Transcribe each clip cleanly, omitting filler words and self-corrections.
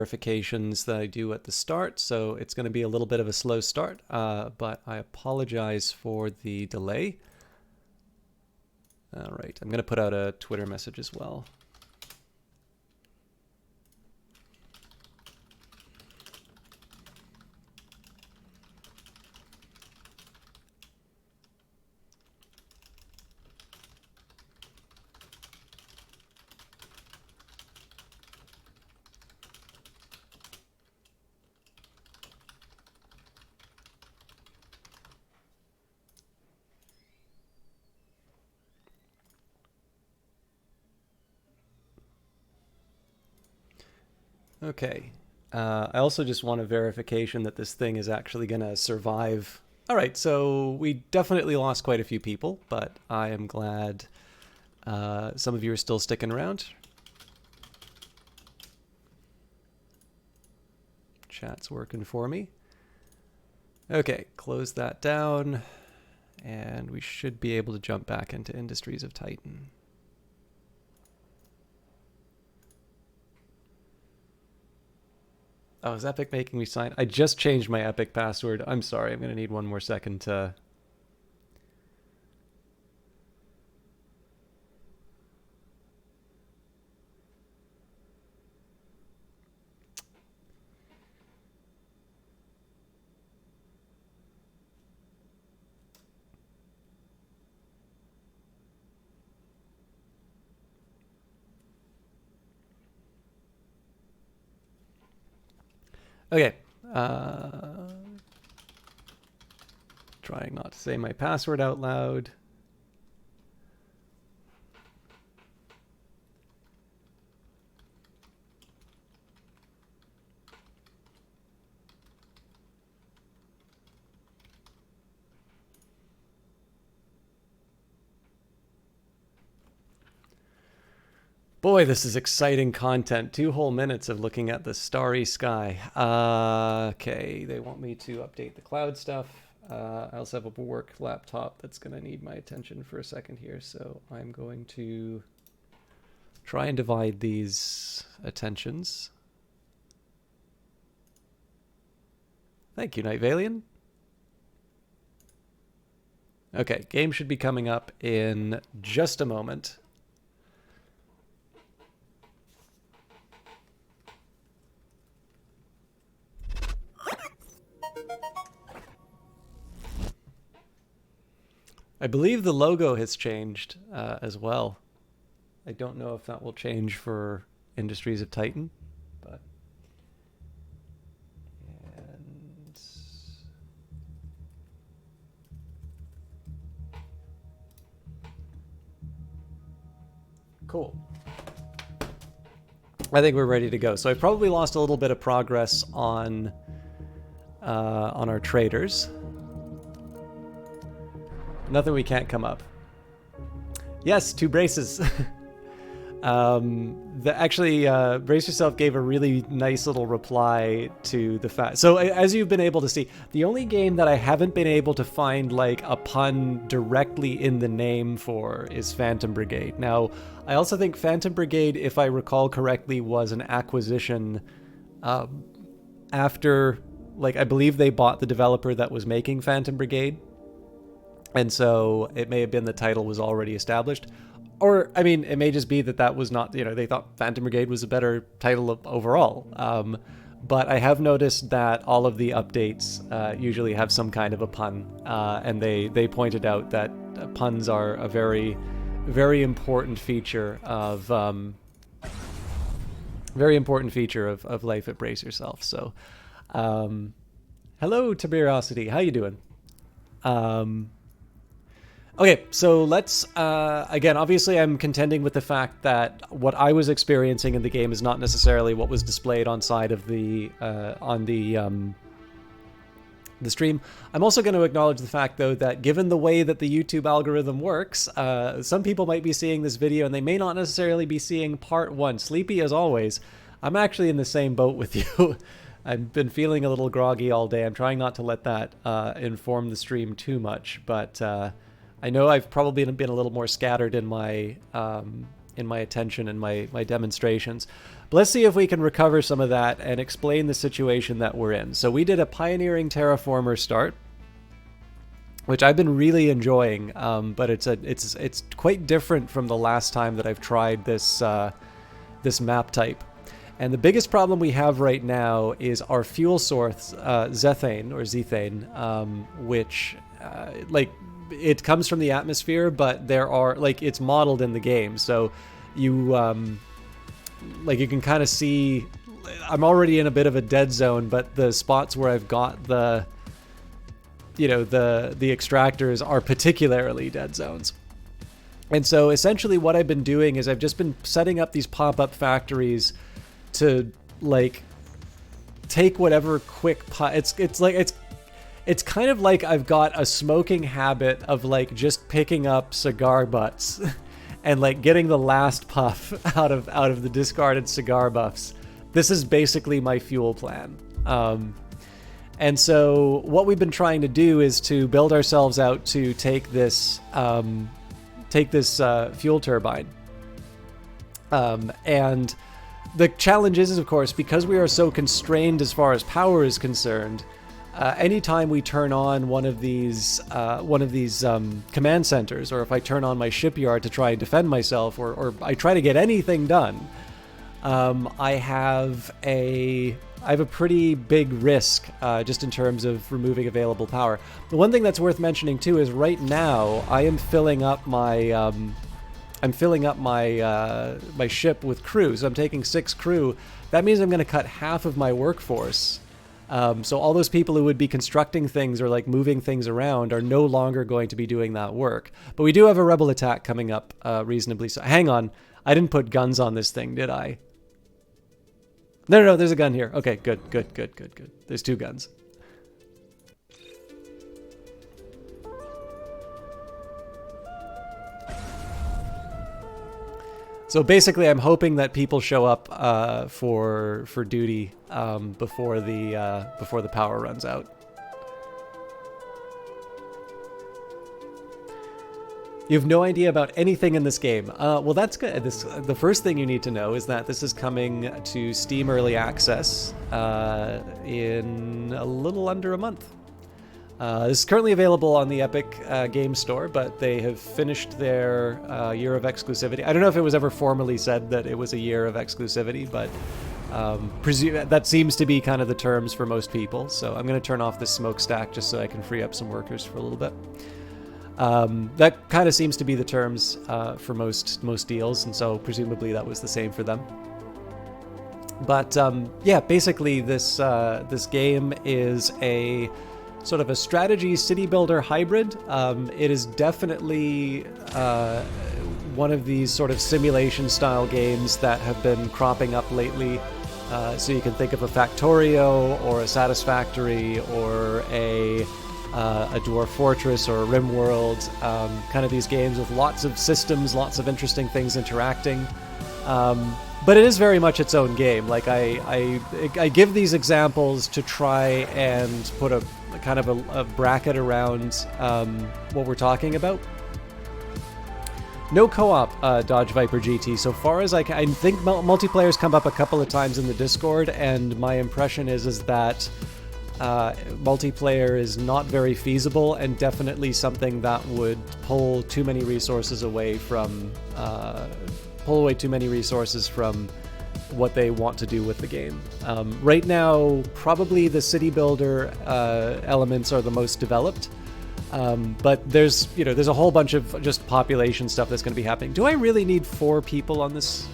verifications that I do at the start, so it's going to be a little bit of a slow start, but I apologize for the delay. All right, I'm going to put out a Twitter message as well. Okay. I also just want a verification that this thing is actually going to survive. All right, so we definitely lost quite a few people, but I am glad some of you are still sticking around. Chat's working for me. Okay, close that down, and we should be able to jump back into Industries of Titan. Oh, is Epic making me sign? I just changed my Epic password. I'm sorry. I'm going to need one more second to... Okay. Trying not to say my password out loud. Boy, this is exciting content. 2 whole minutes of looking at the starry sky. Okay, they want me to update the cloud stuff. I also have a work laptop that's going to need my attention for a second here, so I'm going to try and divide these attentions. Thank you, Night Valian. Okay, game should be coming up in just a moment. I believe the logo has changed as well. I don't know if that will change for Industries of Titan, but... And... Cool. I think we're ready to go. So I probably lost a little bit of progress on our traders. Nothing we can't come up. Yes, 2 braces. Actually, Brace Yourself gave a really nice little reply to the fact. So as you've been able to see, the only game that I haven't been able to find like a pun directly in the name for is Phantom Brigade. Now, I also think Phantom Brigade, if I recall correctly, was an acquisition after, like, I believe they bought the developer that was making Phantom Brigade. And so it may have been the title was already established. Or, I mean, it may just be that that was not, you know, they thought Phantom Brigade was a better title overall. But I have noticed that all of the updates usually have some kind of a pun. And they pointed out that puns are a very, very important feature of life at Brace Yourself. So, hello, Tabirosity. How you doing? Okay, so let's, again, obviously I'm contending with the fact that what I was experiencing in the game is not necessarily what was displayed on side of the stream. I'm also going to acknowledge the fact, though, that given the way that the YouTube algorithm works, some people might be seeing this video and they may not necessarily be seeing part 1. Sleepy as always, I'm actually in the same boat with you. I've been feeling a little groggy all day. I'm trying not to let that inform the stream too much, but I know I've probably been a little more scattered in my attention and my demonstrations. But let's see if we can recover some of that and explain the situation that we're in. So we did a pioneering terraformer start, which I've been really enjoying, but it's quite different from the last time that I've tried this this map type. And the biggest problem we have right now is our fuel source, zethane or zethane, which like it comes from the atmosphere, but there are like it's modeled in the game, so you like you can kind of see. I'm already in a bit of a dead zone, but the spots where I've got the the extractors are particularly dead zones. And so essentially what I've been doing is I've just been setting up these pop-up factories to like take whatever quick it's kind of like I've got a smoking habit of like just picking up cigar butts and like getting the last puff out of the discarded cigar butts. This is basically my fuel plan. And so what we've been trying to do is to build ourselves out to take this fuel turbine. And the challenge is, of course, because we are so constrained as far as power is concerned, anytime we turn on one of these command centers, or if I turn on my shipyard to try and defend myself, or I try to get anything done, I have a pretty big risk just in terms of removing available power. The one thing that's worth mentioning too is right now I am filling up my my ship with crew. So I'm taking 6 crew. That means I'm going to cut half of my workforce. So all those people who would be constructing things or like moving things around are no longer going to be doing that work. But we do have a rebel attack coming up reasonably. So hang on, I didn't put guns on this thing, did I? No, there's a gun here. Okay, good. There's 2 guns. So basically, I'm hoping that people show up for duty before the power runs out. You have no idea about anything in this game. Well, that's good. The first thing you need to know is that this is coming to Steam Early Access in a little under a month. This is currently available on the Epic Game Store, but they have finished their year of exclusivity. I don't know if it was ever formally said that it was a year of exclusivity, but that seems to be kind of the terms for most people. So I'm going to turn off this smokestack just so I can free up some workers for a little bit. That kind of seems to be the terms for most deals, and so presumably that was the same for them. But yeah, basically this game is a sort of a strategy city builder hybrid. It is definitely one of these sort of simulation style games that have been cropping up lately. So you can think of a Factorio or a Satisfactory or a Dwarf Fortress or a RimWorld, kind of these games with lots of systems, lots of interesting things interacting. But it is very much its own game. Like I give these examples to try and put a kind of a bracket around what we're talking about. No co-op Dodge Viper GT. So far as I think multiplayer's come up a couple of times in the Discord, and my impression is that multiplayer is not very feasible and definitely something that would pull too many resources away from what they want to do with the game. Right now, probably the city builder elements are the most developed, but there's a whole bunch of just population stuff that's going to be happening. Do I really need 4 people on this?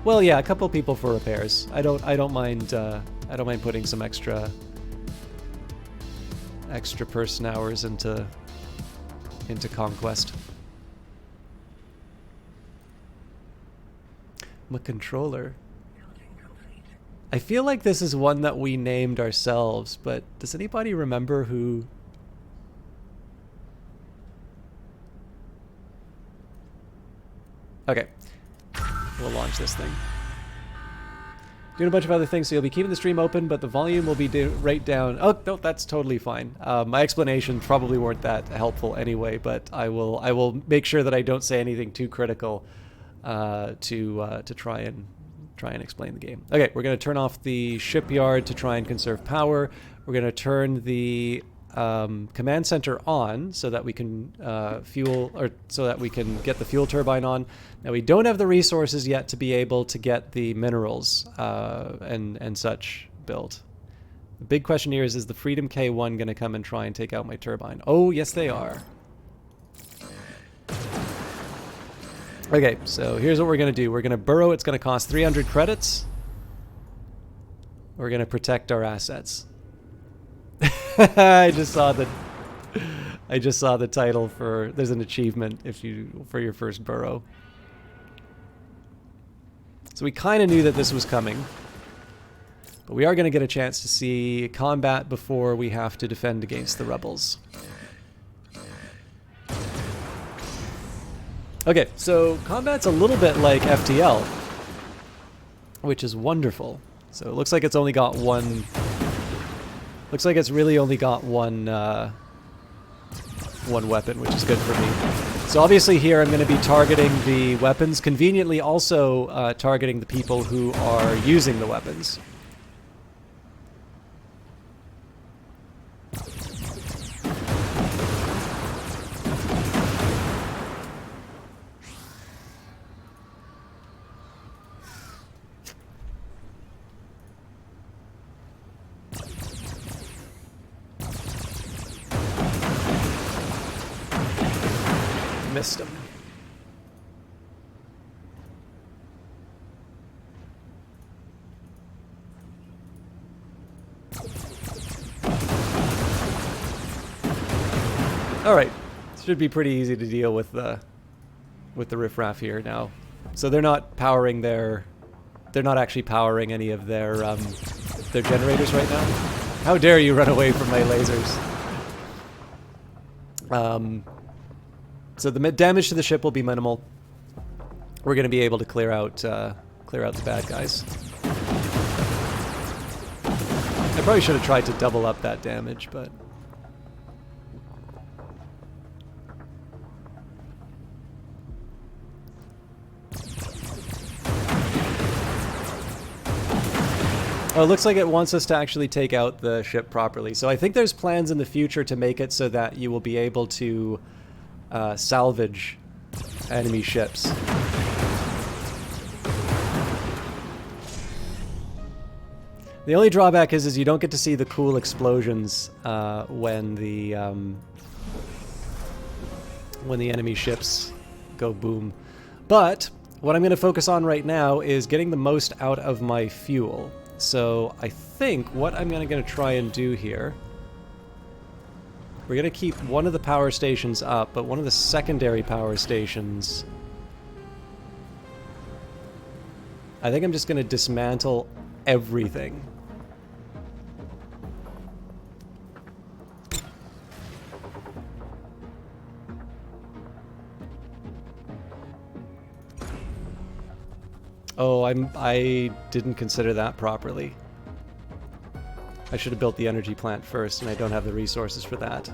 Well, yeah, a couple people for repairs. I don't mind putting some extra person hours into Conquest. A controller. I feel like this is one that we named ourselves, but does anybody remember who? Okay, we'll launch this thing. Doing a bunch of other things, so you'll be keeping the stream open, but the volume will be right down. Oh, no, that's totally fine. My explanations probably weren't that helpful anyway, but I will make sure that I don't say anything too critical to try and try and explain the game. Okay, we're going to turn off the shipyard to try and conserve power. We're going to turn the command center on so that we can so that we can get the fuel turbine on. Now we don't have the resources yet to be able to get the minerals and such built. The big question here is the Freedom K1 going to come and try and take out my turbine? Oh, yes they are. Okay, so here's what we're going to do. We're going to burrow. It's going to cost 300 credits. We're going to protect our assets. I just saw the title for, there's an achievement for your first burrow. So we kind of knew that this was coming. But we are going to get a chance to see combat before we have to defend against the rebels. Okay, so combat's a little bit like FTL, which is wonderful. So it looks like it's only got one... Looks like it's really only got one weapon, which is good for me. So obviously here I'm going to be targeting the weapons, conveniently also targeting the people who are using the weapons. Missed him. All right, should be pretty easy to deal with the riffraff here now. So they're not powering they're not actually powering any of their generators right now. How dare you run away from my lasers? So the damage to the ship will be minimal. We're going to be able to clear out the bad guys. I probably should have tried to double up that damage, but... Oh, it looks like it wants us to actually take out the ship properly. So I think there's plans in the future to make it so that you will be able to salvage enemy ships. The only drawback is you don't get to see the cool explosions when the enemy ships go boom. But what I'm going to focus on right now is getting the most out of my fuel. So I think what I'm going to try and do here, we're going to keep one of the power stations up, but one of the secondary power stations, I think I'm just going to dismantle everything. Oh, I didn't consider that properly. I should have built the energy plant first, and I don't have the resources for that.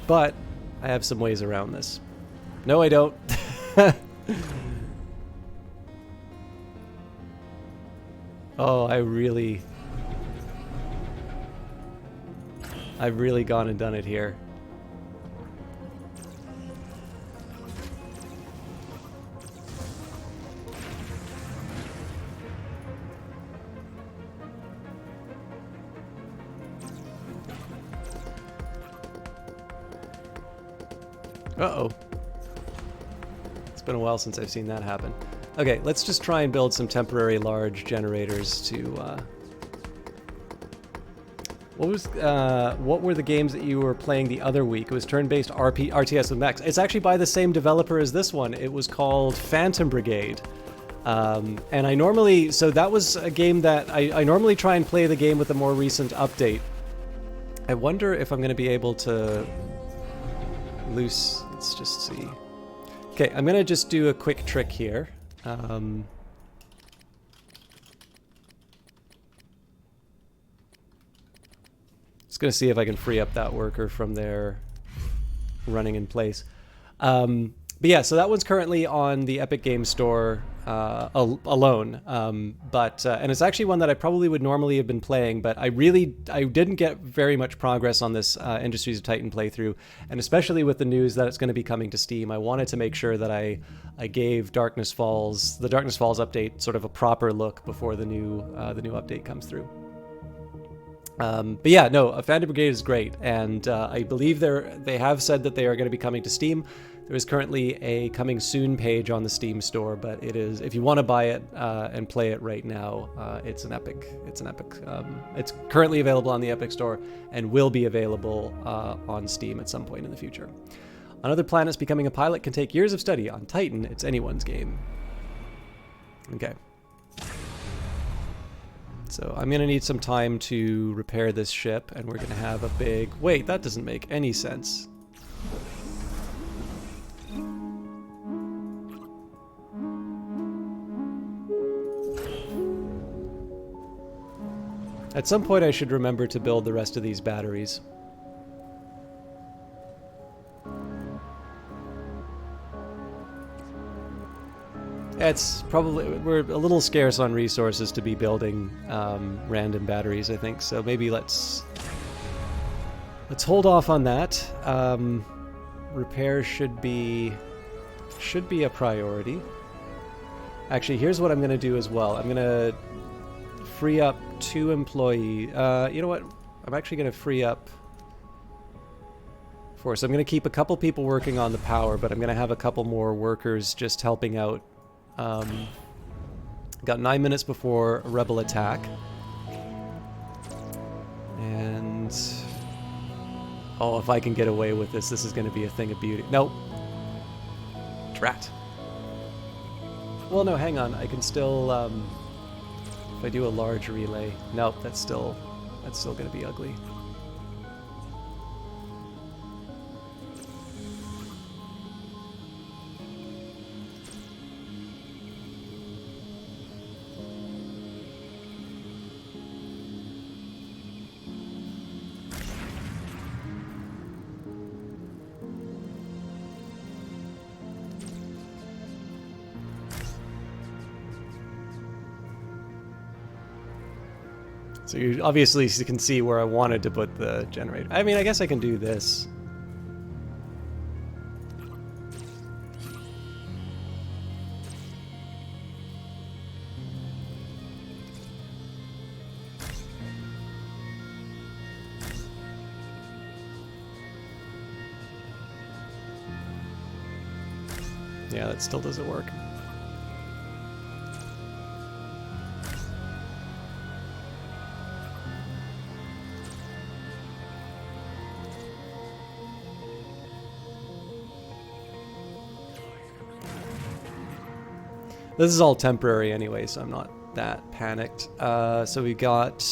But I have some ways around this. No, I don't. Oh, I've really gone and done it here. Uh-oh. It's been a while since I've seen that happen. Okay, let's just try and build some temporary large generators to, what were the games that you were playing the other week? It was turn-based RTS with mechs. It's actually by the same developer as this one. It was called Phantom Brigade. And I normally, so that was a game that, I normally try and play the game with a more recent update. I wonder if I'm going to be able to let's just see. Okay, I'm gonna just do a quick trick here. Just gonna see if I can free up that worker from their running in place. But yeah, so that one's currently on the Epic Games Store alone. And it's actually one that I probably would normally have been playing, but I didn't get very much progress on this Industries of Titan playthrough, and especially with the news that it's going to be coming to Steam, I wanted to make sure that I gave the Darkness Falls update sort of a proper look before the new update comes through. But yeah, no, Phantom Brigade is great, and I believe they have said that they are going to be coming to Steam. There is currently a coming soon page on the Steam store, but it is, if you want to buy it and play it right now, it's an epic. It's currently available on the Epic Store and will be available on Steam at some point in the future. On other planets, becoming a pilot can take years of study. On Titan, it's anyone's game. Okay. So I'm going to need some time to repair this ship, and we're going to have a big... Wait, that doesn't make any sense. At some point I should remember to build the rest of these batteries. It's probably, we're a little scarce on resources to be building random batteries, I think. So maybe let's hold off on that. Repair should be a priority. Actually, here's what I'm going to do as well. I'm going to free up 2 employees. You know what? I'm actually going to free up 4. So I'm going to keep a couple people working on the power, but I'm going to have a couple more workers just helping out. Got 9 minutes before a rebel attack. And... oh, if I can get away with this, this is going to be a thing of beauty. Nope. Drat. Well, no, hang on. I can still, if I do a large relay... nope, that's still going to be ugly. So you obviously can see where I wanted to put the generator. I mean, I guess I can do this. Yeah, that still doesn't work. This is all temporary anyway, so I'm not that panicked. So we got...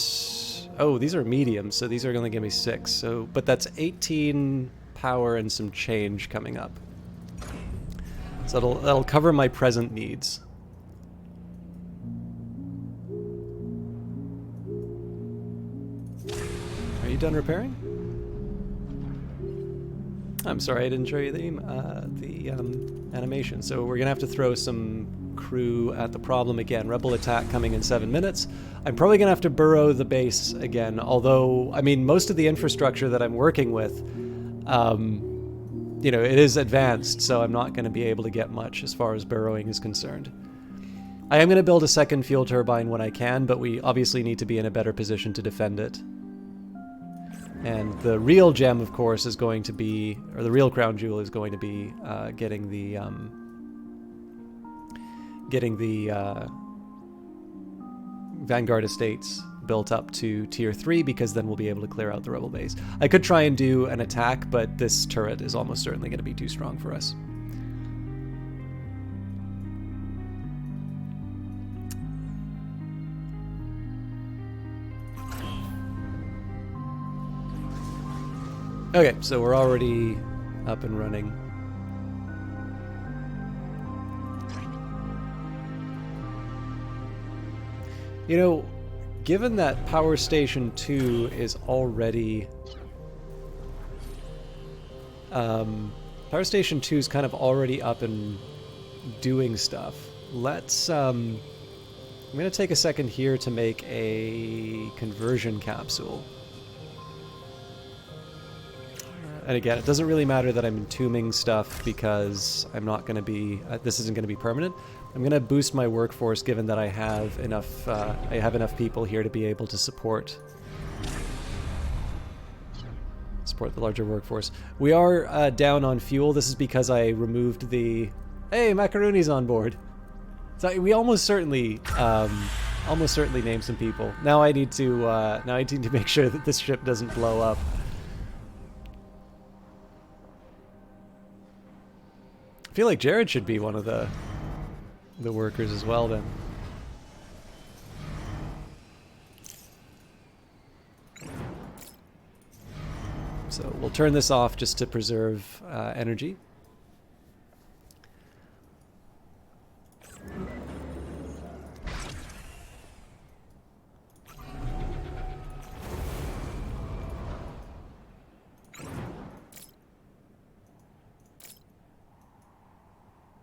oh, these are mediums, so these are going to give me 6. So, but that's 18 power and some change coming up. So that'll cover my present needs. Are you done repairing? I'm sorry, I didn't show you the animation. So we're gonna have to throw some crew at the problem again. Rebel attack coming in 7 minutes. I'm probably gonna have to burrow the base again. Although, I mean, most of the infrastructure that I'm working with, you know, it is advanced, so I'm not gonna be able to get much as far as burrowing is concerned. I am gonna build a second fuel turbine when I can, but we obviously need to be in a better position to defend it. And the real gem, of course, is going to be, or the real crown jewel is going to be getting the Vanguard Estates built up to tier 3, because then we'll be able to clear out the rebel base. I could try and do an attack, but this turret is almost certainly going to be too strong for us. Okay, so we're already up and running. You know, given that Power Station 2 is already... Power Station 2 is kind of already up and doing stuff. Let's, I'm going to take a second here to make a conversion capsule. And again, it doesn't really matter that I'm entombing stuff because I'm not going to be, this isn't going to be permanent. I'm going to boost my workforce given that I have enough people here to be able to support the larger workforce. We are down on fuel. This is because I removed the... Hey, Macarooni's on board. So we almost certainly named some people. Now I need to make sure that this ship doesn't blow up. I feel like Jared should be one of the workers as well then. So we'll turn this off just to preserve energy.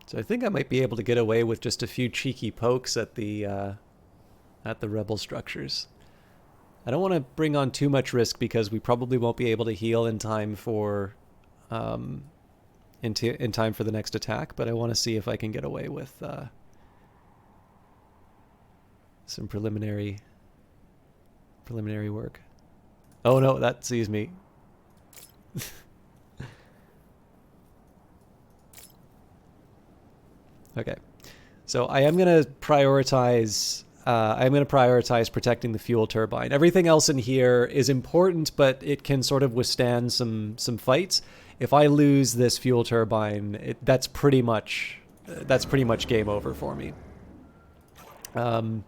So I think I might be able to get away with just a few cheeky pokes at the rebel structures. I don't want to bring on too much risk because we probably won't be able to heal in time for in time for the next attack, but I want to see if I can get away with some preliminary work. Oh no, that sees me. Okay, so I am going to prioritize. I'm going to prioritize protecting the fuel turbine. Everything else in here is important, but it can sort of withstand some fights. If I lose this fuel turbine, that's pretty much game over for me. I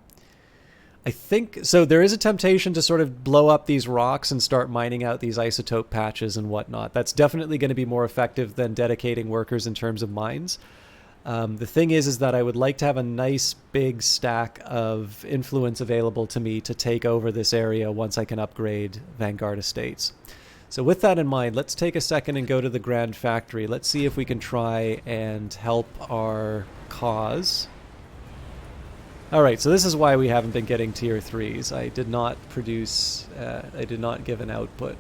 think so. There is a temptation to sort of blow up these rocks and start mining out these isotope patches and whatnot. That's definitely going to be more effective than dedicating workers in terms of mines. The thing is that I would like to have a nice big stack of influence available to me to take over this area once I can upgrade Vanguard Estates. So with that in mind, let's take a second and go to the Grand Factory. Let's see if we can try and help our cause. Alright, so this is why we haven't been getting tier 3s. I did not produce, I did not give an output.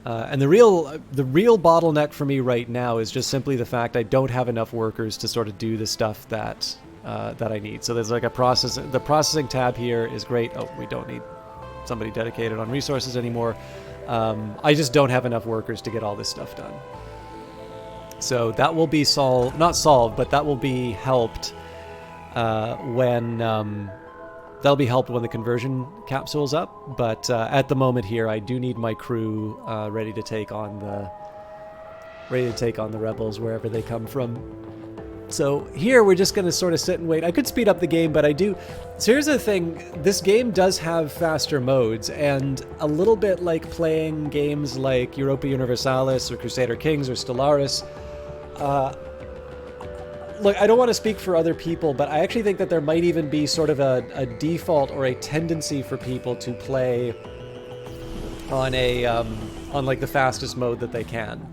And the real bottleneck for me right now is just simply the fact I don't have enough workers to sort of do the stuff that I need. So there's like the processing tab here is great. Oh, we don't need somebody dedicated on resources anymore. I just don't have enough workers to get all this stuff done. So that will be not solved, but that will be helped when that'll be helped when the conversion capsule's up, but at the moment here, I do need my crew ready to take on the rebels wherever they come from. So here we're just going to sort of sit and wait. I could speed up the game, but I do. So here's the thing: this game does have faster modes, and a little bit like playing games like Europa Universalis or Crusader Kings or Stellaris. Look, I don't want to speak for other people, but I actually think that there might even be sort of a default or a tendency for people to play on on like the fastest mode that they can.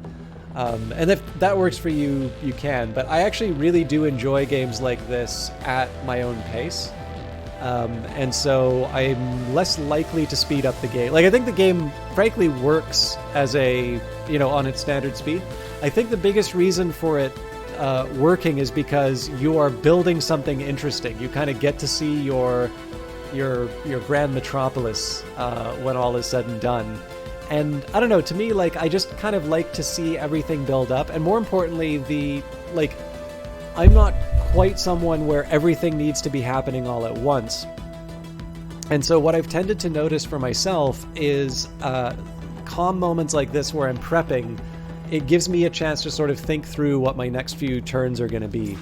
And if that works for you, you can. But I actually really do enjoy games like this at my own pace. And so I'm less likely to speed up the game. Like, I think the game, frankly, works as on its standard speed. I think the biggest reason for it working is because you are building something interesting. You kind of get to see your grand metropolis when all is said and done. And I don't know, to me, like, I just kind of like to see everything build up. And more importantly, I'm not quite someone where everything needs to be happening all at once. And so what I've tended to notice for myself is calm moments like this where I'm prepping. It gives me a chance to sort of think through what my next few turns are going to be.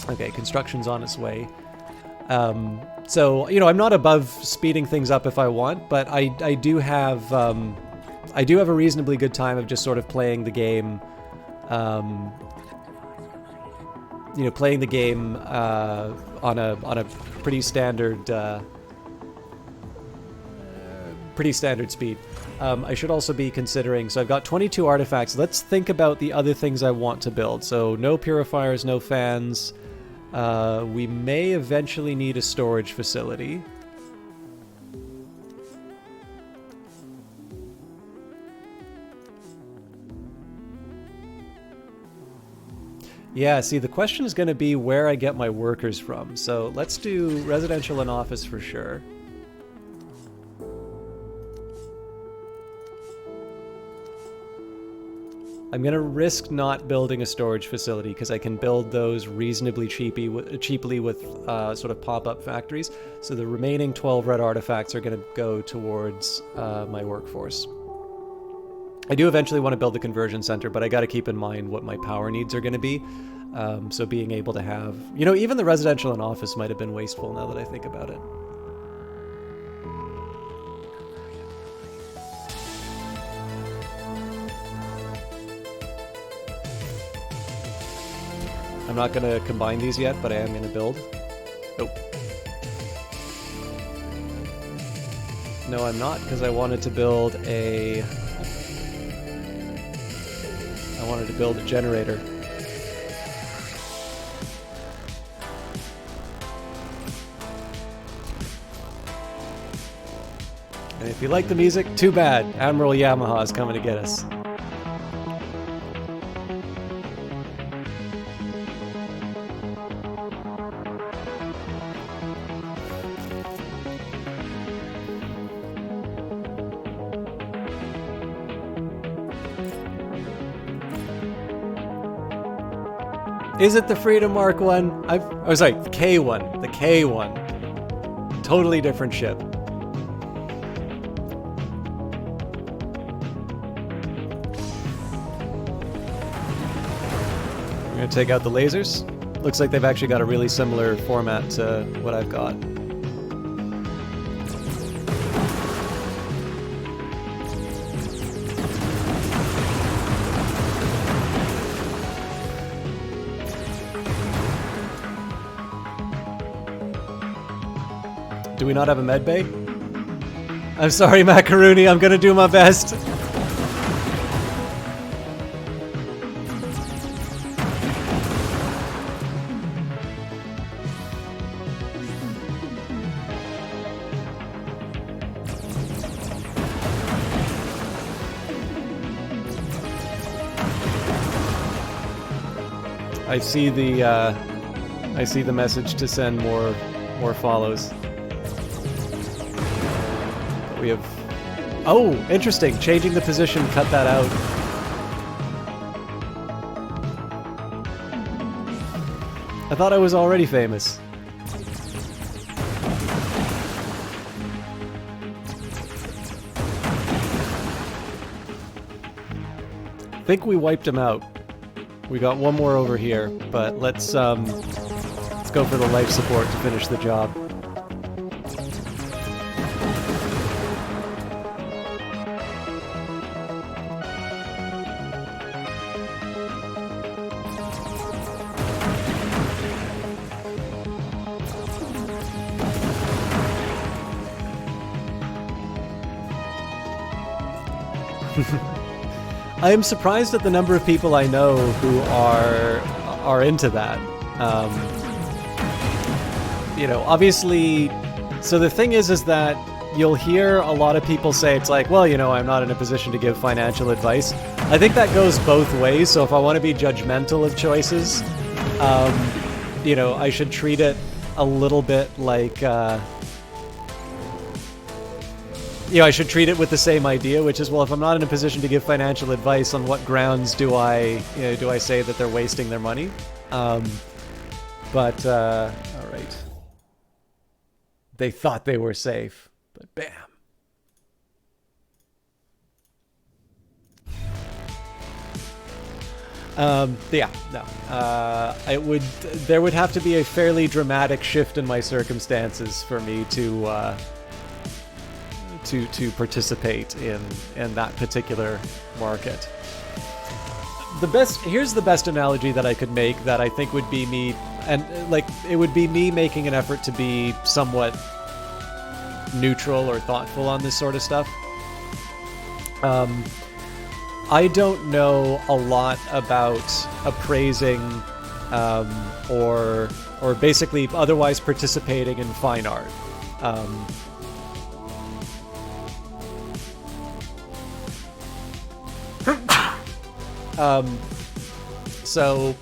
Okay, construction's on its way. So, I'm not above speeding things up if I want, but I do have a reasonably good time of just sort of playing the game, on a pretty standard pretty standard speed. I should also be considering, so I've got 22 artifacts. Let's think about the other things I want to build. So no purifiers, no fans. We may eventually need a storage facility. Yeah, see, the question is going to be where I get my workers from. So let's do residential and office for sure. I'm going to risk not building a storage facility because I can build those reasonably cheaply with sort of pop-up factories. So the remaining 12 red artifacts are going to go towards my workforce. I do eventually want to build the conversion center, but I got to keep in mind what my power needs are going to be. So being able to have, you know, even the residential and office might have been wasteful now that I think about it. I'm not going to combine these yet, but I am going to build. Oh. No, I'm not, because I wanted to build a... I wanted to build a generator. And if you like the music, too bad. Admiral Yamaha is coming to get us. Is it the Freedom Mark 1? Oh, sorry, the K1. The K1. Totally different ship. We're going to take out the lasers. Looks like they've actually got a really similar format to what I've got. Do we not have a med bay? I'm sorry, Macaroni. I'm gonna do my best. I see the message to send more follows. We have... Oh, interesting. Changing the position cut that out. I thought I was already famous. I think we wiped him out. We got one more over here, but let's go for the life support to finish the job. I am surprised at the number of people I know who are into that. You know, obviously, so the thing is that you'll hear a lot of people say, it's like, well, you know, I'm not in a position to give financial advice. I think that goes both ways. So if I want to be judgmental of choices, you know, I should treat it a little bit like, you know, I should treat it with the same idea, which is, well, if I'm not in a position to give financial advice, on what grounds do I say that they're wasting their money? All right. They thought they were safe, but bam. Yeah, no. There would have to be a fairly dramatic shift in my circumstances for me to participate in that particular market. Here's the best analogy that I could make that I think would be me, and like it would be me making an effort to be somewhat neutral or thoughtful on this sort of stuff. I don't know a lot about appraising or basically otherwise participating in fine art. So,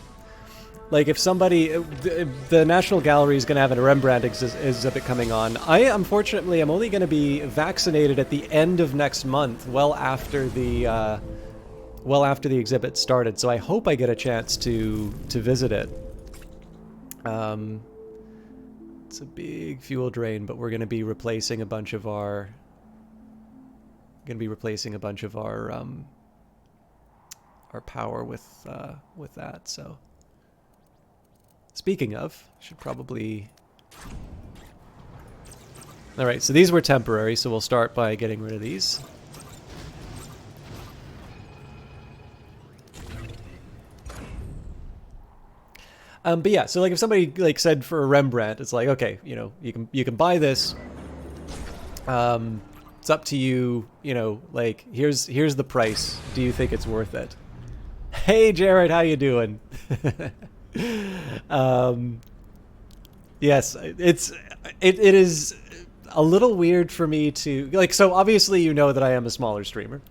like, if somebody, the National Gallery is going to have a Rembrandt exhibit coming on. I, unfortunately, am only going to be vaccinated at the end of next month, well after the exhibit started. So I hope I get a chance to visit it. It's a big fuel drain, but we're going to be replacing a bunch of our. Our power with that. So, speaking of, should probably. All right, so these were temporary, so we'll start by getting rid of these. But yeah, so like if somebody like said for a Rembrandt, it's like, okay, you know, you can buy this. It's up to you, you know, like here's the price. Do you think it's worth it? Hey Jared, how you doing? Yes, it is a little weird for me to like. So obviously, you know that I am a smaller streamer.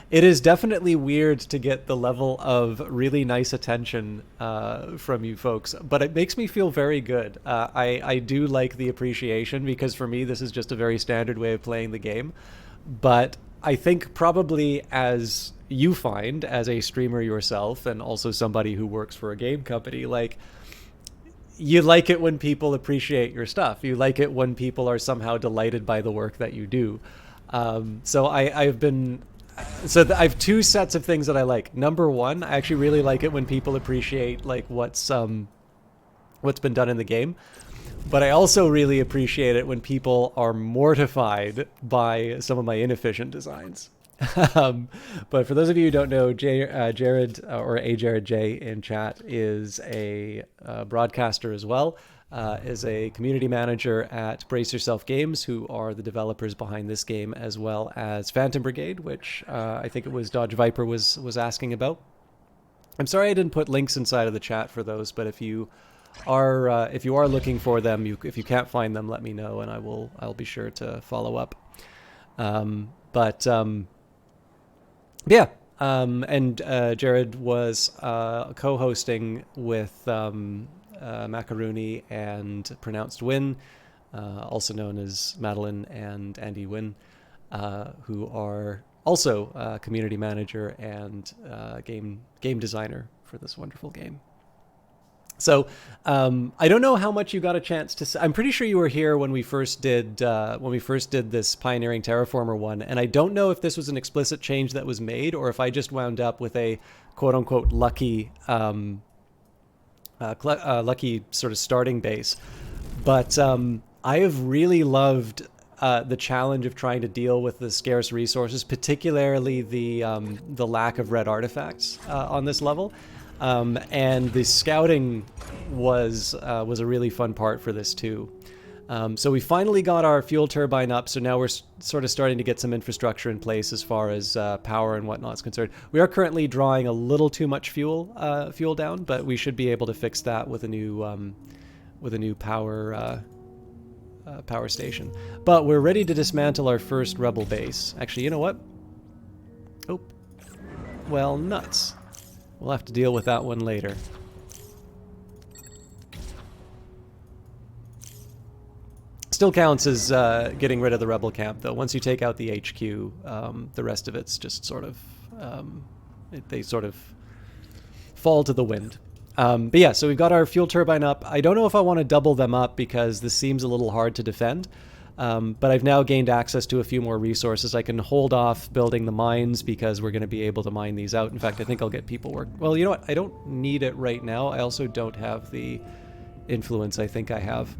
It is definitely weird to get the level of really nice attention from you folks, but it makes me feel very good. I do like the appreciation because for me, this is just a very standard way of playing the game. But I think probably as you find as a streamer yourself and also somebody who works for a game company, like you like it when people appreciate your stuff. You like it when people are somehow delighted by the work that you do. So I have two sets of things that I like. Number one, I actually really like it when people appreciate like what's been done in the game. But I also really appreciate it when people are mortified by some of my inefficient designs. But for those of you who don't know, Jared or Jared J in chat is a broadcaster as well, is a community manager at Brace Yourself Games, who are the developers behind this game, as well as Phantom Brigade, which I think it was Dodge Viper was asking about. I'm sorry I didn't put links inside of the chat for those, but if you are looking for them, if you can't find them, let me know and I'll be sure to follow up. Yeah, and Jared was co-hosting with Macaroni and Pronounced Win, also known as Madeline and Andy Wynn, who are also community manager and game designer for this wonderful game. So I don't know how much you got a chance to. I'm pretty sure you were here when we first did this Pioneering Terraformer one, and I don't know if this was an explicit change that was made or if I just wound up with a quote unquote lucky sort of starting base. But I have really loved the challenge of trying to deal with the scarce resources, particularly the lack of red artifacts on this level. And the scouting was a really fun part for this too. So we finally got our fuel turbine up, so now we're sort of starting to get some infrastructure in place as far as power and whatnot is concerned. We are currently drawing a little too much fuel down, but we should be able to fix that with a new power station. But we're ready to dismantle our first rebel base. Actually, you know what? Oh, well, nuts. We'll have to deal with that one later. Still counts as getting rid of the rebel camp, though. Once you take out the HQ, the rest of it's just sort of... they sort of fall to the wind. But yeah, so we've got our fuel turbine up. I don't know if I want to double them up because this seems a little hard to defend. But I've now gained access to a few more resources. I can hold off building the mines because we're going to be able to mine these out. In fact, I think I'll get people work. Well, you know what? I don't need it right now. I also don't have the influence I think I have.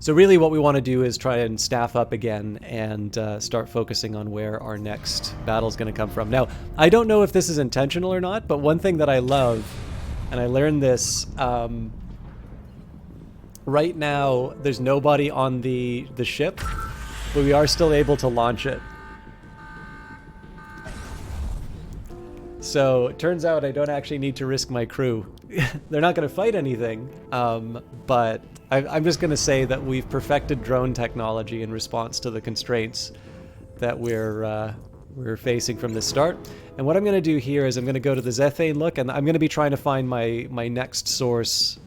So really what we want to do is try and staff up again and start focusing on where our next battle is going to come from. Now, I don't know if this is intentional or not, but one thing that I love, and I learned this... Right now, there's nobody on the ship, but we are still able to launch it. So it turns out I don't actually need to risk my crew. They're not going to fight anything, but I'm just going to say that we've perfected drone technology in response to the constraints that we're facing from the start. And what I'm going to do here is I'm going to go to the Zethane look, and I'm going to be trying to find my next source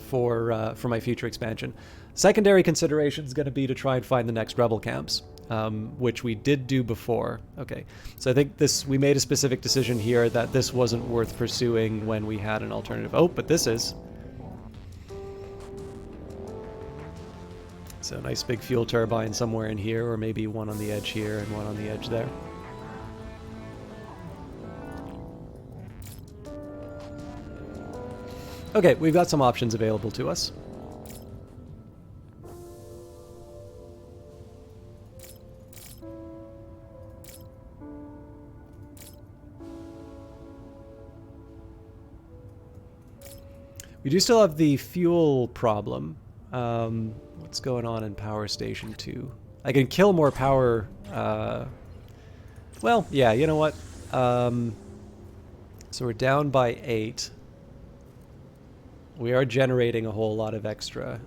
for my future expansion. Secondary consideration is going to be to try and find the next rebel camps, which we did do before. Okay, so I think we made a specific decision here that this wasn't worth pursuing when we had an alternative. Oh, but this is. So nice big fuel turbine somewhere in here, or maybe one on the edge here and one on the edge there. Okay, we've got some options available to us. We do still have the fuel problem. What's going on in Power Station 2? I can kill more power. Well, yeah, you know what? So we're down by 8. We are generating a whole lot of extra.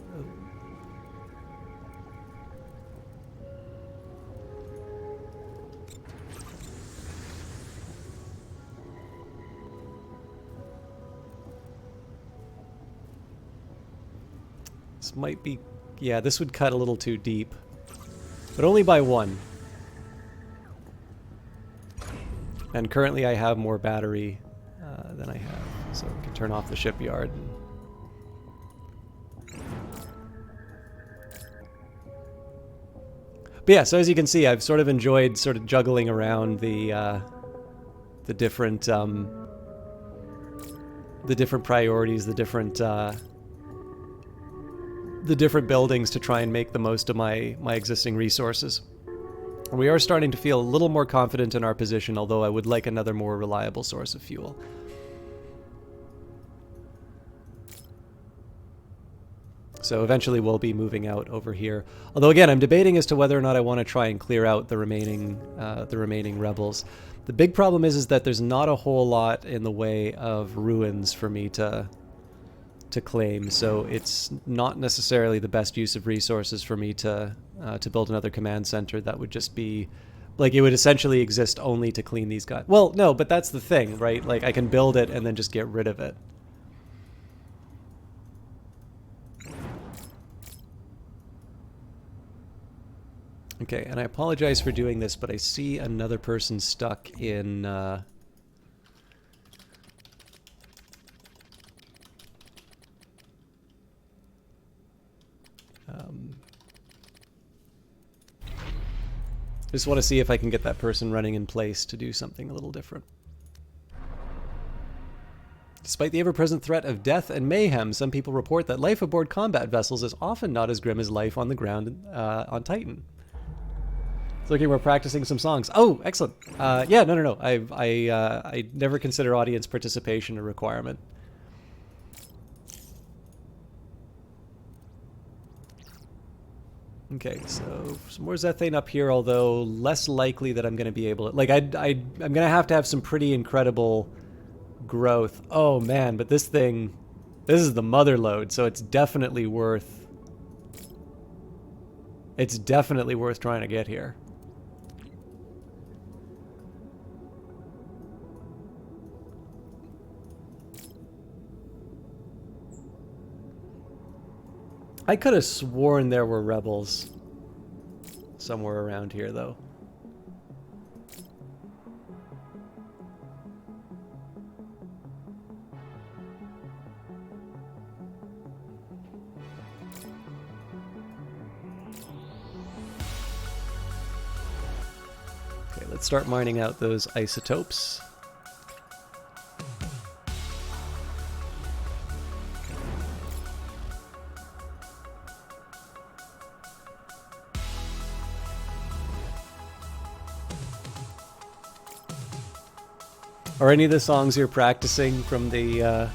This might be... Yeah, this would cut a little too deep. But only by 1. And currently I have more battery than I have. So I can turn off the shipyard. But yeah, so as you can see, I've sort of enjoyed sort of juggling around the different priorities, the different buildings to try and make the most of my existing resources. We are starting to feel a little more confident in our position, although I would like another more reliable source of fuel. So eventually we'll be moving out over here. Although again, I'm debating as to whether or not I want to try and clear out the remaining rebels. The big problem is that there's not a whole lot in the way of ruins for me to claim, so it's not necessarily the best use of resources for me to build another command center that would just be like, it would essentially exist only to clean these guys. Well, no, but that's the thing, right? Like, I can build it and then just get rid of it. Okay, and I apologize for doing this, but I see another person stuck in just want to see if I can get that person running in place to do something a little different. Despite the ever-present threat of death and mayhem, some people report that life aboard combat vessels is often not as grim as life on the ground on Titan. It's looking we're practicing some songs. Oh, excellent. Yeah, no. I never consider audience participation a requirement. Okay, so some more Zethane up here, although less likely that I'm going to be able to... Like, I'm going to have some pretty incredible growth. Oh, man, but this thing... This is the mother load, so it's definitely worth... It's definitely worth trying to get here. I could have sworn there were rebels somewhere around here, though. Okay, let's start mining out those isotopes. Are any of the songs you're practicing from the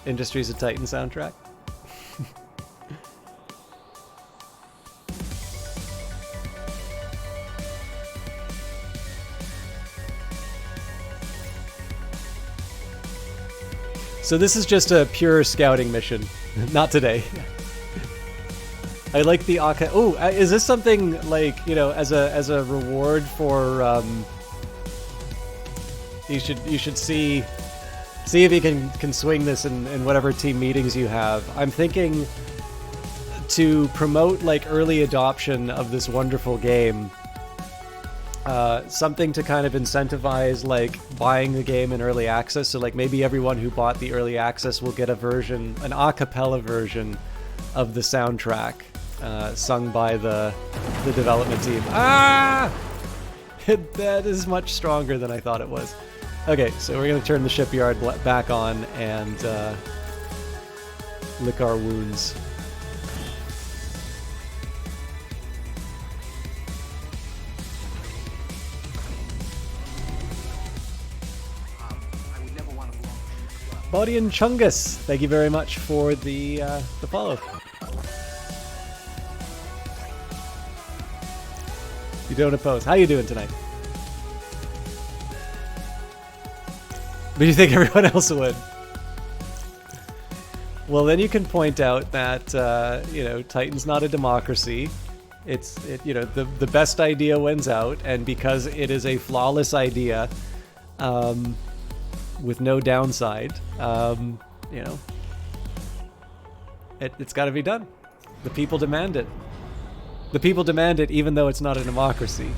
Industries of Titan soundtrack. So this is just a pure scouting mission. Not today. I like the Aka. Oh, is this something like, you know, as a reward for you should see if you can swing this in whatever team meetings you have. I'm thinking to promote like early adoption of this wonderful game. Something to kind of incentivize like buying the game in early access. So like maybe everyone who bought the early access will get a version, an a cappella version of the soundtrack, sung by the development team. Ah! That is much stronger than I thought it was. Okay, so we're gonna turn the shipyard back on and lick our wounds. Body and Chungus, thank you very much for the follow. You don't oppose. How you doing tonight? But you think everyone else would? Well, then you can point out that you know, Titan's not a democracy. You know, the best idea wins out, and because it is a flawless idea, with no downside, you know, it's got to be done. The people demand it. The people demand it even though it's not a democracy.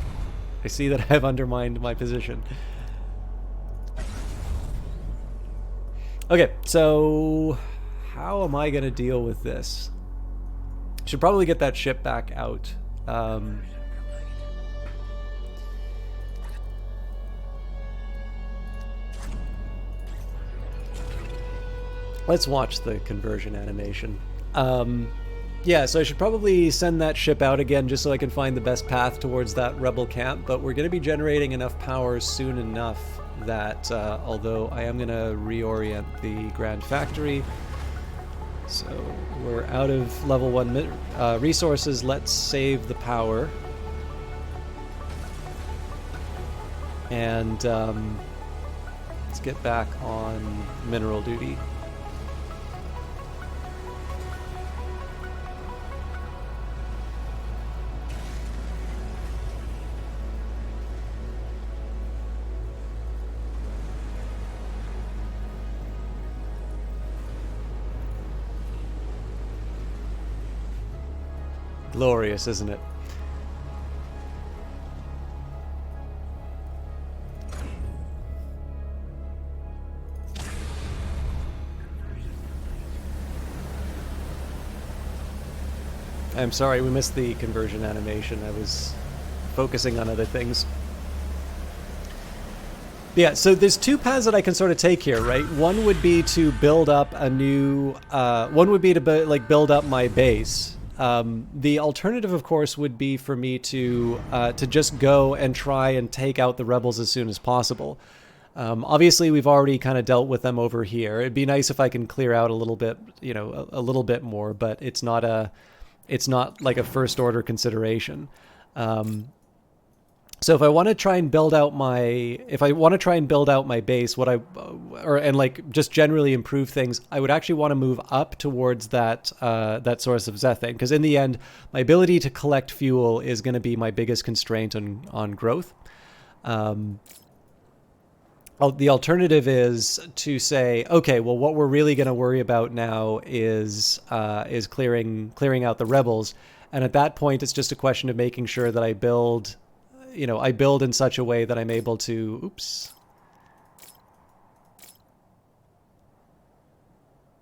I see that I've undermined my position. Okay, so how am I going to deal with this? Should probably get that ship back out. Let's watch the conversion animation. Yeah, so I should probably send that ship out again just so I can find the best path towards that rebel camp, but we're going to be generating enough power soon enough that, although I am going to reorient the Grand Factory, so we're out of level 1 resources. Let's save the power. And let's get back on mineral duty. Glorious, isn't it? I'm sorry we missed the conversion animation. I was focusing on other things. Yeah, so there's two paths that I can sort of take here, right? One would be to build up a new... one would be to build up my base. The alternative, of course, would be for me to just go and try and take out the rebels as soon as possible. Obviously, we've already kind of dealt with them over here. It'd be nice if I can clear out a little bit, you know, a little bit more, but it's not like a first order consideration. So if I want to try and build out my, base, and like just generally improve things, I would actually want to move up towards that source of Zethane, because in the end, my ability to collect fuel is going to be my biggest constraint on growth. The alternative is to say, okay, well, what we're really going to worry about now is clearing out the rebels, and at that point, it's just a question of making sure that I build in such a way that I'm able to, oops.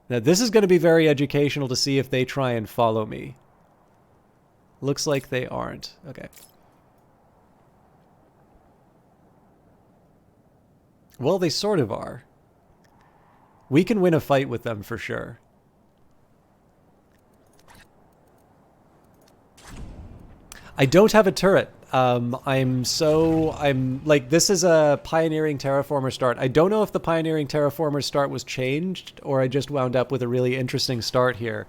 Now this is going to be very educational to see if they try and follow me. Looks like they aren't. Okay. Well, they sort of are. We can win a fight with them for sure. I don't have a turret. I'm like, this is a Pioneering Terraformer start. I don't know if the Pioneering Terraformer start was changed or I just wound up with a really interesting start here.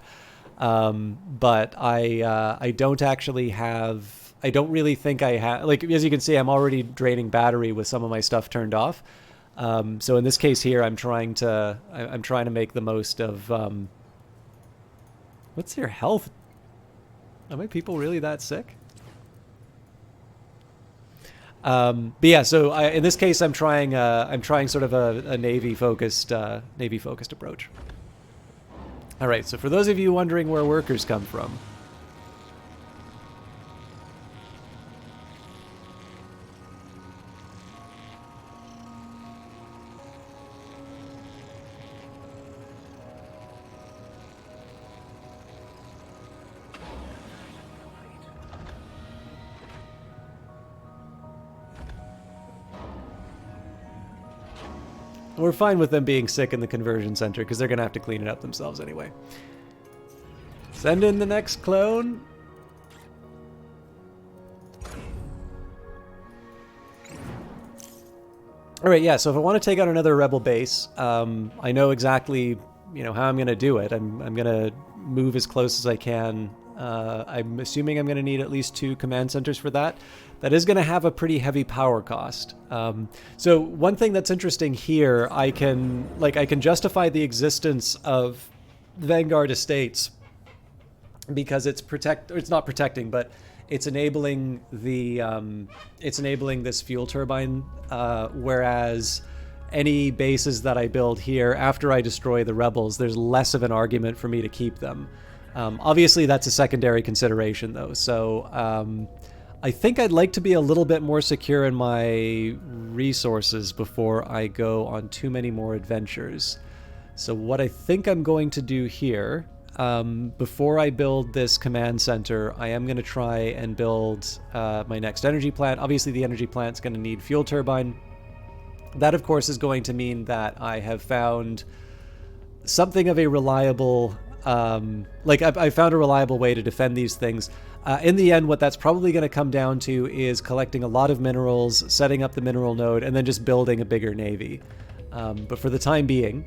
But I don't actually have, I don't really think I have, like, as you can see, I'm already draining battery with some of my stuff turned off. So in this case here, I'm trying to make the most of, what's your health? Are my people really that sick? But yeah, so in this case, I'm trying sort of a Navy focused approach. All right, so for those of you wondering where workers come from, we're fine with them being sick in the conversion center because they're going to have to clean it up themselves anyway. Send in the next clone. All right, yeah, so if I want to take out another rebel base, I know exactly, how I'm going to do it. I'm going to move as close as I can. I'm assuming I'm going to need at least 2 command centers for that. That is going to have a pretty heavy power cost. So one thing that's interesting here, I can justify the existence of Vanguard Estates because it's not protecting, but it's enabling this fuel turbine, whereas any bases that I build here after I destroy the rebels, there's less of an argument for me to keep them. Obviously, that's a secondary consideration, though. So I think I'd like to be a little bit more secure in my resources before I go on too many more adventures. So what I think I'm going to do here, before I build this command center, I am going to try and build my next energy plant. Obviously, the energy plant's going to need fuel turbine. That, of course, is going to mean that I have found something of a reliable... I found a reliable way to defend these things. In the end, what that's probably going to come down to is collecting a lot of minerals, setting up the mineral node, and then just building a bigger navy. But for the time being,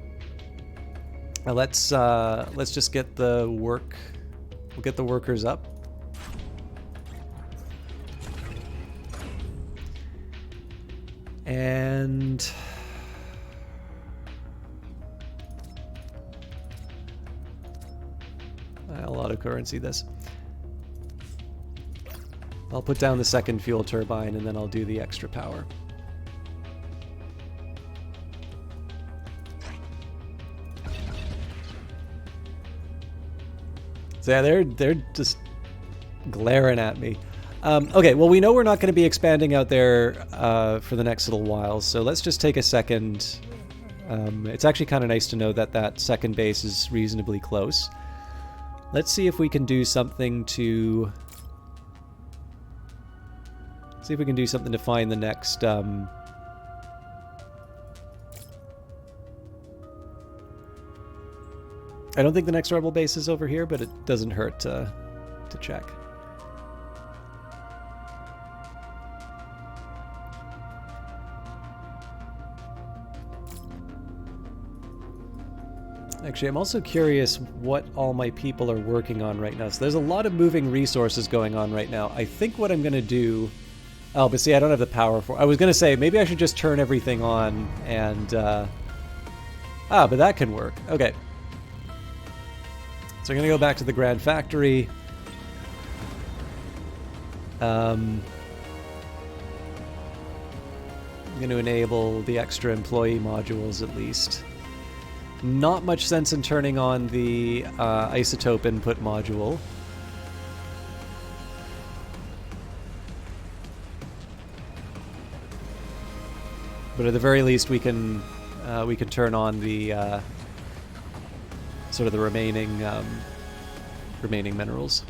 let's just get the work. We'll get the workers up. And I'll autocurrency this. I'll put down the second fuel turbine and then I'll do the extra power. So yeah, they're just glaring at me. Okay, well, we know we're not going to be expanding out there for the next little while, so let's just take a second. It's actually kind of nice to know that that second base is reasonably close. Let's see if we can do something to... See if we can do something to find the next... I don't think the next rebel base is over here, but it doesn't hurt to check. Actually, I'm also curious what all my people are working on right now. So there's a lot of moving resources going on right now. I think what I'm going to do... Oh, but see, I don't have the power for... I was going to say, maybe I should just turn everything on and... but that can work. Okay. So I'm going to go back to the Grand Factory. I'm going to enable the extra employee modules at least. Not much sense in turning on the isotope input module. But at the very least, we can turn on the sort of the remaining minerals.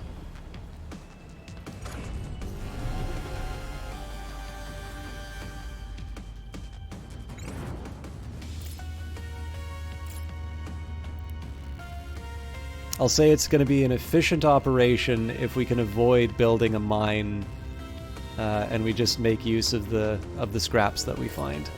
I'll say it's going to be an efficient operation if we can avoid building a mine and we just make use of the scraps that we find.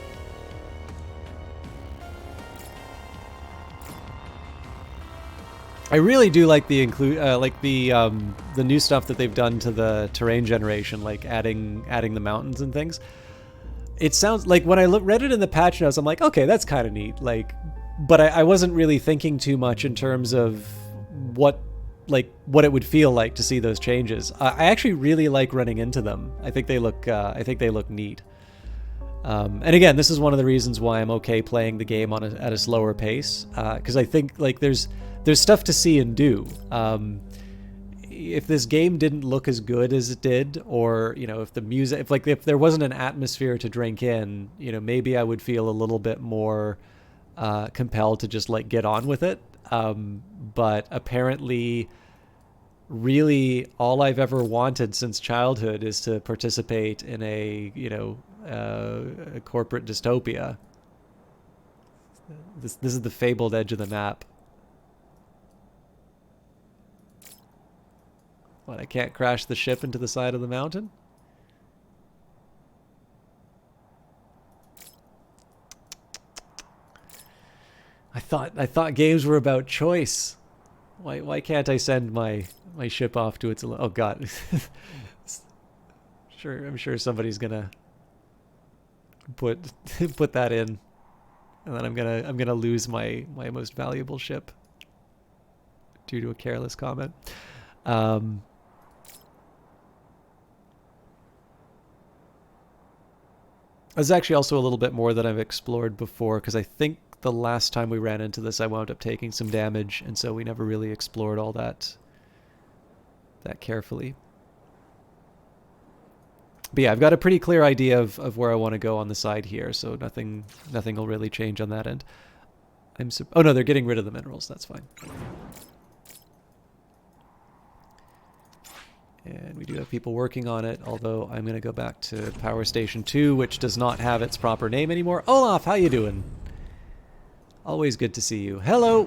I really do like the the new stuff that they've done to the terrain generation, like adding the mountains and things. It sounds like when I read it in the patch notes, I'm like, okay, that's kind of neat. Like, but I wasn't really thinking too much in terms of what it would feel like to see those changes. I actually really like running into them. I think they look neat. And again, this is one of the reasons why I'm okay playing the game at a slower pace, because I think like there's stuff to see and do. If this game didn't look as good as it did, or if the music, if there wasn't an atmosphere to drink in, maybe I would feel a little bit more compelled to just like get on with it. But apparently, really, all I've ever wanted since childhood is to participate in a corporate dystopia. This is the fabled edge of the map. What, I can't crash the ship into the side of the mountain? I thought games were about choice. Why can't I send my ship off to its... Oh god. I'm sure somebody's gonna put that in, and then I'm gonna lose my most valuable ship due to a careless comment. There's actually also a little bit more that I've explored before, because I think the last time we ran into this I wound up taking some damage, and so we never really explored all that carefully. But yeah, I've got a pretty clear idea of where I want to go on the side here, so nothing will really change on that end. Oh no, they're getting rid of the minerals, that's fine. And we do have people working on it, although I'm going to go back to Power Station 2, which does not have its proper name anymore. Olaf, how you doing? Always good to see you. Hello!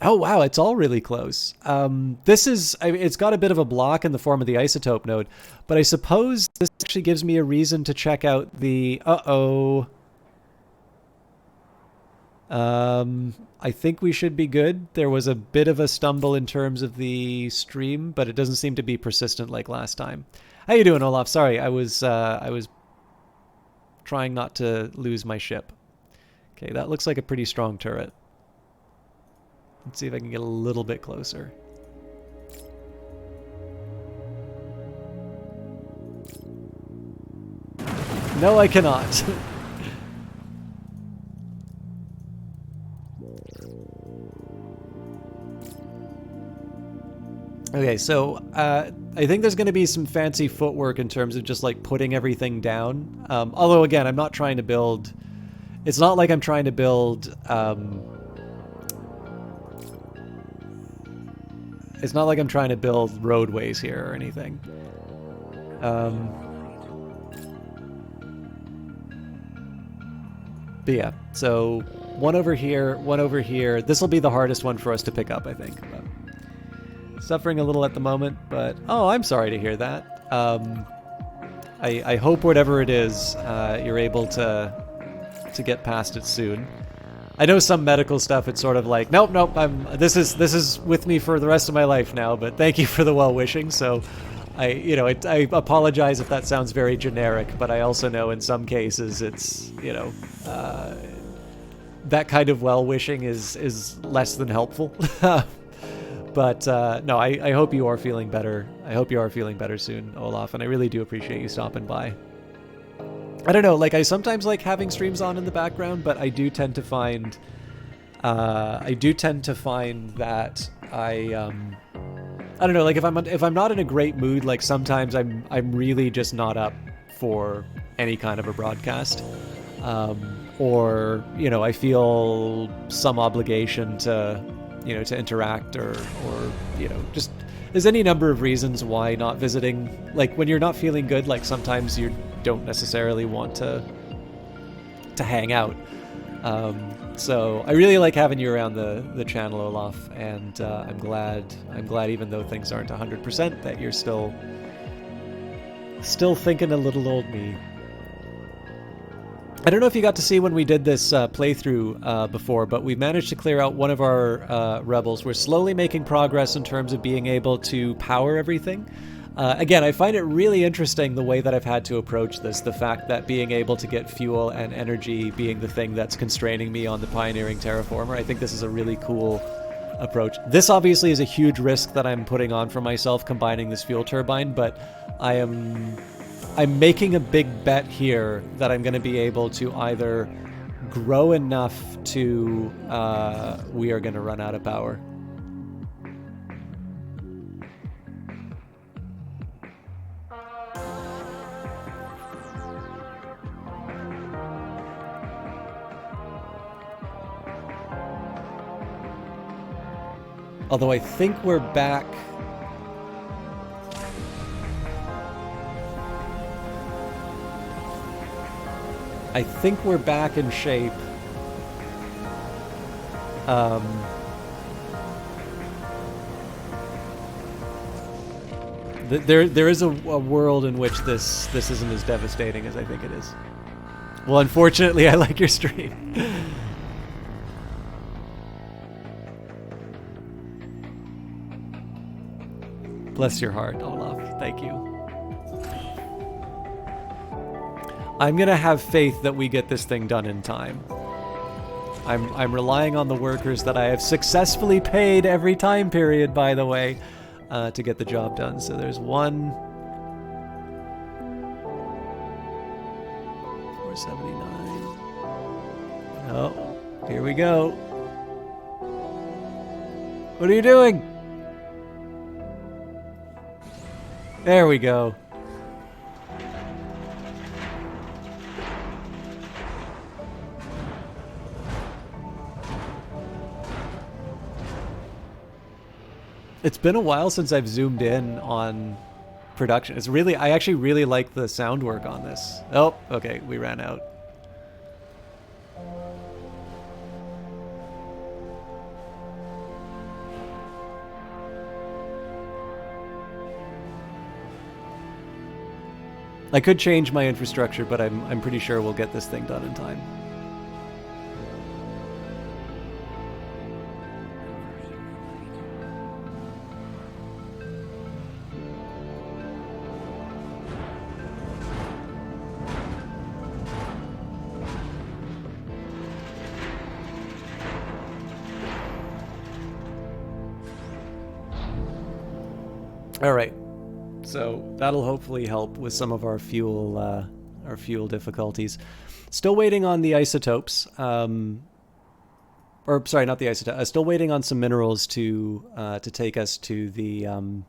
Oh, wow, it's all really close. It's got a bit of a block in the form of the isotope node, but I suppose this actually gives me a reason to check out the... I think we should be good. There was a bit of a stumble in terms of the stream, but it doesn't seem to be persistent like last time. How you doing, Olaf? Sorry, I was trying not to lose my ship. Okay, that looks like a pretty strong turret. Let's see if I can get a little bit closer. No, I cannot. Okay, so I think there's going to be some fancy footwork in terms of just like putting everything down. Although again, I'm not trying to build... It's not like I'm trying to build... It's not like I'm trying to build roadways here or anything. But yeah, so one over here, one over here. This will be the hardest one for us to pick up, I think. But suffering a little at the moment, but... Oh, I'm sorry to hear that. I hope whatever it is, you're able to get past it soon. I know some medical stuff, it's sort of like, nope, this is with me for the rest of my life now, but thank you for the well-wishing. So I apologize if that sounds very generic, but I also know in some cases it's, that kind of well-wishing is less than helpful. But no, I hope you are feeling better. I hope you are feeling better soon, Olaf, and I really do appreciate you stopping by. I don't know, like I sometimes like having streams on in the background, but I do tend to find that I don't know, like if I'm not in a great mood, like sometimes I'm really just not up for any kind of a broadcast. Or, I feel some obligation to interact or just there's any number of reasons why not visiting. Like when you're not feeling good, like sometimes you don't necessarily want to hang out. So I really like having you around the channel, Olaf, and I'm glad even though things aren't 100% that you're still Still thinking a little old me. I don't know if you got to see when we did this playthrough before, but we've managed to clear out one of our rebels. We're slowly making progress in terms of being able to power everything. Again, I find it really interesting the way that I've had to approach this, the fact that being able to get fuel and energy being the thing that's constraining me on the Pioneering Terraformer. I think this is a really cool approach. This obviously is a huge risk that I'm putting on for myself combining this fuel turbine, but I'm making a big bet here that I'm going to be able to either grow enough to we are going to run out of power. Although I think we're back. I think we're back in shape. There is a world in which this isn't as devastating as I think it is. Well, unfortunately, I like your stream. Bless your heart, Olaf. Thank you. I'm gonna have faith that we get this thing done in time. I'm relying on the workers that I have successfully paid every time period, by the way, to get the job done. So there's 479. Oh, here we go. What are you doing? There we go. It's been a while since I've zoomed in on production. It's really, I actually really like the sound work on this. Oh, okay, we ran out. I could change my infrastructure, but I'm pretty sure we'll get this thing done in time. All right. So that'll hopefully help with some of our fuel difficulties. Still waiting on the isotopes, or sorry, not the isotopes. Still waiting on some minerals to take us to the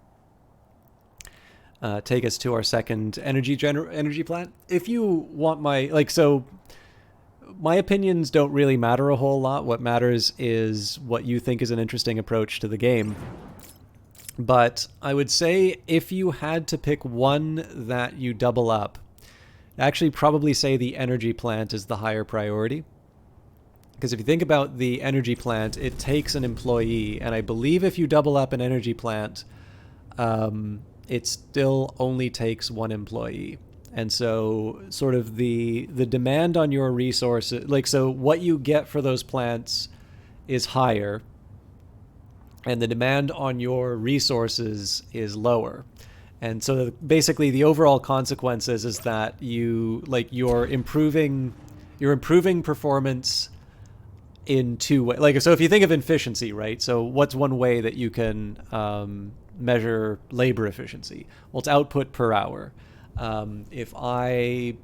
take us to our second energy plant. If you want my opinions don't really matter a whole lot. What matters is what you think is an interesting approach to the game. But I would say if you had to pick one that you double up, I'd actually probably say the energy plant is the higher priority. Because if you think about the energy plant, it takes an employee, and I believe if you double up an energy plant, it still only takes one employee. And so sort of the demand on your resources, so what you get for those plants is higher, and the demand on your resources is lower. And so basically the overall consequences is that you're improving performance in two ways. So if you think of efficiency, right? So what's one way that you can measure labor efficiency? Well, it's output per hour. If I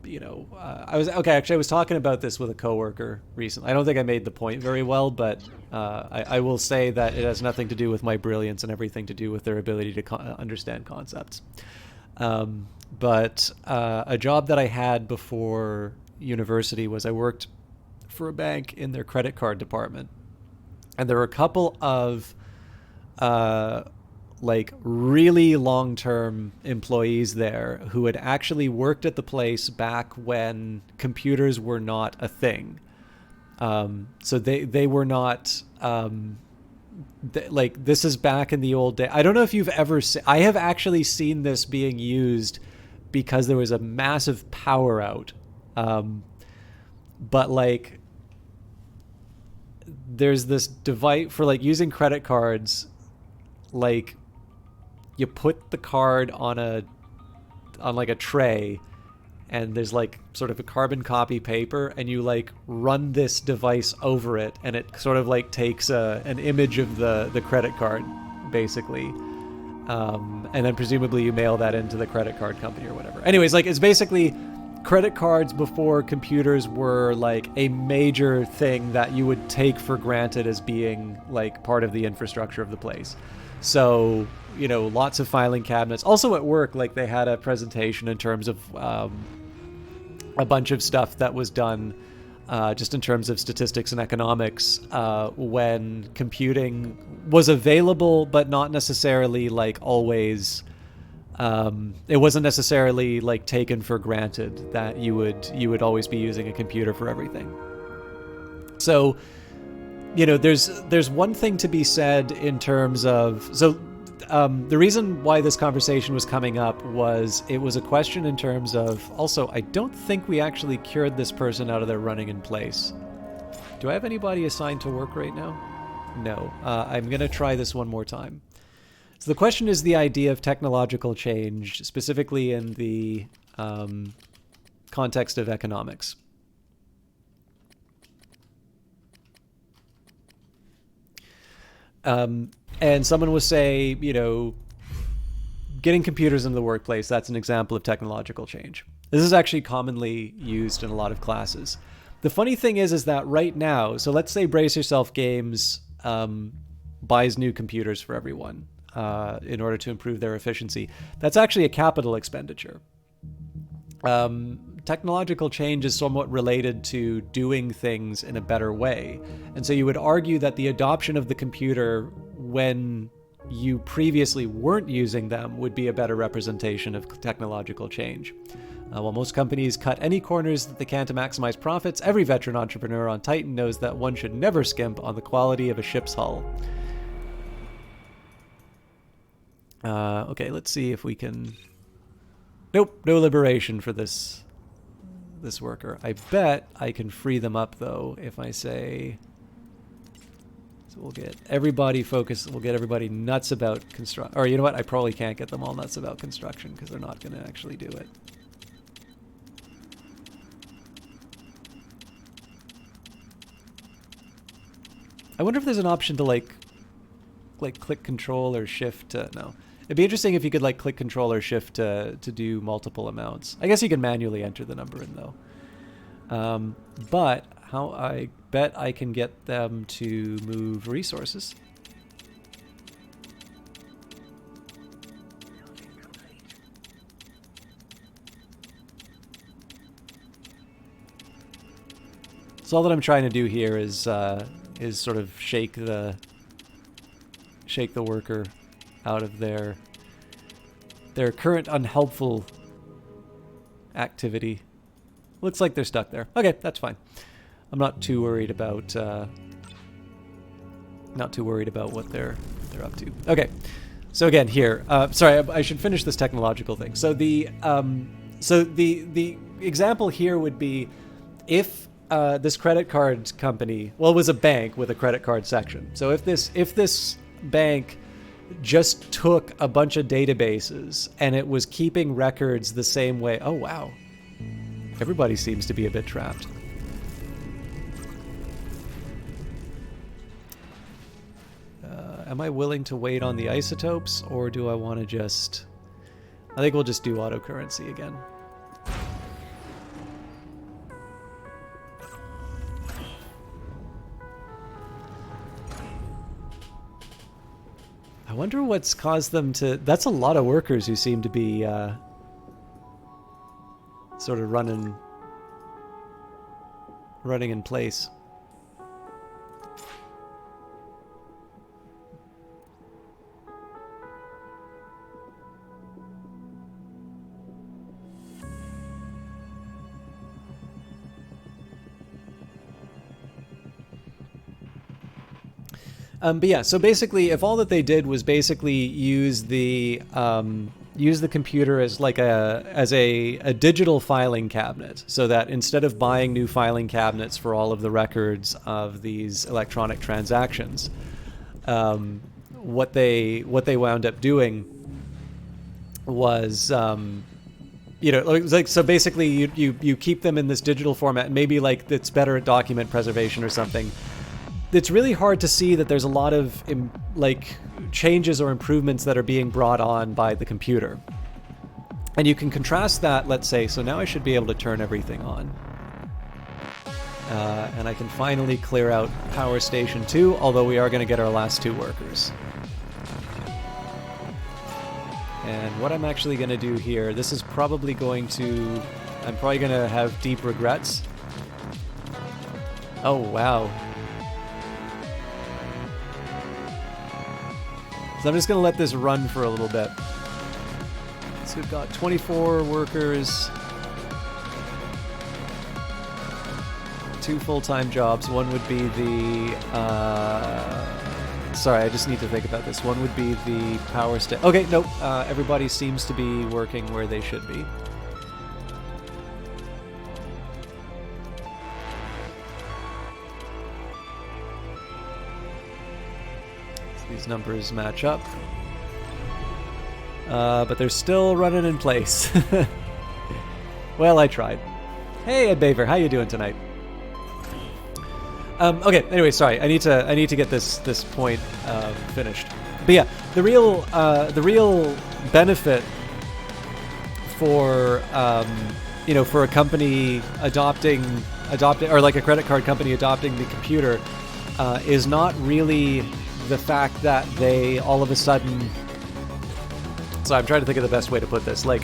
was talking about this with a coworker recently. I don't think I made the point very well, but I will say that it has nothing to do with my brilliance and everything to do with their ability to understand concepts. But a job that I had before university was I worked for a bank in their credit card department. And there were a couple of really long-term employees there who had actually worked at the place back when computers were not a thing. So they were not this is back in the old day. I don't know if you've ever seen. I have actually seen this being used because there was a massive power out. But like, there's this device for like using credit cards. Like, you put the card on like a tray, and there's like sort of a carbon copy paper, and you like run this device over it, and it sort of like takes an image of the credit card, basically. And then presumably you mail that into the credit card company or whatever. Anyways, like, it's basically credit cards before computers were like a major thing that you would take for granted as being like part of the infrastructure of the place. So, you know, lots of filing cabinets. Also at work, like, they had a presentation in terms of a bunch of stuff that was done just in terms of statistics and economics when computing was available, but not necessarily like always. It wasn't necessarily like taken for granted that you would always be using a computer for everything. So, you know, there's one thing to be said in terms of, so the reason why this conversation was coming up was it was a question in terms of, also, I don't think we actually cured this person out of their running in place. Do I have anybody assigned to work right now? No. I'm going to try this one more time. So the question is the idea of technological change, specifically in the context of economics. And someone will say, you know, getting computers into the workplace, that's an example of technological change. This is actually commonly used in a lot of classes. The funny thing is that right now, so let's say Brace Yourself Games buys new computers for everyone in order to improve their efficiency. That's actually a capital expenditure. Technological change is somewhat related to doing things in a better way. And so you would argue that the adoption of the computer when you previously weren't using them would be a better representation of technological change. While most companies cut any corners that they can to maximize profits, every veteran entrepreneur on Titan knows that one should never skimp on the quality of a ship's hull. Okay, let's see if we can... Nope, no liberation for this worker. I bet I can free them up, though, if I say... So we'll get everybody focused. We'll get everybody nuts about construction. Or you know what? I probably can't get them all nuts about construction because they're not going to actually do it. I wonder if there's an option to like click Control or Shift to... No. It'd be interesting if you could like click Control or Shift to do multiple amounts. I guess you can manually enter the number in, though. But how I bet I can get them to move resources. So all that I'm trying to do here is sort of shake the worker out of their current unhelpful activity. Looks like they're stuck there. Okay, that's fine. I'm not too worried about what they're up to. Okay, so again here, sorry, I should finish this technological thing. So the example here would be if this credit card company, well, it was a bank with a credit card section. So if this bank just took a bunch of databases and it was keeping records the same way. Oh, wow. Everybody seems to be a bit trapped. Am I willing to wait on the isotopes, or do I want to just... I think we'll just do autocurrency again. I wonder what's caused them to... That's a lot of workers who seem to be sort of running in place. But yeah, so basically, if all that they did was basically use the use the computer as like a digital filing cabinet, so that instead of buying new filing cabinets for all of the records of these electronic transactions, what they wound up doing was, like, so basically you keep them in this digital format. Maybe like it's better at document preservation or something. It's really hard to see that there's a lot of like changes or improvements that are being brought on by the computer. And you can contrast that, let's say, so now I should be able to turn everything on. And I can finally clear out Power Station 2, although we are going to get our last 2 workers. And what I'm actually going to do here, this is probably going to... I'm probably going to have deep regrets. Oh, wow. So I'm just going to let this run for a little bit. So we've got 24 workers, 2 full-time jobs. One would be the... sorry, I just need to think about this. One would be the power station. Okay, nope. Everybody seems to be working where they should be. These numbers match up. But they're still running in place. Well, I tried. Hey, Ed Baver, how you doing tonight? Okay, anyway, sorry. I need to get this point finished. But yeah, the real benefit for for a company adopting or like a credit card company adopting the computer is not really the fact that they all of a sudden... So I'm trying to think of the best way to put this. Like,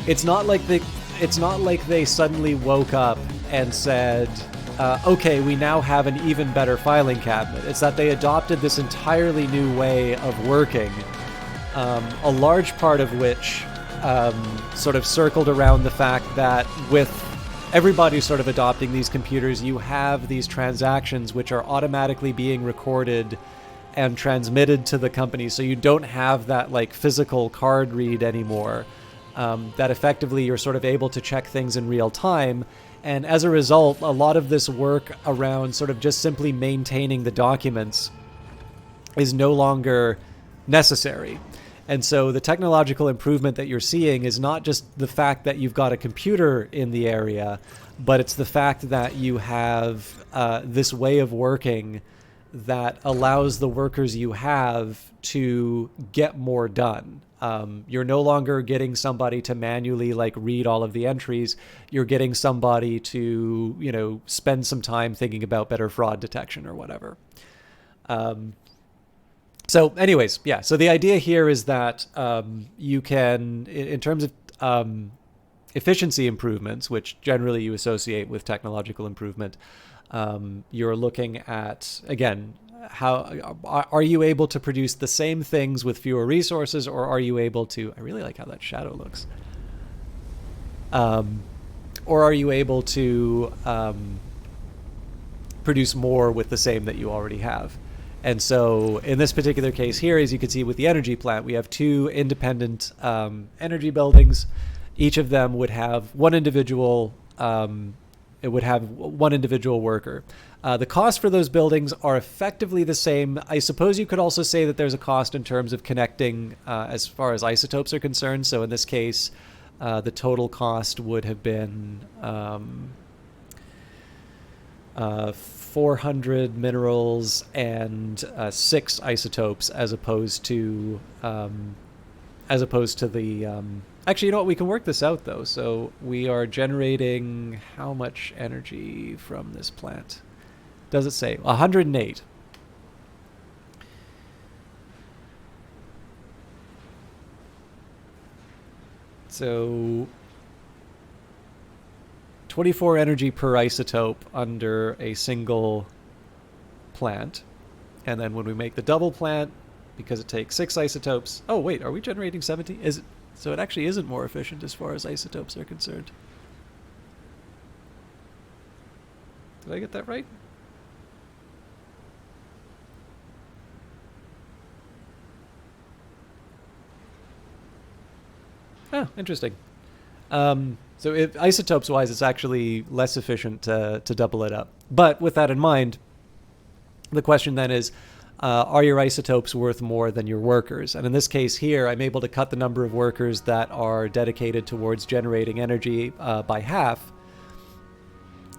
it's not like they suddenly woke up and said, okay, we now have an even better filing cabinet. It's that they adopted this entirely new way of working, a large part of which sort of circled around the fact that with everybody sort of adopting these computers, you have these transactions which are automatically being recorded and transmitted to the company, so you don't have that like physical card read anymore. That effectively you're sort of able to check things in real time, and as a result, a lot of this work around sort of just simply maintaining the documents is no longer necessary. And so the technological improvement that you're seeing is not just the fact that you've got a computer in the area, but it's the fact that you have this way of working that allows the workers you have to get more done. You're no longer getting somebody to manually like read all of the entries. You're getting somebody to, spend some time thinking about better fraud detection or whatever. So anyways, yeah. So the idea here is that you can, in terms of efficiency improvements, which generally you associate with technological improvement, you're looking at, again, how are you able to produce the same things with fewer resources, or are you able to... I really like how that shadow looks. Or are you able to produce more with the same that you already have? And so in this particular case here, as you can see with the energy plant, we have 2 independent energy buildings. Each of them would have one individual worker. The cost for those buildings are effectively the same. I suppose you could also say that there's a cost in terms of connecting as far as isotopes are concerned. So in this case, the total cost would have been 400 minerals and 6 isotopes, as opposed to the... Actually, you know what? We can work this out, though. So we are generating how much energy from this plant? Does it say? 108. So 24 energy per isotope under a single plant. And then when we make the double plant, because it takes 6 isotopes... Oh, wait, are we generating 70? Is it... So it actually isn't more efficient as far as isotopes are concerned. Did I get that right? Oh, interesting. So isotopes wise, it's actually less efficient to double it up. But with that in mind, the question then is, are your isotopes worth more than your workers? And in this case here, I'm able to cut the number of workers that are dedicated towards generating energy by half.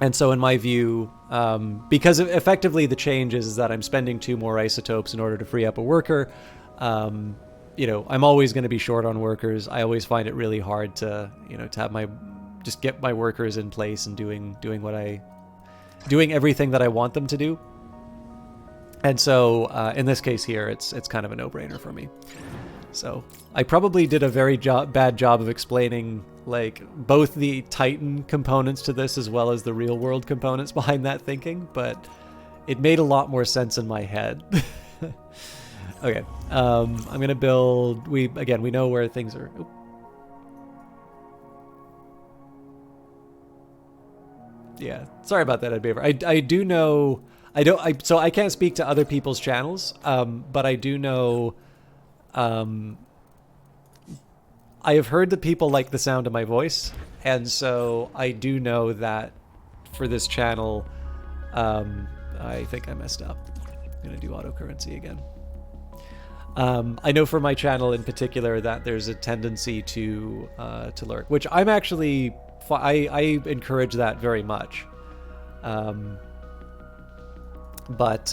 And so in my view, because effectively the change is that I'm spending 2 more isotopes in order to free up a worker, you know, I'm always going to be short on workers. I always find it really hard to, you know, to have just get my workers in place and doing everything that I want them to do. And so in this case here, it's kind of a no-brainer for me. So I probably did a very bad job of explaining like both the Titan components to this as well as the real world components behind that thinking, but it made a lot more sense in my head. Okay, I'm gonna build. We know where things are. Oop. Yeah, sorry about that, Ed Beaver. I do know. So I can't speak to other people's channels, but I do know. I have heard that people like the sound of my voice, and so I do know that for this channel, I think I messed up. I'm gonna do autocurrency again. I know for my channel in particular that there's a tendency to lurk, which I'm actually I encourage that very much. But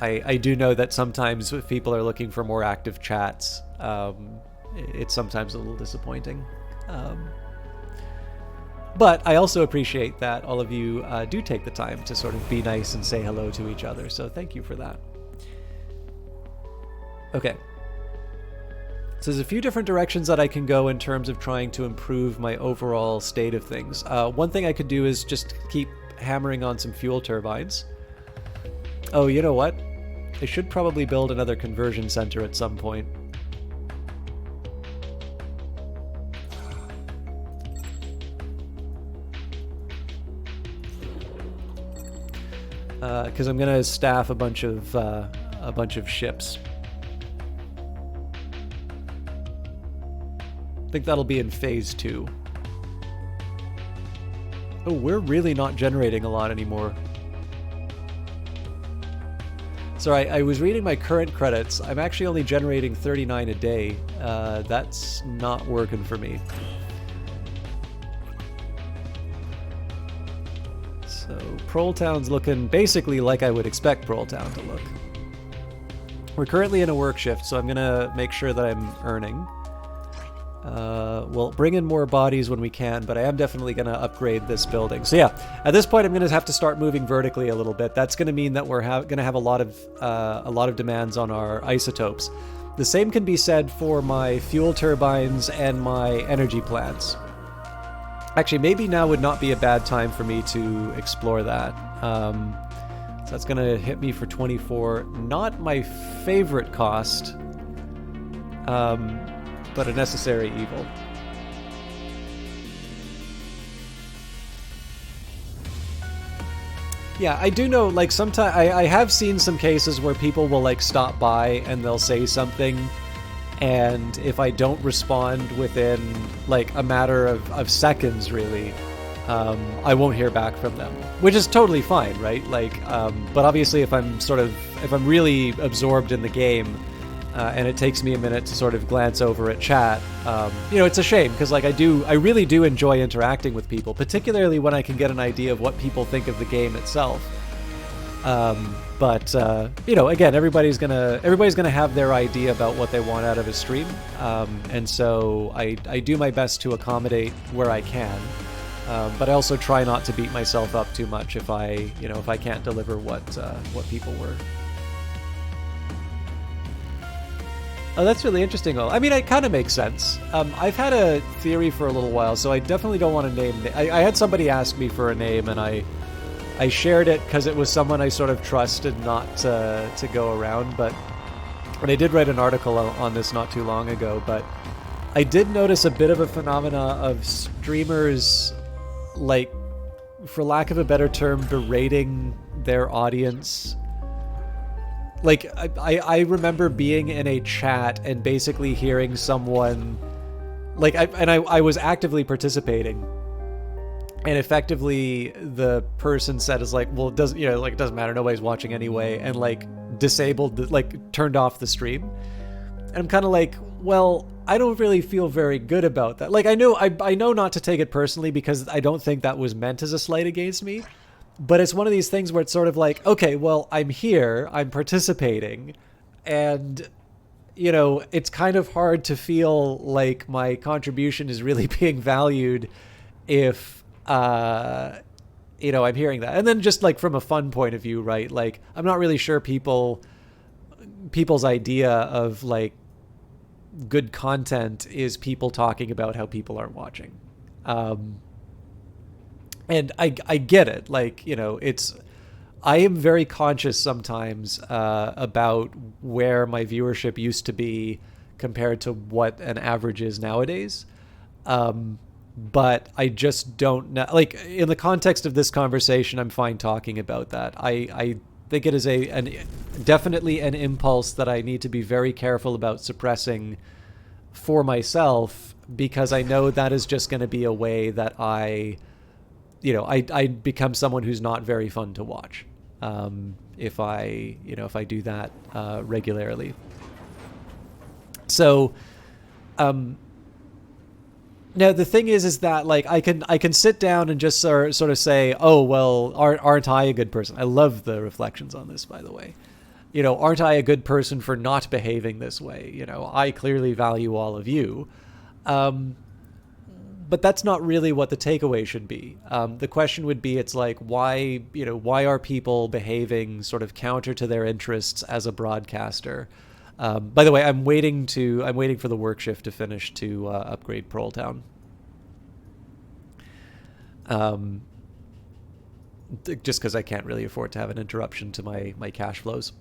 I do know that sometimes if people are looking for more active chats, it's sometimes a little disappointing. But I also appreciate that all of you do take the time to sort of be nice and say hello to each other, so thank you for that. Okay. So there's a few different directions that I can go in terms of trying to improve my overall state of things. One thing I could do is just keep hammering on some fuel turbines. Oh, you know what? I should probably build another conversion center at some point. Because I'm gonna staff a bunch of ships. I think that'll be in phase 2. Oh, we're really not generating a lot anymore. Sorry, I was reading my current credits. I'm actually only generating 39 a day. That's not working for me. So Proletown's looking basically like I would expect Proletown to look. We're currently in a work shift, so I'm gonna make sure that I'm earning. We'll bring in more bodies when we can, but I am definitely going to upgrade this building. So yeah, at this point I'm going to have to start moving vertically a little bit. That's going to mean that we're going to have a lot of demands on our isotopes. The same can be said for my fuel turbines and my energy plants. Actually, maybe now would not be a bad time for me to explore that. So that's going to hit me for 24. Not my favorite cost. But a necessary evil. Yeah, I do know, like, sometimes I have seen some cases where people will, like, stop by and they'll say something, and if I don't respond within, like, a matter of seconds, really, I won't hear back from them, which is totally fine, right? Like, but obviously if I'm really absorbed in the game, and it takes me a minute to sort of glance over at chat, you know, it's a shame, because like I really do enjoy interacting with people, particularly when I can get an idea of what people think of the game itself. But you know, again, everybody's gonna have their idea about what they want out of a stream, and so I do my best to accommodate where I can, but I also try not to beat myself up too much if I can't deliver what people were. Oh, that's really interesting. I mean, it kind of makes sense. I've had a theory for a little while, so I definitely don't want to name... I had somebody ask me for a name, and I shared it because it was someone I sort of trusted not to go around, but... And I did write an article on this not too long ago, but I did notice a bit of a phenomena of streamers, like, for lack of a better term, berating their audience. Like, I remember being in a chat and basically hearing someone like I was actively participating, and effectively the person said is like, well, it doesn't, like, it doesn't matter, nobody's watching anyway, and like turned off the stream. And I'm kind of like, well, I don't really feel very good about that. Like, I know not to take it personally, because I don't think that was meant as a slight against me. But it's one of these things where it's sort of like, okay, well, I'm here, I'm participating, and, it's kind of hard to feel like my contribution is really being valued if, I'm hearing that. And then just like from a fun point of view, right? Like, I'm not really sure people's idea of like good content is people talking about how people aren't watching. And I get it. Like, I am very conscious sometimes about where my viewership used to be compared to what an average is nowadays. But I just don't know. Like, in the context of this conversation, I'm fine talking about that. I think it is definitely an impulse that I need to be very careful about suppressing for myself, because I know that is just going to be a way that I become someone who's not very fun to watch. If I do that regularly. So, now the thing is that like I can sit down and just sort of say, oh well, aren't I a good person? I love the reflections on this, by the way. Aren't I a good person for not behaving this way? I clearly value all of you. But that's not really what the takeaway should be. The question would be, it's like, why are people behaving sort of counter to their interests as a broadcaster? By the way, I'm waiting for the work shift to finish to upgrade Pearl Town. Just because I can't really afford to have an interruption to my cash flows.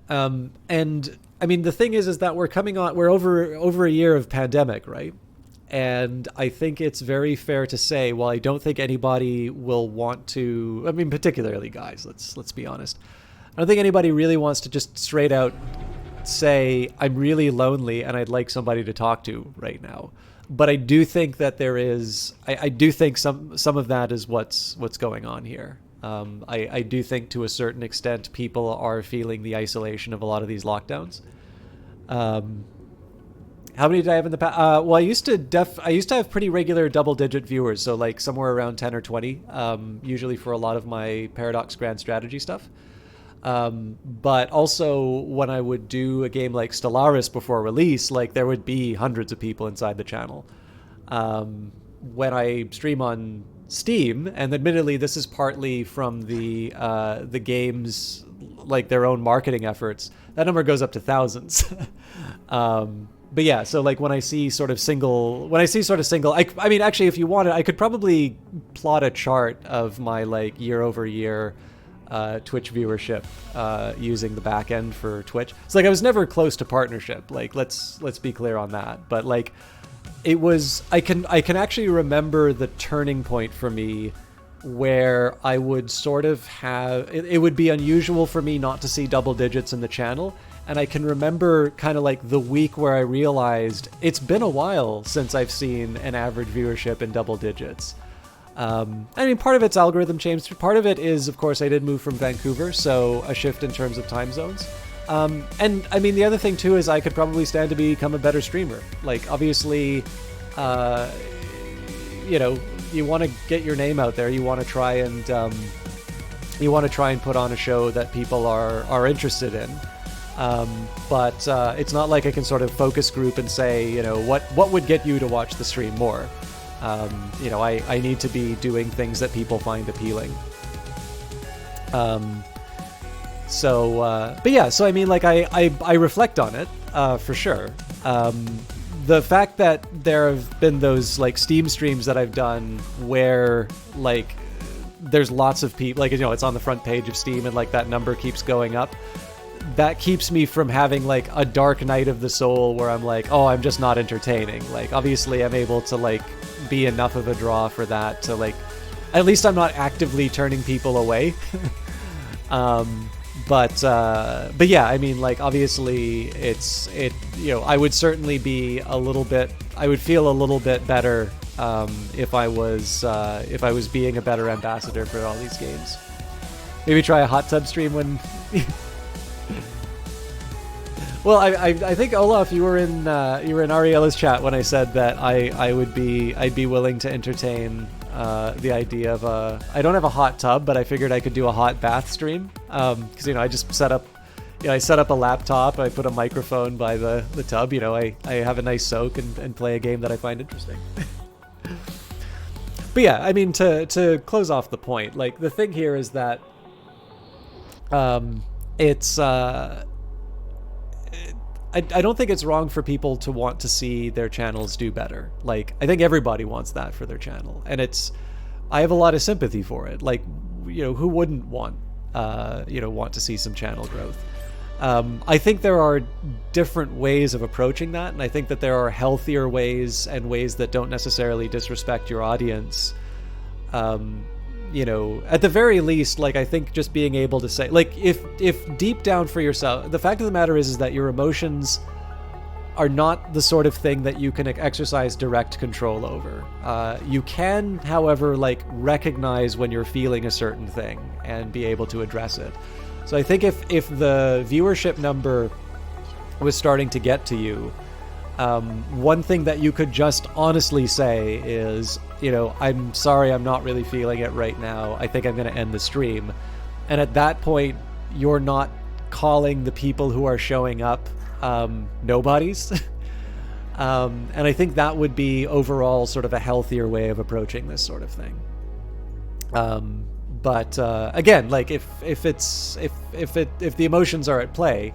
And I mean, the thing is that we're over a year of pandemic, right? And I think it's very fair to say, while I don't think anybody will want to, I mean, particularly guys, let's be honest. I don't think anybody really wants to just straight out say, I'm really lonely and I'd like somebody to talk to right now. But I do think that there is, I do think some of that is what's going on here. I do think to a certain extent people are feeling the isolation of a lot of these lockdowns. How many did I have in the past? Well, I used to have pretty regular double-digit viewers, so like somewhere around 10 or 20, usually for a lot of my Paradox Grand Strategy stuff. But also when I would do a game like Stellaris before release, like there would be hundreds of people inside the channel. When I stream on Steam, and admittedly this is partly from the game's like their own marketing efforts, that number goes up to thousands. But yeah, so like when I see sort of single, I mean, actually, if you wanted, I could probably plot a chart of my like year over year Twitch viewership using the back end for Twitch. It's like I was never close to partnership. Like let's be clear on that. But like it was, I can actually remember the turning point for me where I would sort of have, it would be unusual for me not to see double digits in the channel. And I can remember kind of like the week where I realized it's been a while since I've seen an average viewership in double digits. I mean, part of it's algorithm change. Part of it is, of course, I did move from Vancouver, so a shift in terms of time zones. And I mean, the other thing too is I could probably stand to become a better streamer. Like, obviously, you want to get your name out there. You want to try and put on a show that people are interested in. But it's not like I can sort of focus group and say, what would get you to watch the stream more? I need to be doing things that people find appealing. But yeah, so I mean, like I reflect on it, for sure. The fact that there have been those like Steam streams that I've done where like there's lots of people, like, it's on the front page of Steam and like that number keeps going up. That keeps me from having like a dark night of the soul where I'm like, oh, I'm just not entertaining. Like, obviously I'm able to like be enough of a draw for that to like, at least I'm not actively turning people away. But yeah, I mean, like, obviously I would certainly be I would feel a little bit better if I was being a better ambassador for all these games. Maybe try a hot tub stream when. Well, I think, Olaf, you were in Ariella's chat when I said that I'd be willing to entertain the idea of I don't have a hot tub, but I figured I could do a hot bath stream, because I just set up a laptop, I put a microphone by the tub, I have a nice soak and play a game that I find interesting. But yeah, I mean, to close off the point, like, the thing here is that it's I don't think it's wrong for people to want to see their channels do better. Like, I think everybody wants that for their channel, and I have a lot of sympathy for it. Like, who wouldn't want to see some channel growth? I think there are different ways of approaching that, and I think that there are healthier ways and ways that don't necessarily disrespect your audience. At the very least, like, I think just being able to say, like, if deep down for yourself, the fact of the matter is that your emotions are not the sort of thing that you can exercise direct control over. You can, however, like, recognize when you're feeling a certain thing and be able to address it. So I think if the viewership number was starting to get to you, one thing that you could just honestly say is, I'm sorry, I'm not really feeling it right now. I think I'm going to end the stream. And at that point, you're not calling the people who are showing up nobodies. And I think that would be overall sort of a healthier way of approaching this sort of thing. But again, like, if the emotions are at play,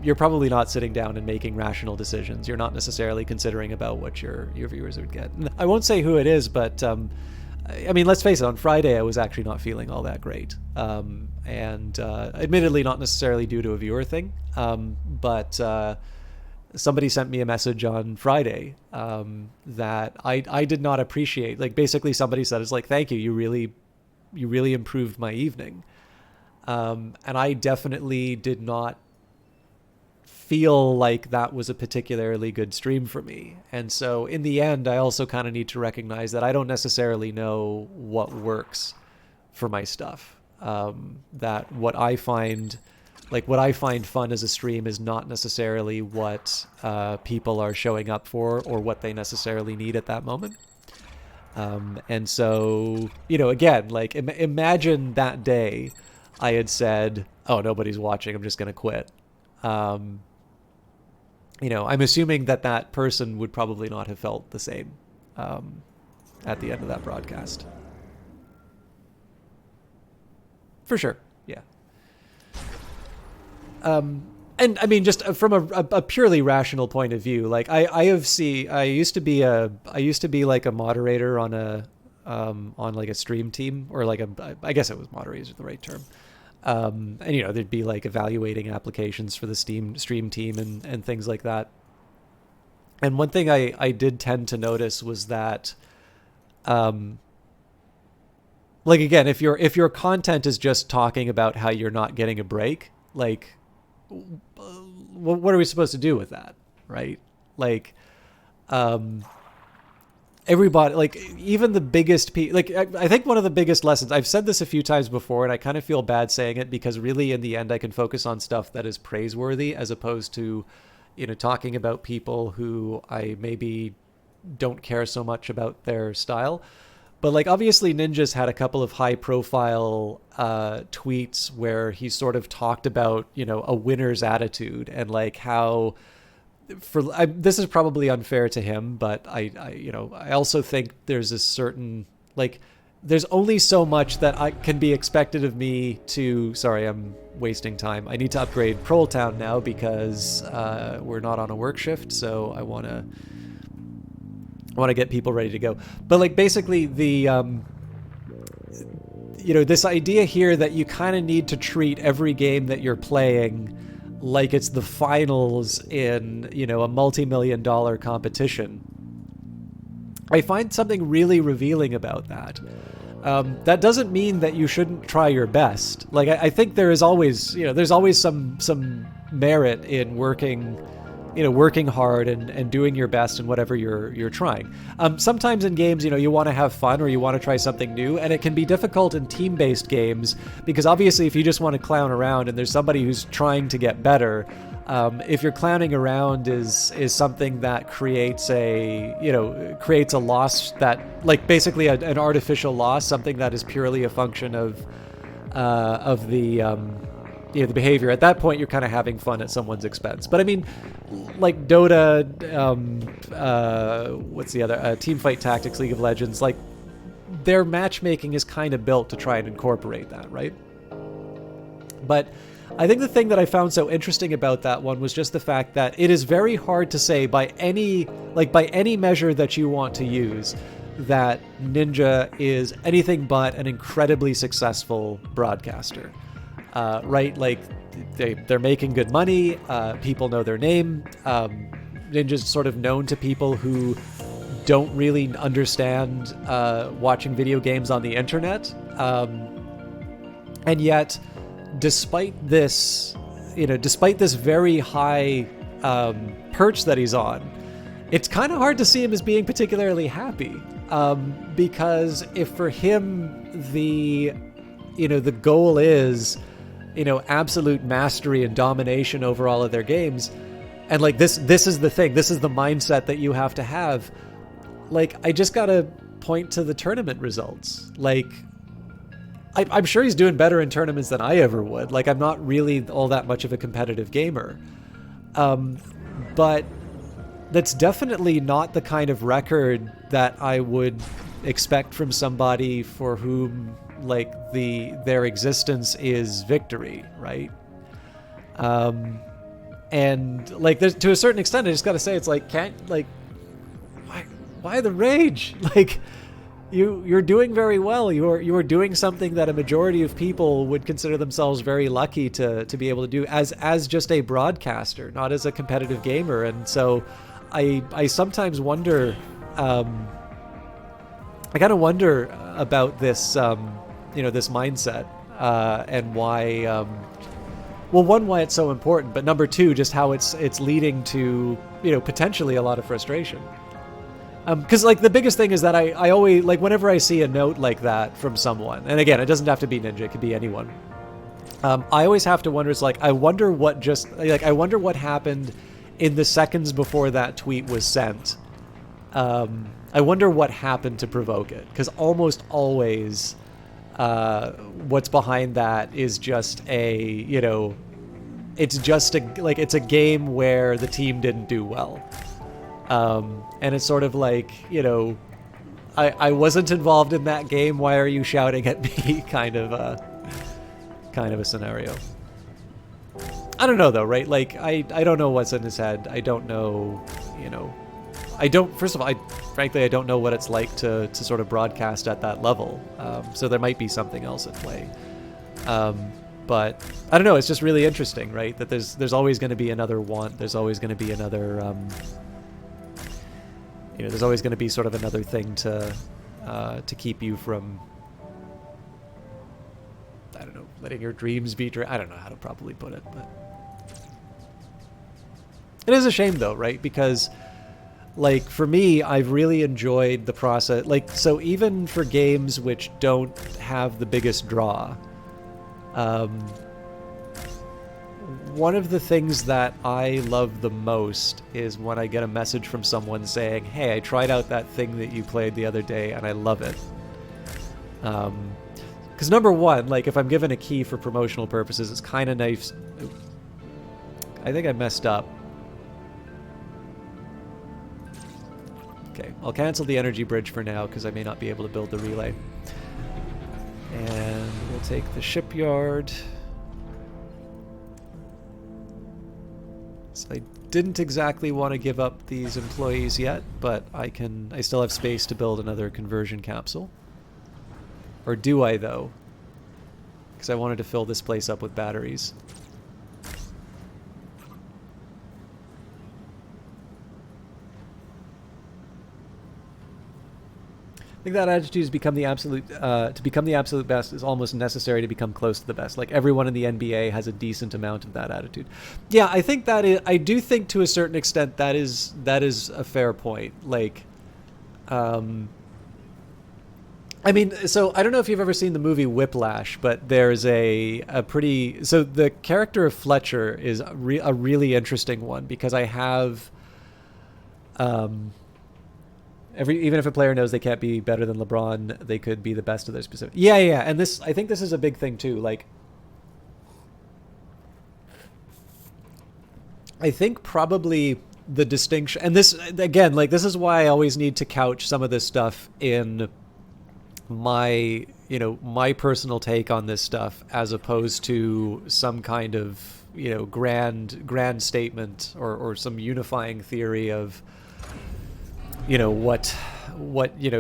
you're probably not sitting down and making rational decisions. You're not necessarily considering about what your viewers would get. And I won't say who it is, but I mean, let's face it, on Friday I was actually not feeling all that great. And admittedly not necessarily due to a viewer thing, but somebody sent me a message on Friday that I did not appreciate. Like, basically somebody said, it's like, thank you, you really improved my evening. And I definitely did not feel like that was a particularly good stream for me. And so in the end, I also kind of need to recognize that I don't necessarily know what works for my stuff. That what I find fun as a stream is not necessarily what people are showing up for or what they necessarily need at that moment. And so, again, like, imagine that day I had said, oh, nobody's watching, I'm just going to quit. I'm assuming that person would probably not have felt the same at the end of that broadcast. For sure, yeah. And I mean, just from a purely rational point of view, like, I used to be like a moderator on like a stream team, or like I guess it was moderator is the right term. And there'd be like evaluating applications for the stream team and things like that. And one thing I did tend to notice was that, like, again, if your content is just talking about how you're not getting a break, like, what are we supposed to do with that, right? Like, everybody, like, even the biggest like, I think one of the biggest lessons, I've said this a few times before, and I kind of feel bad saying it, because really in the end I can focus on stuff that is praiseworthy as opposed to, talking about people who I maybe don't care so much about their style. But, like, obviously Ninja's had a couple of high profile tweets where he sort of talked about, a winner's attitude, and like how this is probably unfair to him, but I also think there's a certain, like, there's only so much that I can be expected of me to, sorry, I'm wasting time. I need to upgrade Proletown now because we're not on a work shift, so I want to get people ready to go. But, like, basically the this idea here that you kind of need to treat every game that you're playing like it's the finals in, a multi-million-dollar competition. I find something really revealing about that. that doesn't mean that you shouldn't try your best. Like I think there is always, there's always some merit in working hard and doing your best in whatever you're trying. Sometimes in games, you want to have fun or you want to try something new, and it can be difficult in team-based games because obviously if you just want to clown around and there's somebody who's trying to get better, if you're clowning around is something that creates a loss that, like, basically an artificial loss, something that is purely a function of the behavior. At that point, you're kind of having fun at someone's expense. But I mean, like Dota, what's the other? Teamfight Tactics, League of Legends, like their matchmaking is kind of built to try and incorporate that, right? But I think the thing that I found so interesting about that one was just the fact that it is very hard to say by any measure that you want to use that Ninja is anything but an incredibly successful broadcaster. Right? Like they're making good money. People know their name. Ninja's sort of known to people who don't really understand watching video games on the internet. And yet, despite this very high perch that he's on, it's kind of hard to see him as being particularly happy. Because if for him the goal is absolute mastery and domination over all of their games, and like this is the thing, this is the mindset that you have to have. Like, I just gotta point to the tournament results. Like, I'm sure he's doing better in tournaments than I ever would. Like, I'm not really all that much of a competitive gamer, but that's definitely not the kind of record that I would expect from somebody for whom, like, their existence is victory, right? And like, to a certain extent, I just gotta say, it's like, why the rage? Like, you're doing very well. You're doing something that a majority of people would consider themselves very lucky to be able to do as just a broadcaster, not as a competitive gamer. And so I sometimes wonder, I kind of wonder about this, this mindset, and why, well, one, why it's so important, but number two, just how it's leading to, potentially a lot of frustration. Because, like, the biggest thing is that I always, like, whenever I see a note like that from someone, and again, it doesn't have to be Ninja, it could be anyone, I always have to wonder, it's like, I wonder what happened in the seconds before that tweet was sent. I wonder what happened to provoke it, because almost always what's behind that is just it's a game where the team didn't do well. And it's sort of like, I wasn't involved in that game, why are you shouting at me, kind of a scenario. I don't know though, right? Like, I don't know what's in his head. I don't know, first of all, frankly, I don't know what it's like to sort of broadcast at that level. So there might be something else at play. But I don't know, it's just really interesting, right? That there's always going to be another want. There's always going to be another, there's always going to be sort of another thing to keep you from, I don't know, letting your dreams be I don't know how to properly put it, but it is a shame though, right? Because, like, for me, I've really enjoyed the process. Like, so even for games which don't have the biggest draw, one of the things that I love the most is when I get a message from someone saying, hey, I tried out that thing that you played the other day and I love it. Because number one, like, if I'm given a key for promotional purposes, it's kind of nice. I think I messed up. Okay, I'll cancel the energy bridge for now because I may not be able to build the relay. And we'll take the shipyard. So I didn't exactly want to give up these employees yet, but I still have space to build another conversion capsule. Or do I, though? Because I wanted to fill this place up with batteries. think that attitude has become the absolute to become the absolute best is almost necessary to become close to the best. Like everyone in the NBA has a decent amount of that attitude. Yeah, I think that is. I do think to a certain extent that is a fair point. Like, I mean, so I don't know if you've ever seen the movie Whiplash, but there's a pretty so the character of Fletcher is a really interesting one because I have. Even if a player knows they can't be better than LeBron, they could be the best of their specific. Yeah. And I think this is a big thing too. Like, I think probably the distinction, and this again, like this is why I always need to couch some of this stuff in my personal take on this stuff, as opposed to some kind of grand statement or some unifying theory of what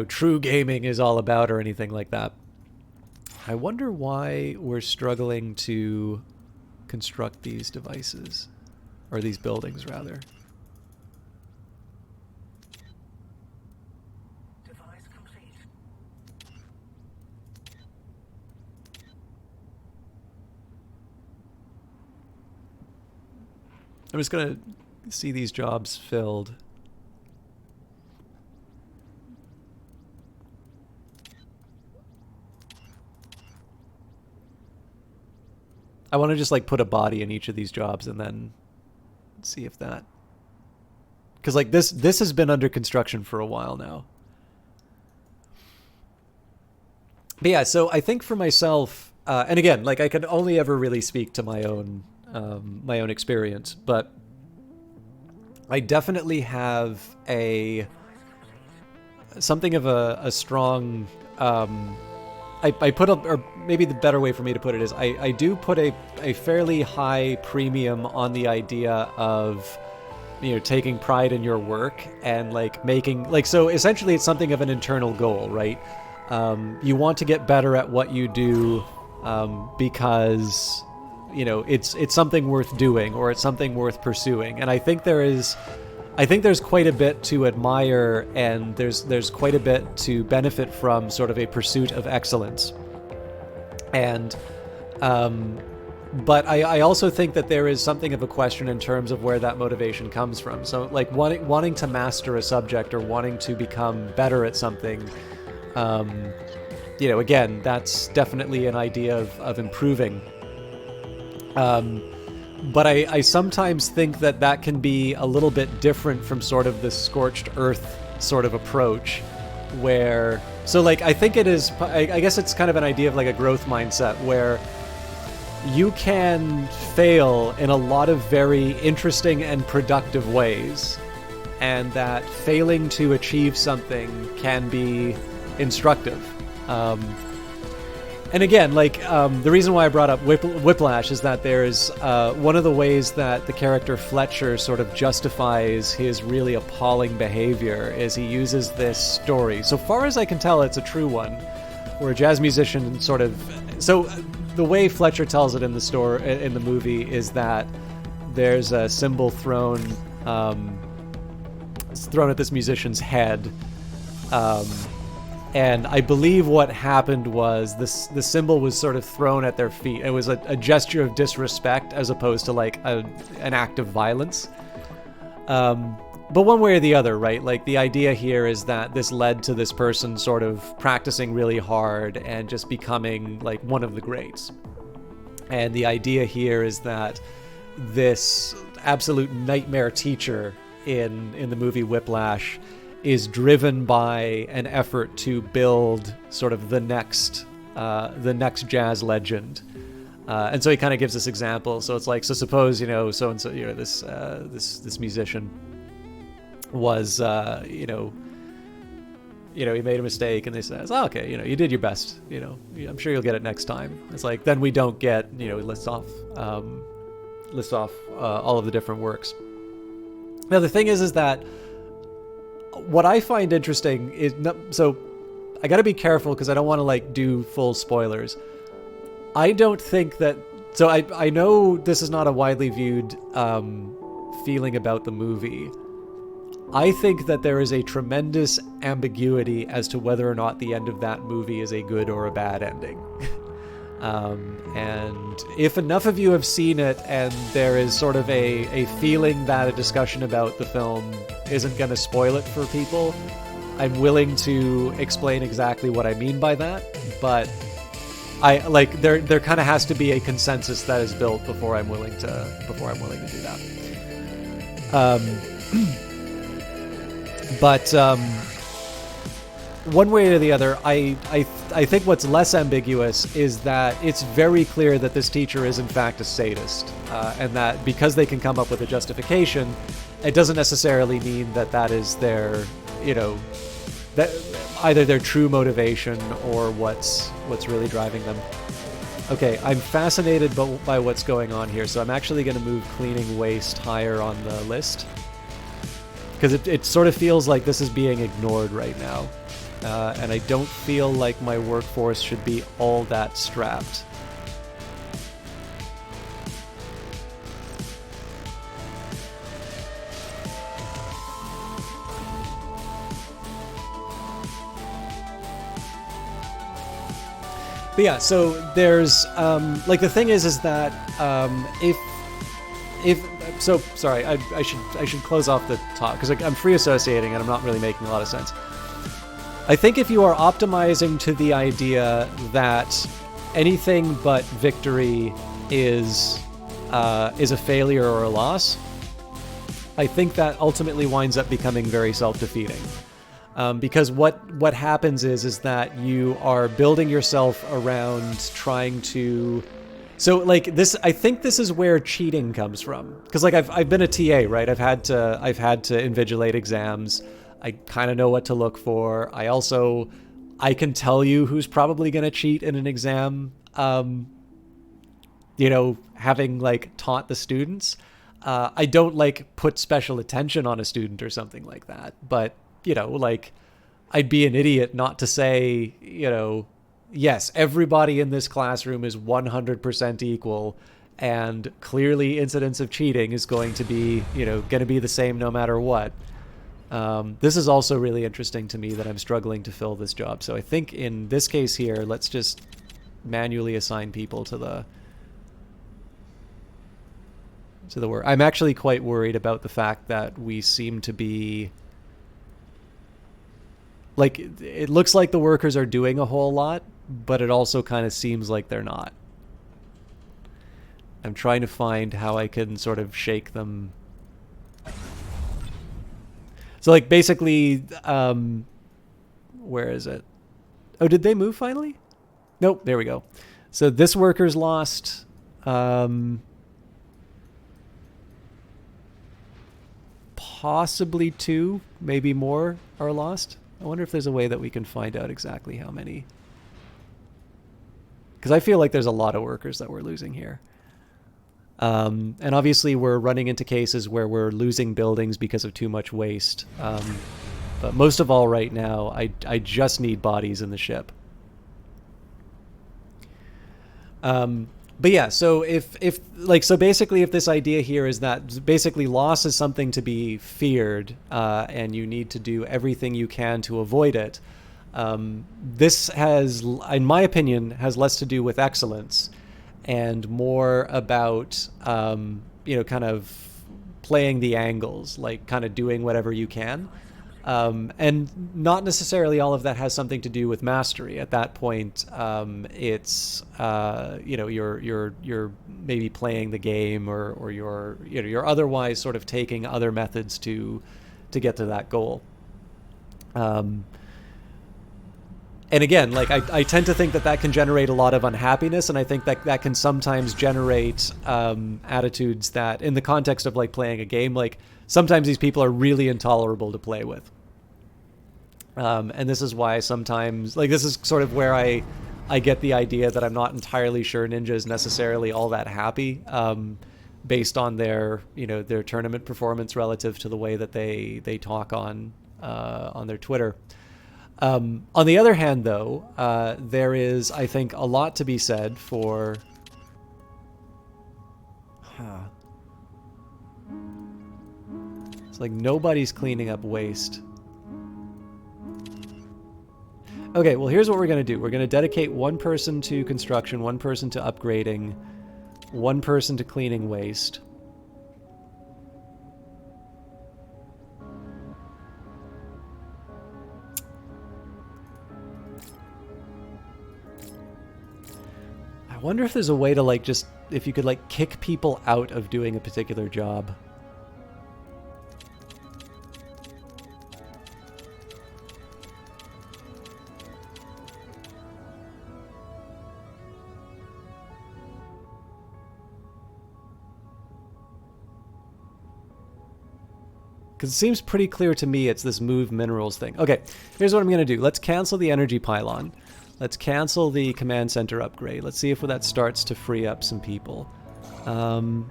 true gaming is all about or anything like that. I wonder why we're struggling to construct these devices, or these buildings rather. Device complete. I'm just gonna see these jobs filled. I want to just like put a body in each of these jobs and then see if that, because like this has been under construction for a while now. But yeah, so I think for myself, and again, like I can only ever really speak to my own experience, but I definitely have something of a strong. I put up, or maybe the better way for me to put it is I do put a fairly high premium on the idea of taking pride in your work and like making like, so essentially it's something of an internal goal, right? You want to get better at what you do because it's something worth doing, or it's something worth pursuing. And I think there's quite a bit to admire, and there's quite a bit to benefit from sort of a pursuit of excellence. And but I also think that there is something of a question in terms of where that motivation comes from. So like wanting to master a subject or wanting to become better at something, again, that's definitely an idea of improving. But I sometimes think that can be a little bit different from sort of the scorched earth sort of approach, where, so like I think it is, I guess it's kind of an idea of like a growth mindset where you can fail in a lot of very interesting and productive ways, and that failing to achieve something can be instructive. And again, like the reason why I brought up Whiplash is that there's one of the ways that the character Fletcher sort of justifies his really appalling behavior is he uses this story. So far as I can tell, it's a true one, where a jazz musician sort of. So the way Fletcher tells it in the movie is that there's a cymbal thrown at this musician's head. And I believe what happened was the cymbal was sort of thrown at their feet. It was a gesture of disrespect as opposed to like an act of violence. But one way or the other, right? Like the idea here is that this led to this person sort of practicing really hard and just becoming like one of the greats. And the idea here is that this absolute nightmare teacher in the movie Whiplash is driven by an effort to build sort of the next jazz legend. And so he kind of gives this example. So it's like, so suppose, so and so, this musician was, he made a mistake, and they says, oh, okay, you did your best, I'm sure you'll get it next time. It's like, then we don't get, lists off all of the different works. Now, the thing is that what I find interesting is, so I got to be careful because I don't want to like do full spoilers. I don't think that, so I know this is not a widely viewed feeling about the movie. I think that there is a tremendous ambiguity as to whether or not the end of that movie is a good or a bad ending. And if enough of you have seen it and there is sort of a feeling that a discussion about the film isn't going to spoil it for people, I'm willing to explain exactly what I mean by that. But there kind of has to be a consensus that is built before I'm willing to do that. But one way or the other, I think what's less ambiguous is that it's very clear that this teacher is in fact a sadist, and that because they can come up with a justification, it doesn't necessarily mean that that is their, that either their true motivation or what's really driving them. Okay, I'm fascinated by what's going on here, so I'm actually going to move cleaning waste higher on the list, because it sort of feels like this is being ignored right now. And I don't feel like my workforce should be all that strapped. But yeah, so there's the thing is that so sorry, I should close off the talk because I'm free associating and I'm not really making a lot of sense. I think if you are optimizing to the idea that anything but victory is a failure or a loss, I think that ultimately winds up becoming very self-defeating. Because what happens is that you are building yourself around trying to. So this, I think this is where cheating comes from. Because I've been a TA, right? I've had to invigilate exams. I kind of know what to look for. I can tell you who's probably going to cheat in an exam, having taught the students. I don't put special attention on a student or something like that. But, I'd be an idiot not to say, yes, everybody in this classroom is 100% equal. And clearly incidents of cheating is going to be the same no matter what. This is also really interesting to me that I'm struggling to fill this job. So I think in this case here, let's just manually assign people to the work. I'm actually quite worried about the fact that we seem to be it looks like the workers are doing a whole lot, but it also kind of seems like they're not. I'm trying to find how I can sort of shake them. So basically, where is it? Oh, did they move finally? Nope, there we go. So this worker's lost. Possibly 2, maybe more are lost. I wonder if there's a way that we can find out exactly how many. Because I feel like there's a lot of workers that we're losing here. And obviously we're running into cases where we're losing buildings because of too much waste. But most of all right now, I just need bodies in the ship. But yeah, so if basically if this idea here is that basically loss is something to be feared, and you need to do everything you can to avoid it, this has, in my opinion, has less to do with excellence and more about, kind of playing the angles, kind of doing whatever you can. And not necessarily all of that has something to do with mastery. At that point, it's you're maybe playing the game, or you're otherwise sort of taking other methods to get to that goal. And again, I tend to think that can generate a lot of unhappiness, and I think that can sometimes generate attitudes that, in the context of playing a game, sometimes these people are really intolerable to play with. And this is why sometimes, this is sort of where I get the idea that I'm not entirely sure Ninja is necessarily all that happy, based on their tournament performance relative to the way that they talk on their Twitter. On the other hand, though, there is, I think, a lot to be said for. It's like nobody's cleaning up waste. Okay, well here's what we're going to do. We're going to dedicate one person to construction, one person to upgrading, one person to cleaning waste. I wonder if there's a way to like just, if you could like kick people out of doing a particular job. Because it seems pretty clear to me it's this move minerals thing. Okay, here's what I'm going to do. Let's cancel the energy pylon. Let's cancel the command center upgrade. Let's see if that starts to free up some people. I'm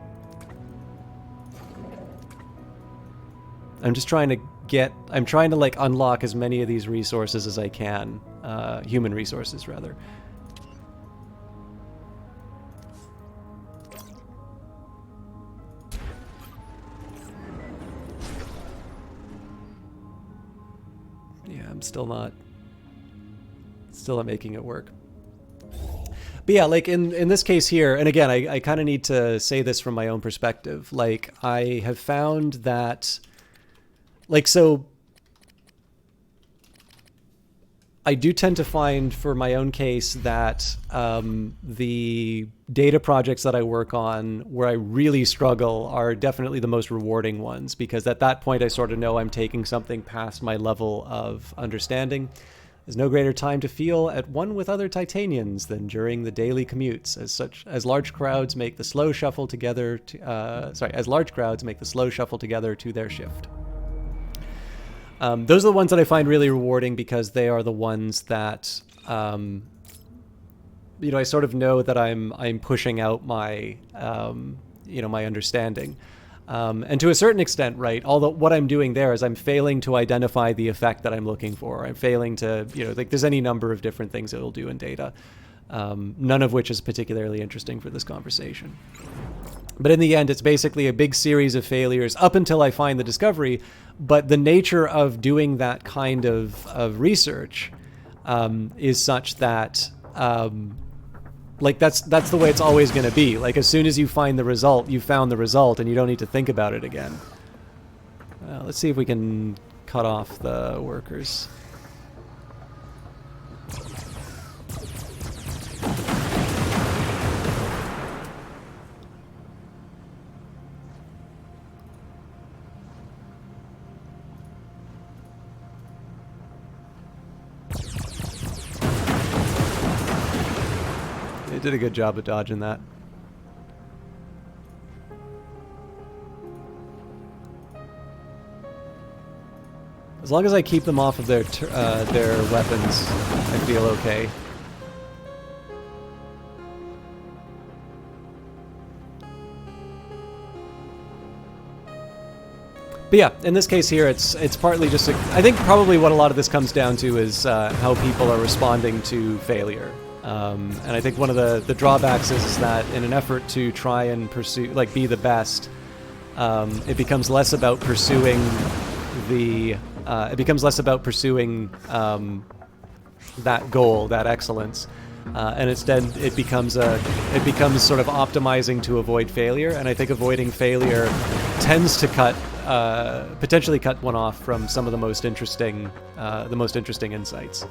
just trying to I'm trying to like unlock as many of these resources as I can. Human resources, rather. I'm still not making it work. But yeah, like in this case here, and again, I kind of need to say this from my own perspective. Like, I have found that, like, so I do tend to find for my own case that the data projects that I work on where I really struggle are definitely the most rewarding ones, because at that point I sort of know I'm taking something past my level of understanding. There's no greater time to feel at one with other Titanians than during the daily commutes, as large crowds make the slow shuffle together to, as large crowds make the slow shuffle together to their shift. Those are the ones that I find really rewarding, because they are the ones that, you know, I sort of know that I'm pushing out my, you know, my understanding. And to a certain extent, right, although what I'm doing there is I'm failing to identify the effect that I'm looking for. I'm failing to, you know, like there's any number of different things it'll do in data, none of which is particularly interesting for this conversation. But in the end, it's basically a big series of failures up until I find the discovery. But the nature of doing that kind of research is such that, like, that's the way it's always going to be. Like, as soon as you find the result, you found the result, and you don't need to think about it again. Let's see if we can cut off the workers. They did a good job of dodging that. As long as I keep them off of their weapons, I feel okay. But yeah, in this case here, it's partly just I think probably what a lot of this comes down to is how people are responding to failure. And I think one of the drawbacks is that in an effort to try and pursue, like, be the best, it becomes less about pursuing that goal, that excellence, and instead it becomes sort of optimizing to avoid failure. And I think avoiding failure tends to potentially cut one off from some of the most interesting insights.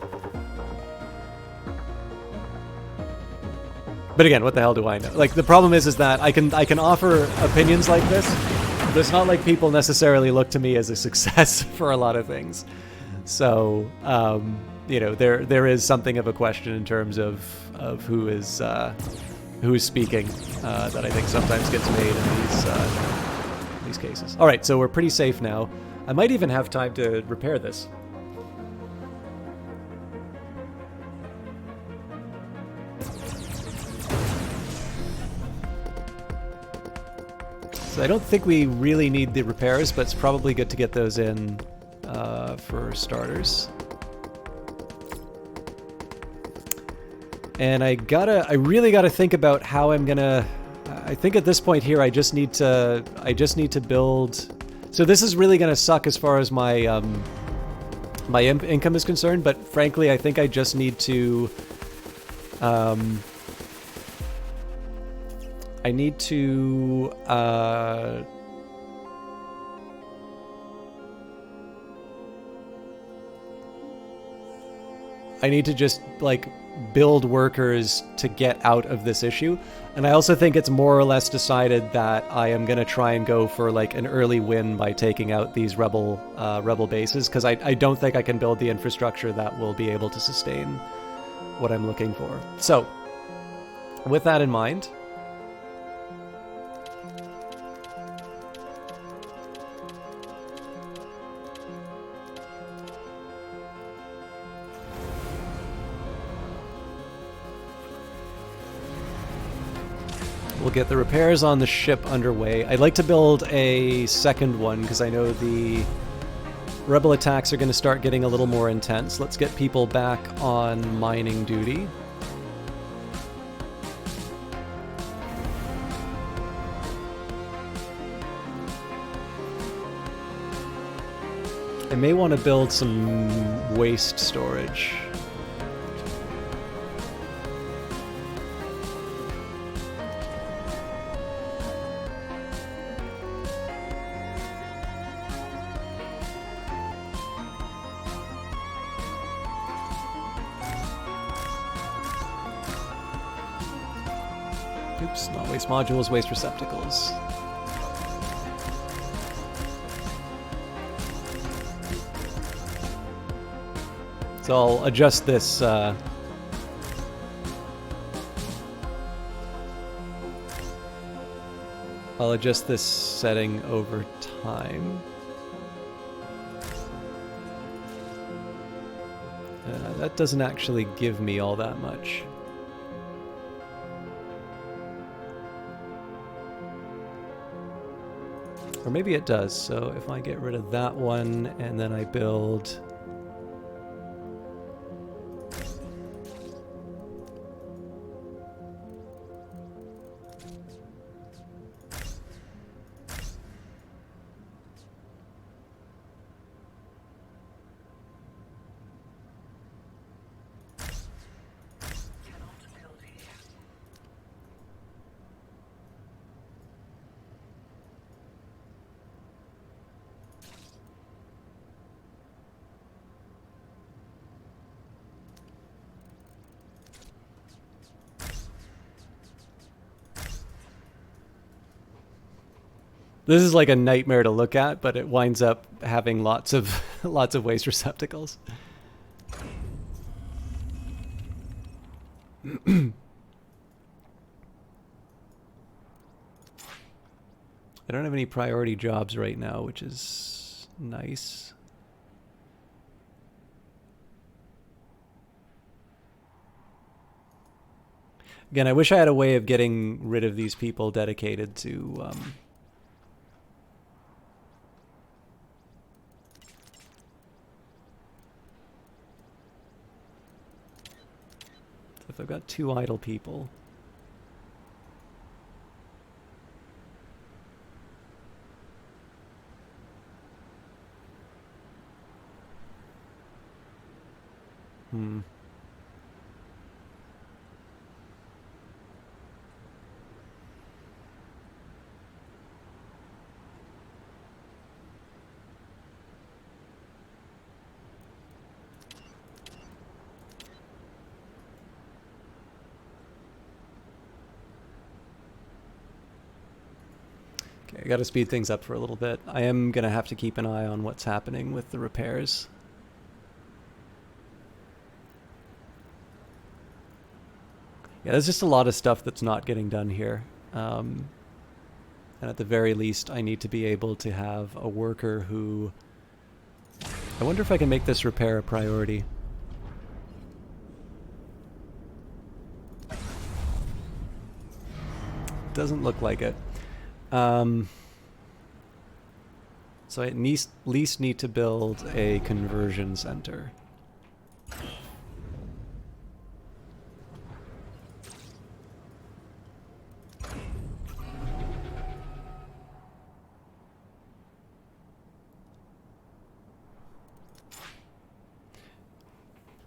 But again, what the hell do I know? Like, the problem is that I can offer opinions like this, but it's not like people necessarily look to me as a success for a lot of things. So, you know, there is something of a question in terms of who is speaking that I think sometimes gets made in these cases. All right, so we're pretty safe now. I might even have time to repair this. So I don't think we really need the repairs, but it's probably good to get those in for starters. And I really gotta think about how I'm gonna. I think at this point here, I just need to build. So this is really going to suck as far as my my income is concerned, but frankly, I think I just need to... I need to... I need to just, like, build workers to get out of this issue. And I also think it's more or less decided that I am going to try and go for, like, an early win by taking out these rebel bases, because I don't think I can build the infrastructure that will be able to sustain what I'm looking for. So, with that in mind... we'll get the repairs on the ship underway. I'd like to build a second one because I know the rebel attacks are going to start getting a little more intense. Let's get people back on mining duty. I may want to build some waste storage. Oops, not waste modules, waste receptacles. So I'll adjust this, I'll adjust this setting over time. That doesn't actually give me all that much. Or maybe it does, so if I get rid of that one and then I build... This is like a nightmare to look at, but it winds up having lots of lots of waste receptacles. I don't have any priority jobs right now, which is nice. Again, I wish I had a way of getting rid of these people dedicated to if I've got 2 idle people. I gotta speed things up for a little bit. I am gonna have to keep an eye on what's happening with the repairs. Yeah, there's just a lot of stuff that's not getting done here. And at the very least, I need to be able to have a worker who... I wonder if I can make this repair a priority. Doesn't look like it. So I at least need to build a conversion center.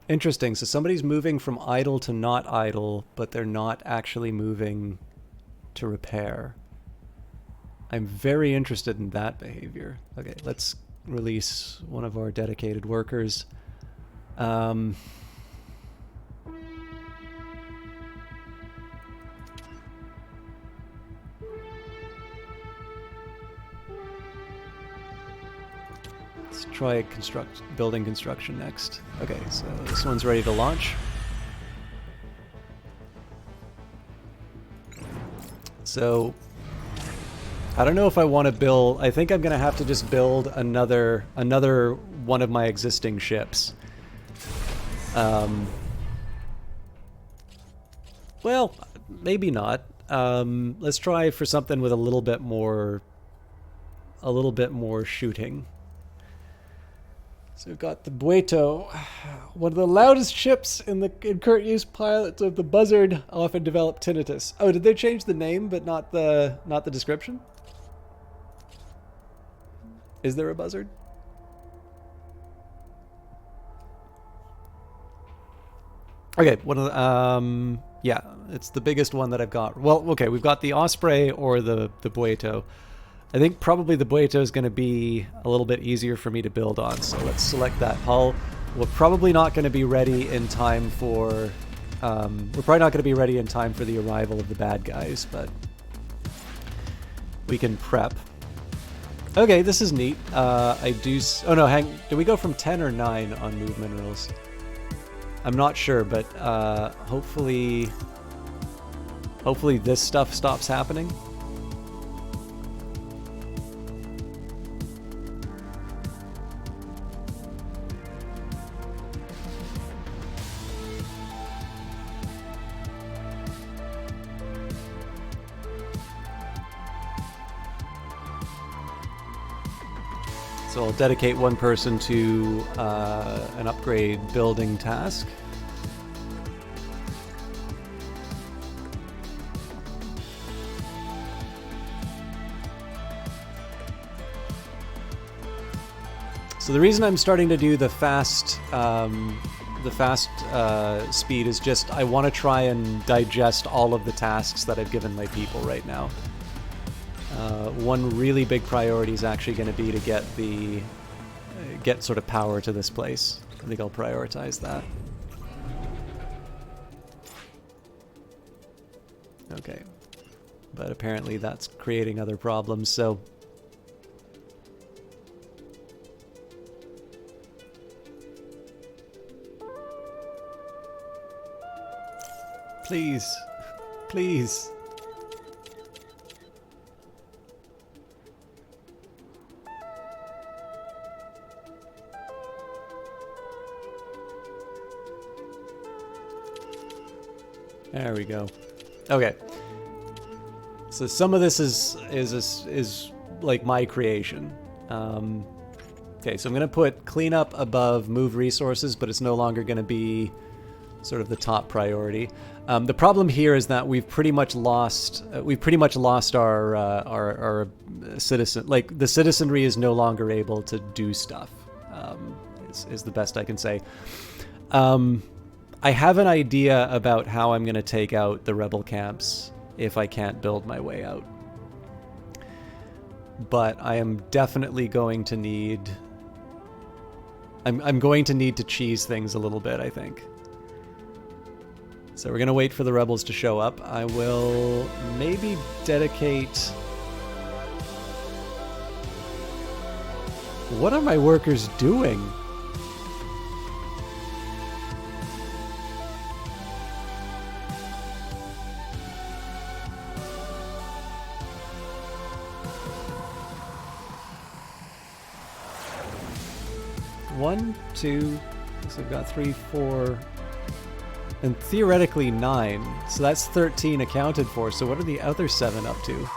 Interesting. So somebody's moving from idle to not idle, but they're not actually moving to repair. I'm very interested in that behavior. Okay, let's release one of our dedicated workers. Let's try building construction next. Okay, so this one's ready to launch. So I don't know if I want to build. I think I'm gonna have to just build another one of my existing ships. Well, maybe not. Let's try for something with a little bit more shooting. So we've got the Bueto, one of the loudest ships in current use. Pilots of the Buzzard often develop tinnitus. Oh, did they change the name but not the description? Is there a Buzzard? Okay, one of the yeah, it's the biggest one that I've got. Well, okay, we've got the Osprey or the Bueto. I think probably the Bueto is going to be a little bit easier for me to build on, so let's select that hull. We're probably not going to be ready in time for the arrival of the bad guys, but we can prep. Okay, this is neat. Oh no, do we go from 10 or 9 on move minerals? I'm not sure, but hopefully this stuff stops happening. So I'll dedicate one person to an upgrade building task. So the reason I'm starting to do the fast speed is just I want to try and digest all of the tasks that I've given my people right now. One really big priority is actually going to be to get sort of power to this place. I think I'll prioritize that. Okay. But apparently that's creating other problems, so... Please. Please. There we go. Okay. So some of this is like my creation. Okay, so I'm gonna put cleanup above move resources, but it's no longer gonna be sort of the top priority. The problem here is that we've pretty much lost our citizen. Like the citizenry is no longer able to do stuff. Is the best I can say. I have an idea about how I'm going to take out the rebel camps if I can't build my way out. But I am definitely going to need... I'm going to need to cheese things a little bit, I think. So we're going to wait for the rebels to show up. I will maybe dedicate... What are my workers doing? One, two, so we've got 3, 4, and theoretically 9. So that's 13 accounted for. So what are the other 7 up to?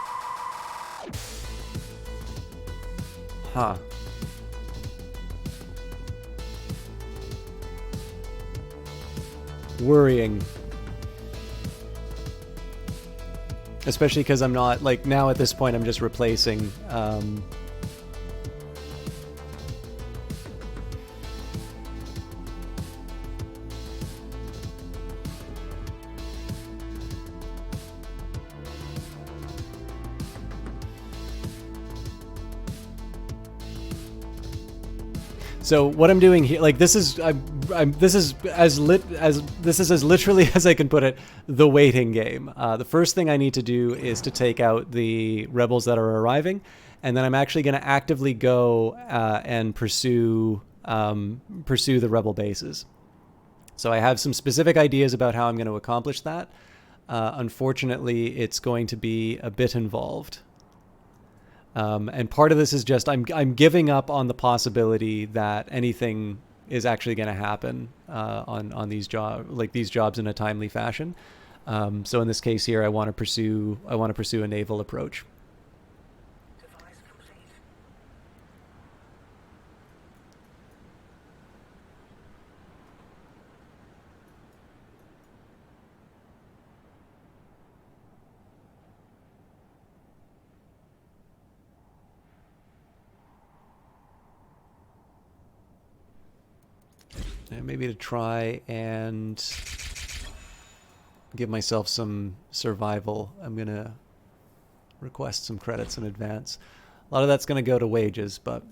Huh. Worrying. Especially because I'm not, like, now at this point I'm just replacing... So what I'm doing here, like this is this is as literally as I can put it, the waiting game. The first thing I need to do is to take out the rebels that are arriving, and then I'm actually going to actively go and pursue the rebel bases. So I have some specific ideas about how I'm going to accomplish that. Unfortunately, it's going to be a bit involved. And part of this is just I'm giving up on the possibility that anything is actually going to happen on these jobs in a timely fashion. So in this case here, I want to pursue a naval approach. And maybe to try and give myself some survival, I'm going to request some credits in advance. A lot of that's going to go to wages, but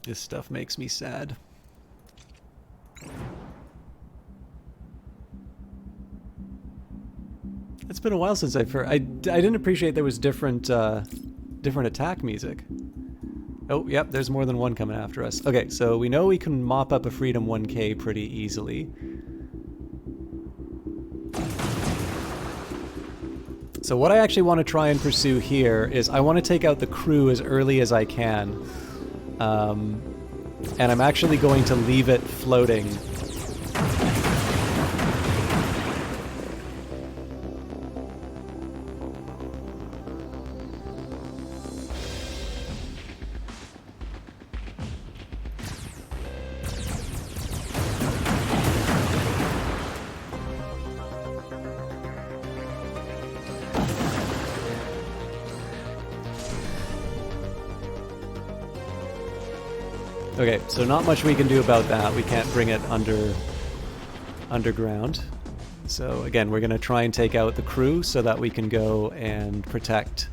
this stuff makes me sad. It's been a while since I've heard. I didn't appreciate there was different attack music. Oh, yep, there's more than one coming after us. Okay, so we know we can mop up a Freedom 1K pretty easily. So what I actually want to try and pursue here is I want to take out the crew as early as I can. And I'm actually going to leave it floating. Okay, so not much we can do about that. We can't bring it underground. So again, we're going to try and take out the crew so that we can go and protect.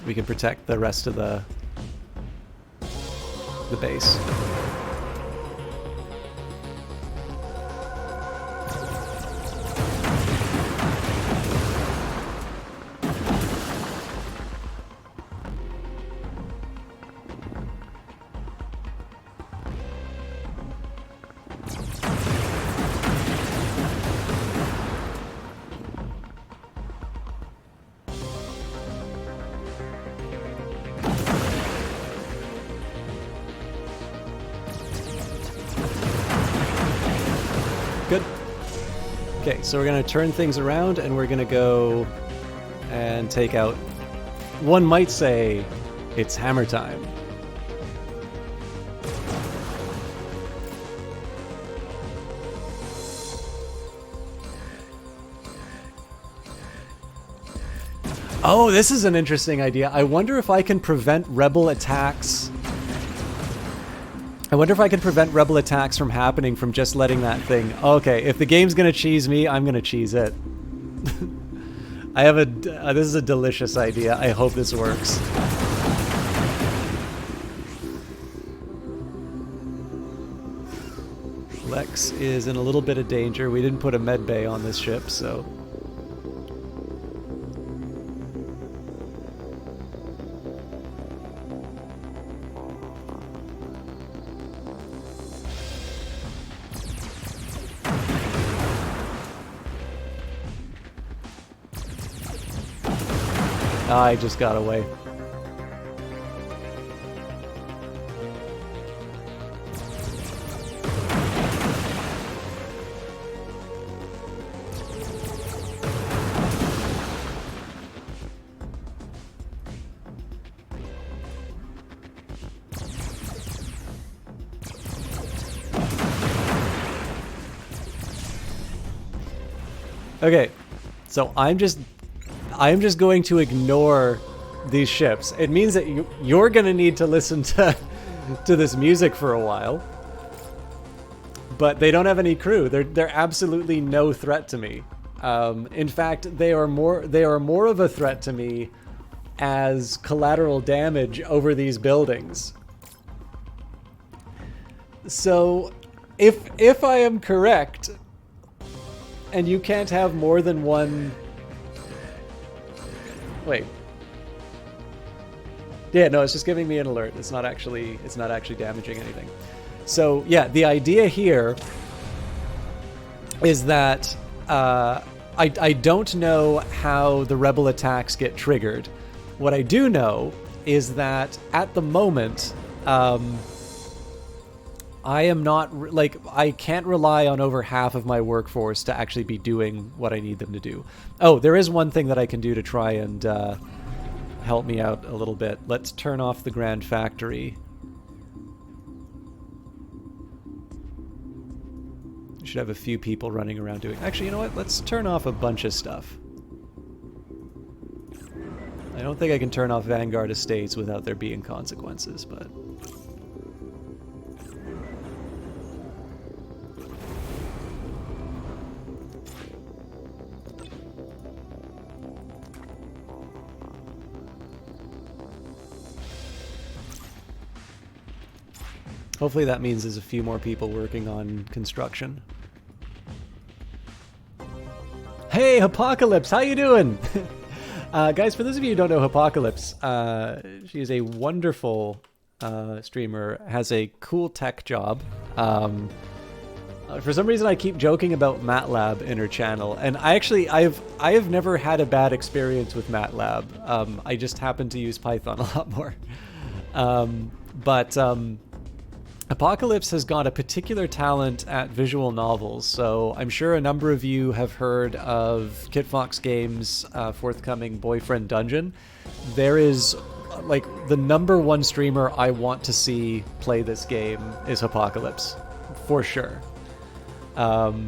We can protect the rest of the base. Good. Okay, so we're going to turn things around and we're going to go and take out, one might say, it's hammer time. Oh, this is an interesting idea. I wonder if I can prevent rebel attacks. I wonder if I can prevent rebel attacks from happening from just letting that thing... Okay, if the game's gonna cheese me, I'm gonna cheese it. I have a... this is a delicious idea. I hope this works. Lex is in a little bit of danger. We didn't put a med bay on this ship, so... I just got away. Okay, so I'm just going to ignore these ships. It means that you're going to need to listen to this music for a while. but they don't have any crew. They're absolutely no threat to me. In fact, they are more of a threat to me as collateral damage over these buildings. So, if I am correct, and you can't have more than one... Wait. Yeah, no, it's just giving me an alert. It's not actually damaging anything. So, yeah, the idea here is that I don't know how the rebel attacks get triggered. What I do know is that at the moment, I am not, like, I can't rely on over half of my workforce to actually be doing what I need them to do. Oh, there is one thing that I can do to try and help me out a little bit. Let's turn off the Grand Factory. Should have a few people running around doing... Actually, you know what? Let's turn off a bunch of stuff. I don't think I can turn off Vanguard Estates without there being consequences, but... Hopefully that means there's a few more people working on construction. Hey, Apocalypse, how you doing? Guys, for those of you who don't know Apocalypse, she is a wonderful streamer, has a cool tech job. For some reason, I keep joking about MATLAB in her channel, and I have never had a bad experience with MATLAB. I just happen to use Python a lot more. Apocalypse has got a particular talent at visual novels, so I'm sure a number of you have heard of Kitfox Games' forthcoming Boyfriend Dungeon. There is, like, the #1 streamer I want to see play this game is Apocalypse, for sure. But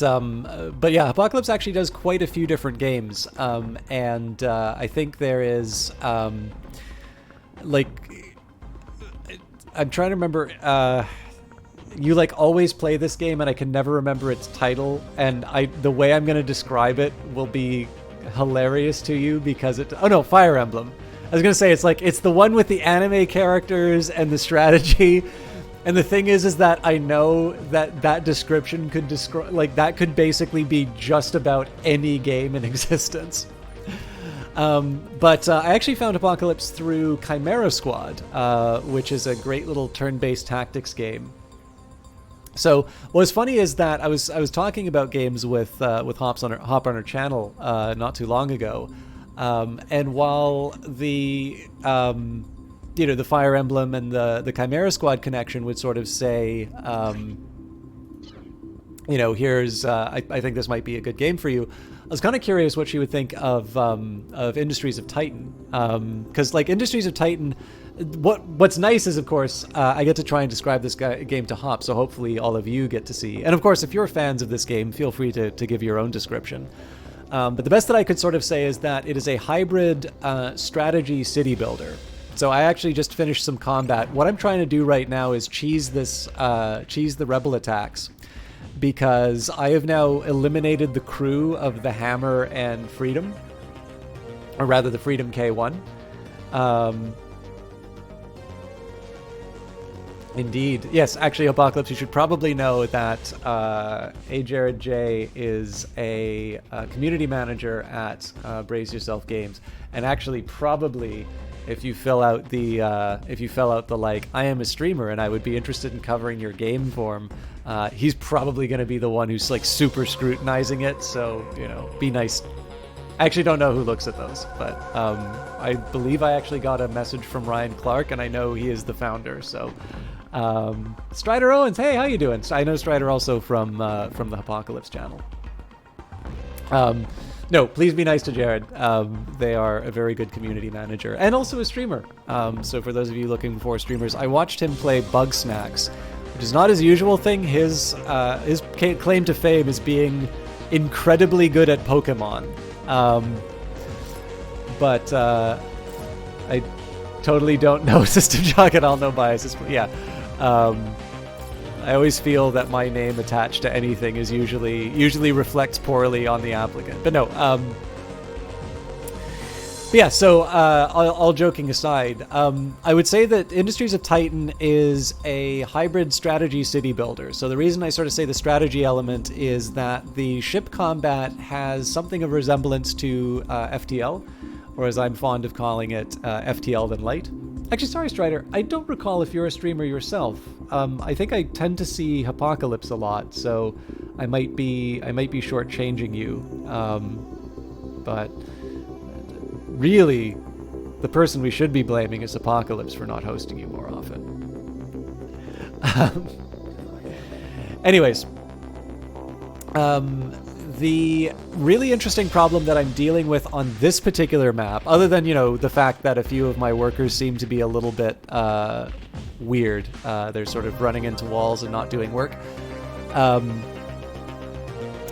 yeah, Apocalypse actually does quite a few different games, and I think there is, like... I'm trying to remember, you like always play this game and I can never remember its title, and the way I'm going to describe it will be hilarious to you because oh no, Fire Emblem. I was going to say it's the one with the anime characters and the strategy, and the thing is that I know that description could describe, like, that could basically be just about any game in existence. But I actually found Apocalypse through Chimera Squad, which is a great little turn-based tactics game. So what's funny is that I was talking about games with Hop on her channel not too long ago, and while the the Fire Emblem and the Chimera Squad connection would sort of say, here's I think this might be a good game for you. I was kind of curious what she would think of Industries of Titan, because like Industries of Titan, what's nice is, of course, I get to try and describe this game to Hop, so hopefully all of you get to see. And of course, if you're fans of this game, feel free to give your own description. But the best that I could sort of say is that it is a hybrid strategy city builder. So I actually just finished some combat. What I'm trying to do right now is cheese the rebel attacks, because I have now eliminated the crew of the Hammer and Freedom, or rather the Freedom K1. Indeed. Yes, actually, Apocalypse, you should probably know that A. Jared J is a community manager at Brace Yourself Games, and actually probably if you fill out the like, I am a streamer and I would be interested in covering your game form, he's probably going to be the one who's like super scrutinizing it. So, be nice. I actually don't know who looks at those, but I believe I actually got a message from Ryan Clark, and I know he is the founder. So, Strider Owens, hey, how you doing? I know Strider also from the Apocalypse channel. No, please be nice to Jared. They are a very good community manager and also a streamer. So for those of you looking for streamers, I watched him play Bug Snacks, which is not his usual thing. His claim to fame is being incredibly good at Pokemon. But I totally don't know System Shock at all, no biases. But yeah. I always feel that my name attached to anything is usually reflects poorly on the applicant. But no, yeah, so all joking aside, I would say that Industries of Titan is a hybrid strategy city builder. So the reason I sort of say the strategy element is that the ship combat has something of a resemblance to FTL, or as I'm fond of calling it, FTL than light. Actually, sorry, Strider, I don't recall if you're a streamer yourself. I think I tend to see Apocalypse a lot, so I might be shortchanging you, but. Really, the person we should be blaming is Apocalypse for not hosting you more often. Anyways, the really interesting problem that I'm dealing with on this particular map, other than, the fact that a few of my workers seem to be a little bit weird, they're sort of running into walls and not doing work.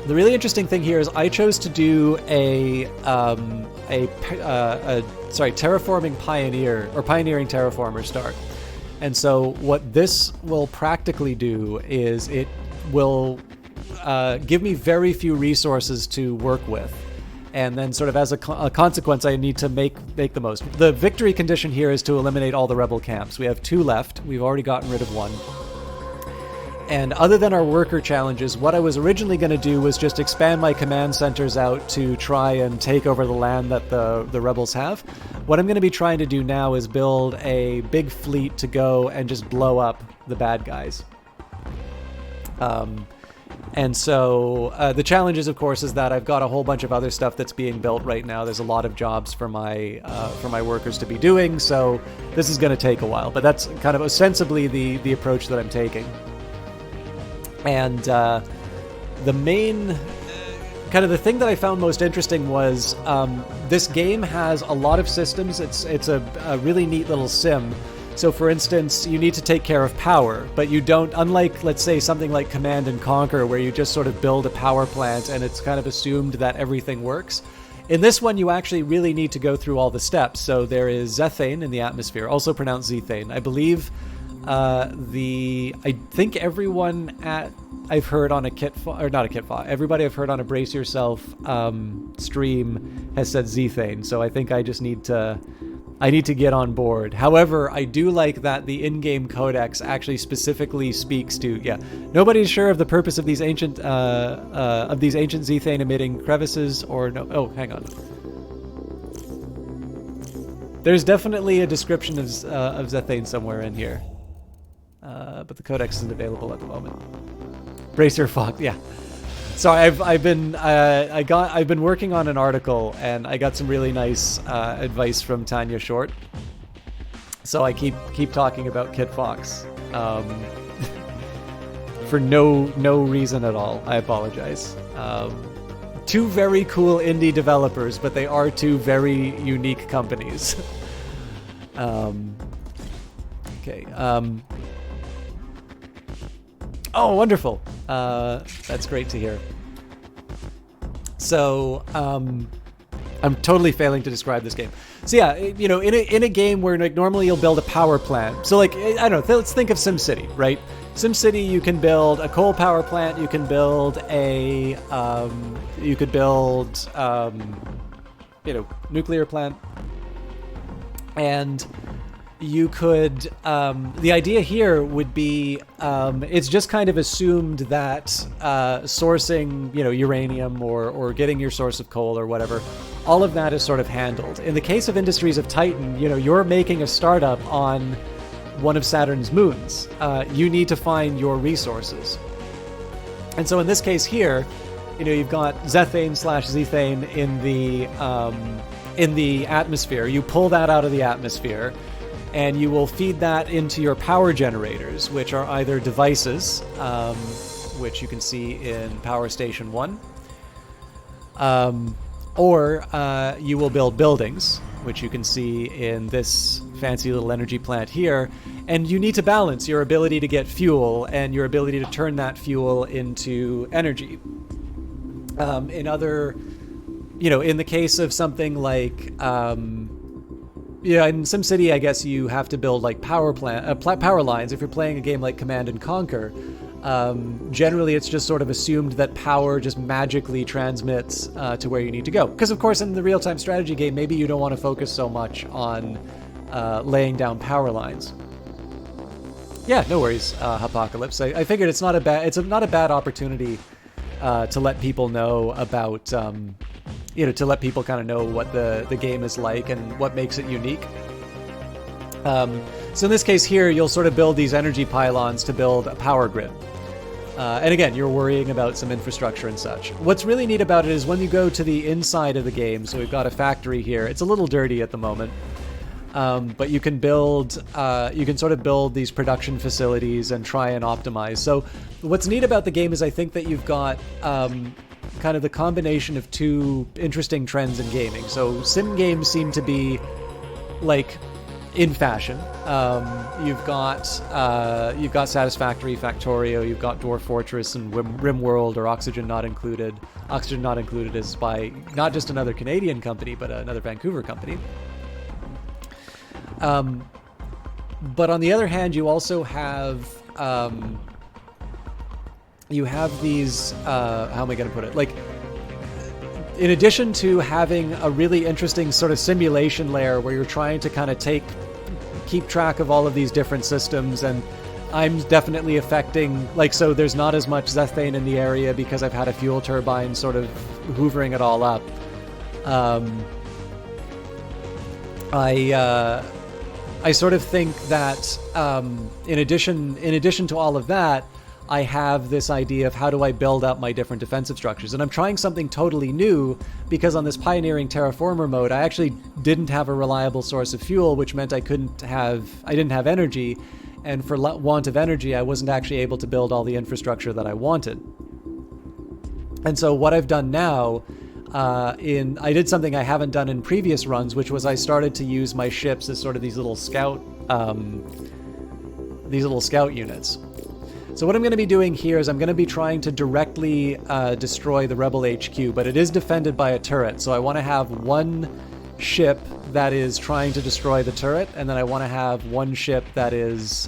The really interesting thing here is I chose to do a terraforming pioneer, or pioneering terraformer start. And so what this will practically do is it will give me very few resources to work with. And then sort of as a consequence, I need to make the most. The victory condition here is to eliminate all the rebel camps. We have 2 left. We've already gotten rid of 1. And other than our worker challenges, what I was originally going to do was just expand my command centers out to try and take over the land that the rebels have. What I'm going to be trying to do now is build a big fleet to go and just blow up the bad guys. And so the challenge is, of course, is that I've got a whole bunch of other stuff that's being built right now. There's a lot of jobs for my workers to be doing, so this is going to take a while. But that's kind of ostensibly the approach that I'm taking. And the main, kind of the thing that I found most interesting was this game has a lot of systems. It's a really neat little sim. So for instance, you need to take care of power, but you don't, unlike, let's say, something like Command and Conquer, where you just sort of build a power plant and it's kind of assumed that everything works. In this one, you actually really need to go through all the steps. So there is zethane in the atmosphere, also pronounced zethane. I believe I think everyone I've heard on everybody I've heard on a Brace Yourself stream has said zethane, so I think I just need to get on board. However, I do like that the in-game codex actually specifically speaks to, nobody's sure of the purpose of these ancient zethane emitting crevices, or no. Oh, hang on. There's definitely a description of zethane somewhere in here. But the codex isn't available at the moment. Bracer Fox, yeah. Sorry, I've been working on an article and I got some really nice advice from Tanya Short. So I keep talking about Kit Fox for no reason at all. I apologize. 2 very cool indie developers, but they are 2 very unique companies. Okay. Oh, wonderful. That's great to hear. So, I'm totally failing to describe this game. So yeah, in a game where normally you'll build a power plant. So like, I don't know, let's think of SimCity, right? SimCity, you can build a coal power plant, you can build a, nuclear plant. And you could, the idea here would be, it's just kind of assumed that sourcing, uranium or getting your source of coal or whatever, all of that is sort of handled. In the case of Industries of Titan, you're making a startup on one of Saturn's moons. You need to find your resources. And so in this case here, you've got zethane/zethane in the atmosphere. You pull that out of the atmosphere, and you will feed that into your power generators, which are either devices, which you can see in Power Station 1, or you will build buildings, which you can see in this fancy little energy plant here. And you need to balance your ability to get fuel and your ability to turn that fuel into energy. In the case of something like, in SimCity, I guess you have to build like power lines if you're playing a game like Command and Conquer. Generally, it's just sort of assumed that power just magically transmits to where you need to go. Because, of course, in the real-time strategy game, maybe you don't want to focus so much on laying down power lines. Yeah, no worries, Apocalypse. I figured it's not a bad opportunity to let people know about, to let people kind of know what the game is like and what makes it unique. So in this case here, you'll sort of build these energy pylons to build a power grid. And again, you're worrying about some infrastructure and such. What's really neat about it is when you go to the inside of the game, so we've got a factory here. It's a little dirty at the moment, but you can sort of build these production facilities and try and optimize. So what's neat about the game is I think that you've got kind of the combination of two interesting trends in gaming. So sim games seem to be like in fashion. You've got Satisfactory, Factorio, you've got Dwarf Fortress and RimWorld, or Oxygen Not Included. Oxygen Not Included is by not just another Canadian company, but another Vancouver company. But on the other hand, you also have these, how am I going to put it? Like, in addition to having a really interesting sort of simulation layer where you're trying to kind of keep track of all of these different systems, and I'm definitely affecting, like, so there's not as much Zethane in the area because I've had a fuel turbine sort of hoovering it all up. I sort of think that in addition to all of that, I have this idea of how do I build up my different defensive structures. And I'm trying something totally new because on this pioneering terraformer mode, I actually didn't have a reliable source of fuel, which meant I didn't have energy. And for want of energy, I wasn't actually able to build all the infrastructure that I wanted. And so what I've done now, I did something I haven't done in previous runs, which was I started to use my ships as sort of these little scout units. So what I'm going to be doing here is I'm going to be trying to directly destroy the Rebel HQ, but it is defended by a turret. So I want to have one ship that is trying to destroy the turret, and then I want to have one ship that is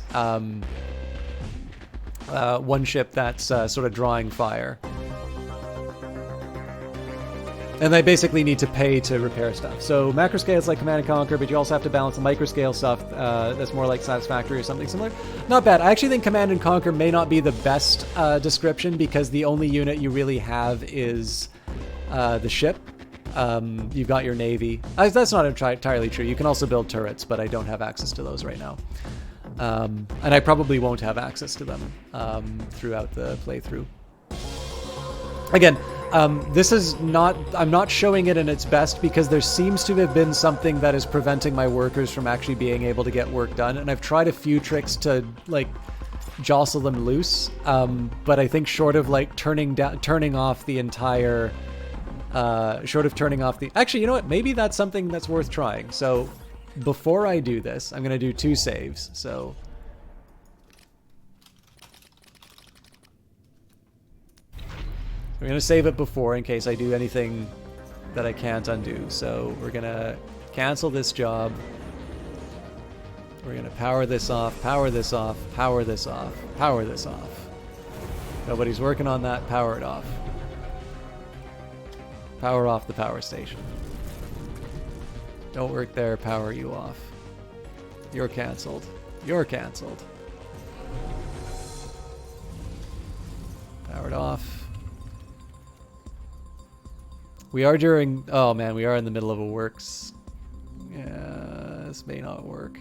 sort of drawing fire. And I basically need to pay to repair stuff. So macro scale is like Command & Conquer, but you also have to balance the micro scale stuff that's more like Satisfactory or something similar. Not bad. I actually think Command & Conquer may not be the best description because the only unit you really have is the ship. You've got your navy. That's not entirely true. You can also build turrets, but I don't have access to those right now. And I probably won't have access to them throughout the playthrough. Again, this is not, I'm not showing it in its best because there seems to have been something that is preventing my workers from actually being able to get work done. And I've tried a few tricks to, like, jostle them loose. But I think short of, like, turning off the entire, actually, you know what? Maybe that's something that's worth trying. So before I do this, I'm going to do 2 saves. So we're going to save it before in case I do anything that I can't undo. So we're going to cancel this job. We're going to power this off, power this off, power this off, power this off. Nobody's working on that. Power it off. Power off the power station. Don't work there. Power you off. You're canceled. You're canceled. Powered off. We are oh man, we are in the middle of a works. Yeah, this may not work.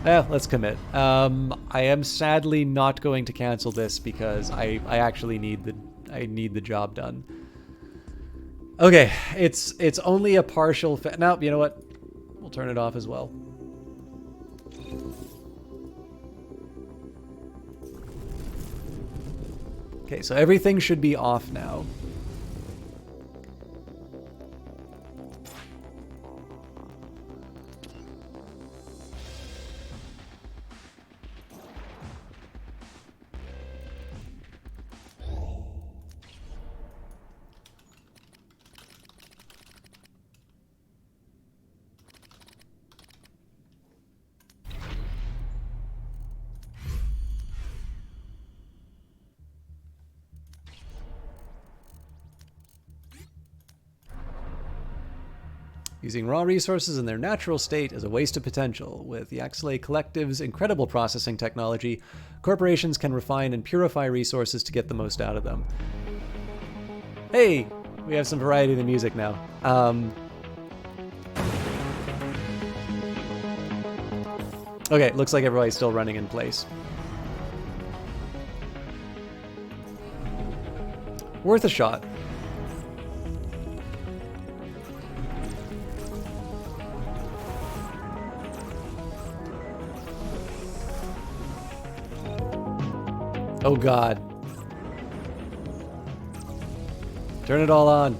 Let's commit. I am sadly not going to cancel this because I actually need the job done. Okay, it's only a partial nope, you know what? We'll turn it off as well. Okay, so everything should be off now. Using raw resources in their natural state is a waste of potential. With the Yaxley Collective's incredible processing technology, corporations can refine and purify resources to get the most out of them. Hey, we have some variety in the music now. Okay, looks like everybody's still running in place. Worth a shot. Oh God. Turn it all on.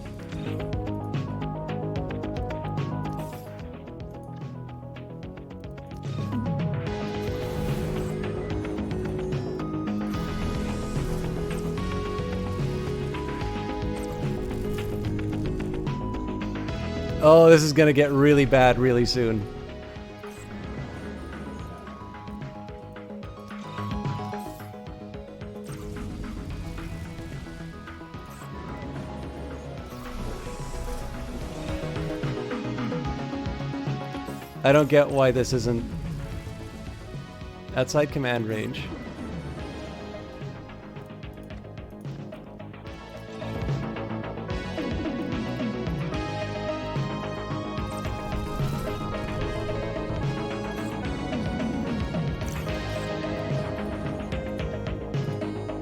Oh, this is gonna get really bad really soon. I don't get why this isn't outside command range.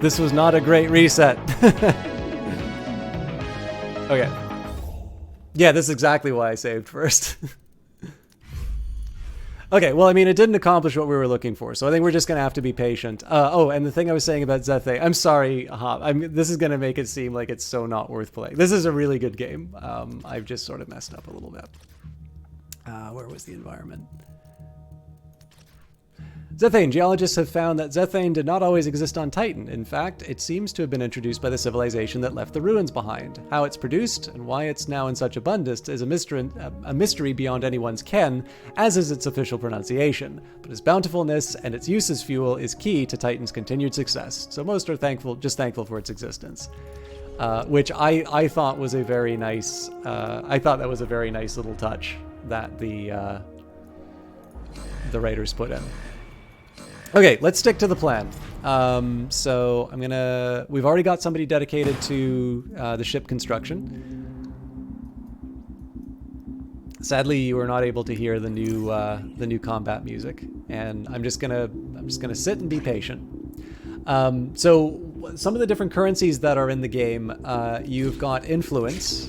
This was not a great reset. Okay. Yeah, this is exactly why I saved first. Okay, well, I mean, it didn't accomplish what we were looking for, so I think we're just going to have to be patient. Oh, and the thing I was saying about Zethe, I'm sorry, Hop. This is going to make it seem like it's so not worth playing. This is a really good game. I've just sort of messed up a little bit. Where was the environment? Zethane. Geologists have found that Zethane did not always exist on Titan. In fact, it seems to have been introduced by the civilization that left the ruins behind. How it's produced and why it's now in such abundance is a mystery beyond anyone's ken, as is its official pronunciation. But its bountifulness and its use as fuel is key to Titan's continued success. So most are thankful for its existence. Which I thought was a very nice. I thought that was a very nice little touch that the writers put in. Okay, let's stick to the plan. So we've already got somebody dedicated to the ship construction. Sadly, you were not able to hear the new combat music, and I'm just gonna sit and be patient. So some of the different currencies that are in the game, you've got influence,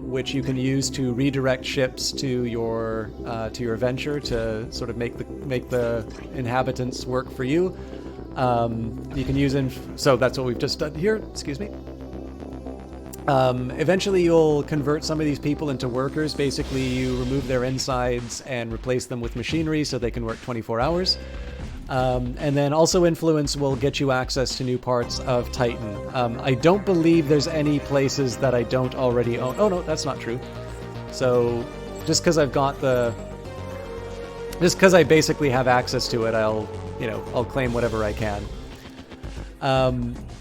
which you can use to redirect ships to your venture to sort of make the inhabitants work for you. You can use so that's what we've just done here. Excuse me. Eventually, you'll convert some of these people into workers. Basically, you remove their insides and replace them with machinery so they can work 24 hours. And then also influence will get you access to new parts of Titan. I don't believe there's any places that I don't already own. Oh no, that's not true. So just because I basically have access to it, I'll claim whatever I can.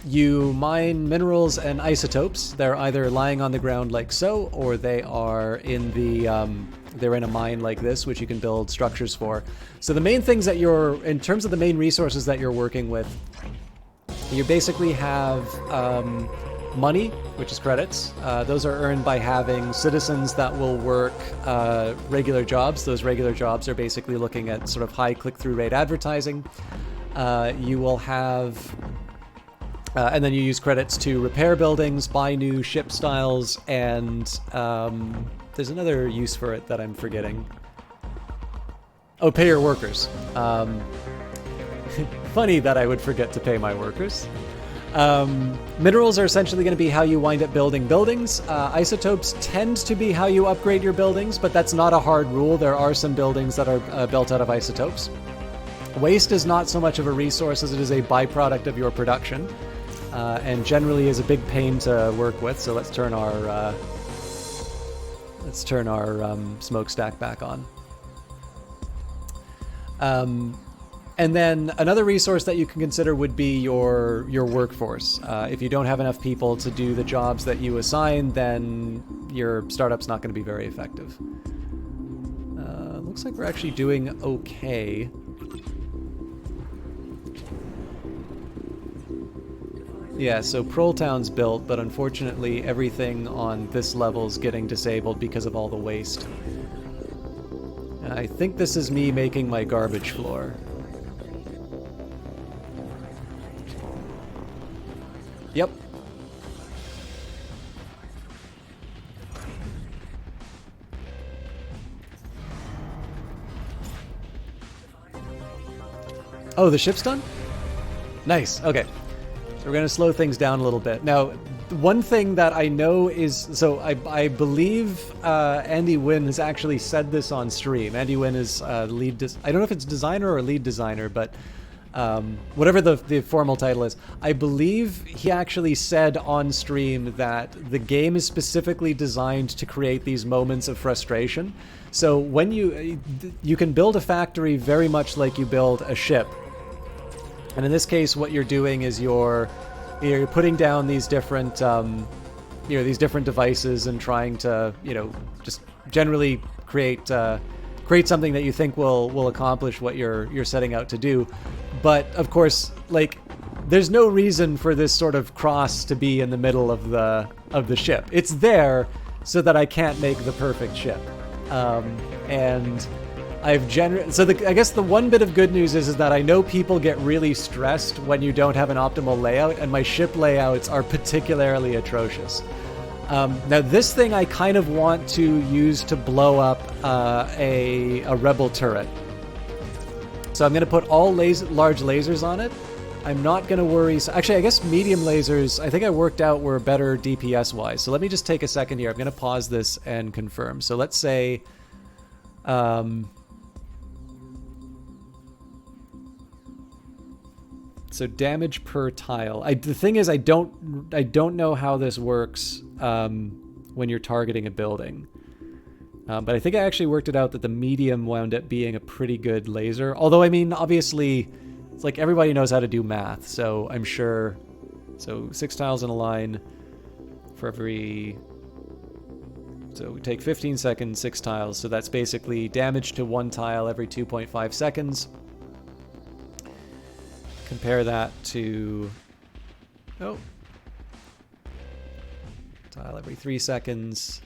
You mine minerals and isotopes. They're either lying on the ground like so, or they are in they're in a mine like this, which you can build structures for. So the main things that in terms of the main resources that you're working with, you basically have money, which is credits. Those are earned by having citizens that will work regular jobs. Those regular jobs are basically looking at sort of high click-through rate advertising. You will have... and then you use credits to repair buildings, buy new ship styles, and there's another use for it that I'm forgetting. Oh, pay your workers. Funny that I would forget to pay my workers. Minerals are essentially going to be how you wind up building buildings. Isotopes tend to be how you upgrade your buildings, but that's not a hard rule. There are some buildings that are built out of isotopes. Waste is not so much of a resource as it is a byproduct of your production. And generally is a big pain to work with. So let's turn our smokestack back on. And then another resource that you can consider would be your workforce. If you don't have enough people to do the jobs that you assign, then your startup's not going to be very effective. Looks like we're actually doing okay. Yeah, so Prolltown's built, but unfortunately everything on this level's getting disabled because of all the waste. I think this is me making my garbage floor. Yep. Oh, the ship's done? Nice, okay. So we're going to slow things down a little bit. Now, one thing that I know is... So I believe Andy Wynn has actually said this on stream. Andy Wynn is lead... I don't know if it's designer or lead designer, but... whatever the formal title is, I believe he actually said on stream that the game is specifically designed to create these moments of frustration. So when you can build a factory very much like you build a ship. And in this case, what you're doing is you're putting down these different these different devices and trying to just generally create something that you think will accomplish what you're setting out to do. But of course, like, there's no reason for this sort of cross to be in the middle of the ship. It's there so that I can't make the perfect ship. And I guess the one bit of good news is that I know people get really stressed when you don't have an optimal layout, and my ship layouts are particularly atrocious. Now this thing I kind of want to use to blow up a rebel turret. So I'm going to put all large lasers on it. I'm not going to worry. So actually, I guess medium lasers, I think I worked out were better DPS-wise. So let me just take a second here. I'm going to pause this and confirm. So let's say... so damage per tile. The thing is, I don't know how this works when you're targeting a building. But I think I actually worked it out that the medium wound up being a pretty good laser. Although, I mean, obviously, it's like everybody knows how to do math, so I'm sure... So 6 tiles in a line for every... So we take 15 seconds, 6 tiles, so that's basically damage to 1 tile every 2.5 seconds. Compare that to... Oh. Tile every 3 seconds.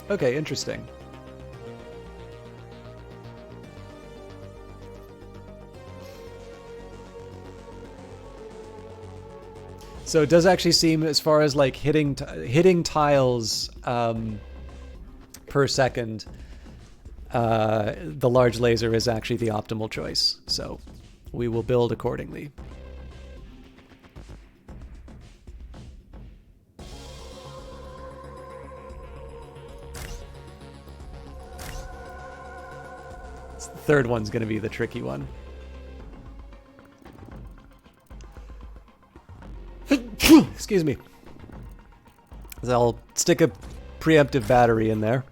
Okay, interesting. So it does actually seem, as far as like hitting tiles per second, the large laser is actually the optimal choice. So we will build accordingly. Third one's going to be the tricky one. Excuse me. I'll stick a preemptive battery in there.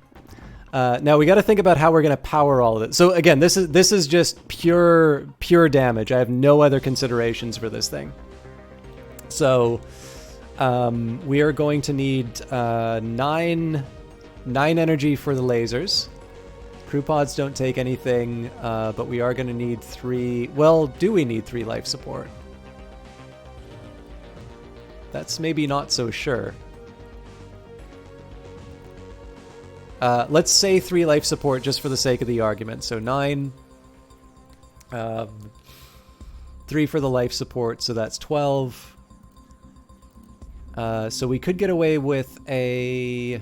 Now we got to think about how we're going to power all of it. So again, this is just pure damage. I have no other considerations for this thing. So we are going to need 9 energy for the lasers. Crew pods don't take anything, but we are going to need 3... Well, do we need 3 life support? That's maybe not so sure. Let's say 3 life support just for the sake of the argument. So 9. 3 for the life support, so that's 12. So we could get away with a...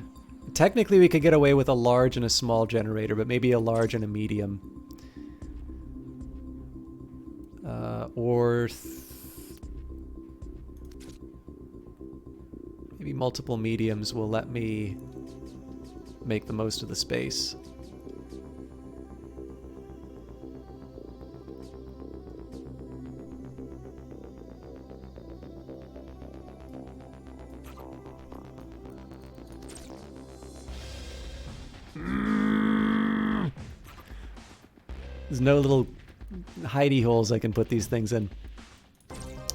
Technically, we could get away with a large and a small generator, but maybe a large and a medium. Maybe multiple mediums will let me make the most of the space. There's no little hidey holes I can put these things in.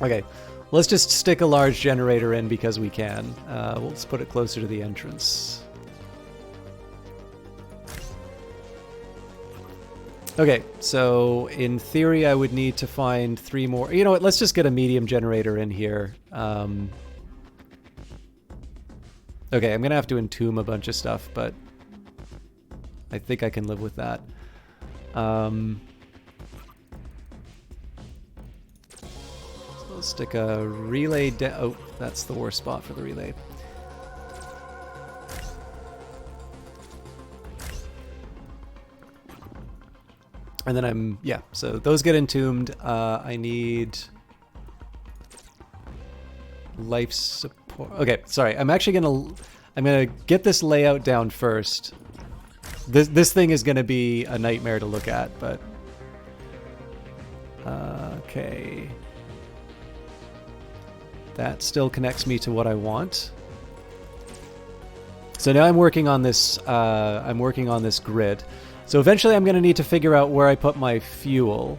Okay, let's just stick a large generator in because we can. Let's put it closer to the entrance. Okay, so in theory I would need to find 3 more. You know what, let's just get a medium generator in here. Okay, I'm gonna have to entomb a bunch of stuff, but I think I can live with that. So let's stick a relay oh, that's the worst spot for the relay. And then yeah, so those get entombed. I need life support. Okay, sorry, I'm gonna get this layout down first. This thing is gonna be a nightmare to look at, but okay. That still connects me to what I want. So now I'm working on this grid. So eventually I'm going to need to figure out where I put my fuel.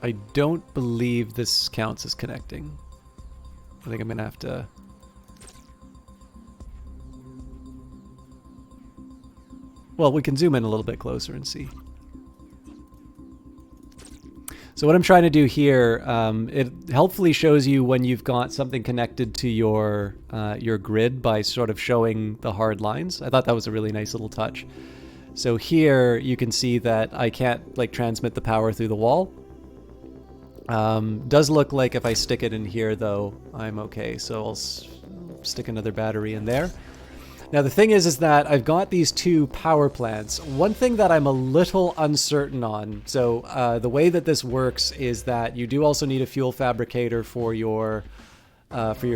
I don't believe this counts as connecting. I think I'm going to have to... Well, we can zoom in a little bit closer and see. So what I'm trying to do here, it helpfully shows you when you've got something connected to your grid by sort of showing the hard lines. I thought that was a really nice little touch. So here you can see that I can't like transmit the power through the wall. Does look like if I stick it in here though, I'm okay. So I'll stick another battery in there. Now the thing is that I've got these 2 power plants. One thing that I'm a little uncertain on, so the way that this works is that you do also need a fuel fabricator for your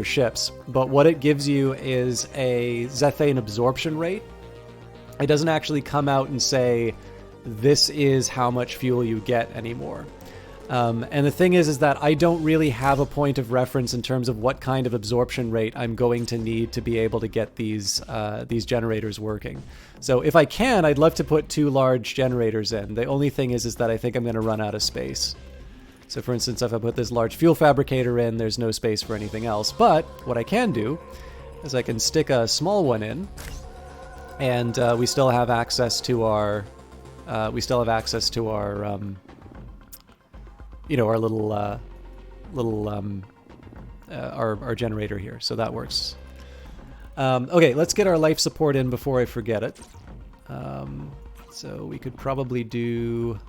ships, but what it gives you is a zethane absorption rate. It doesn't actually come out and say this is how much fuel you get anymore. And the thing is that I don't really have a point of reference in terms of what kind of absorption rate I'm going to need to be able to get these generators working. So if I can, I'd love to put 2 large generators in. The only thing is that I think I'm going to run out of space. So for instance, if I put this large fuel fabricator in, there's no space for anything else. But what I can do is I can stick a small one in, and we still have access to our you know, our our generator here, so that works. Okay, let's get our life support in before I forget it. So we could probably do...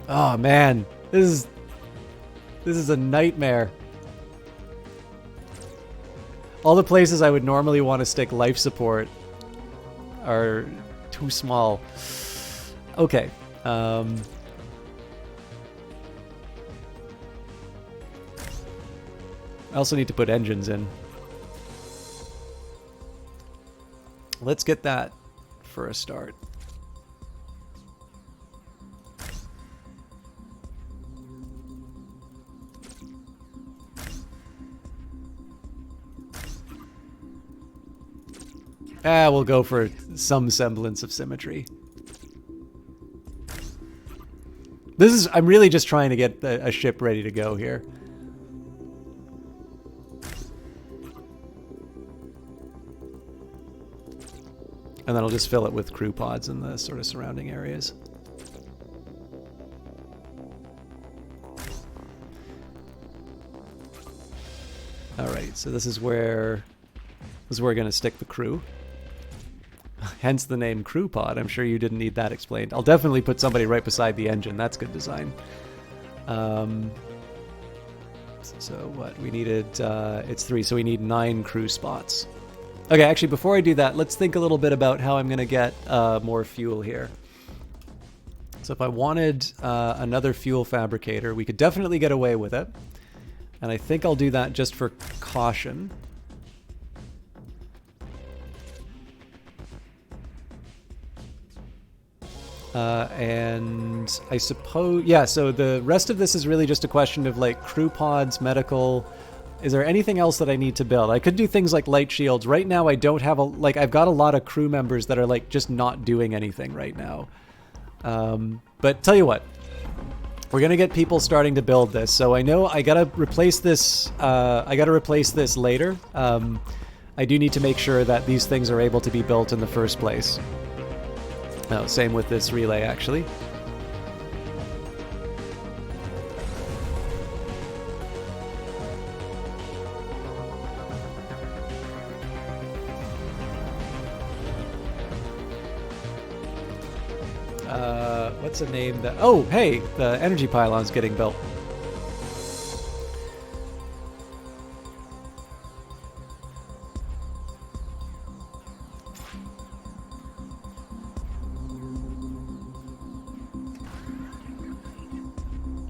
Oh man, this is a nightmare. All the places I would normally want to stick life support are too small. Okay. I also need to put engines in. Let's get that for a start. We'll go for some semblance of symmetry. I'm really just trying to get a ship ready to go here. And then I'll just fill it with crew pods in the sort of surrounding areas. Alright, so this is where we're going to stick the crew. Hence the name crew pod. I'm sure you didn't need that explained. I'll definitely put somebody right beside the engine. That's good design. So what we needed, it's 3, so we need 9 crew spots. Okay, actually before I do that, let's think a little bit about how I'm going to get more fuel here. So if I wanted another fuel fabricator, we could definitely get away with it. And I think I'll do that just for caution. And I suppose, yeah, so the rest of this is really just a question of like crew pods, medical. Is there anything else that I need to build? I could do things like light shields. Right now I don't have I've got a lot of crew members that are like just not doing anything right now. But tell you what, we're gonna get people starting to build this. So I know I gotta replace this, later. I do need to make sure that these things are able to be built in the first place. Oh, same with this relay, actually. What's a name that... Oh, hey! The energy pylon's getting built.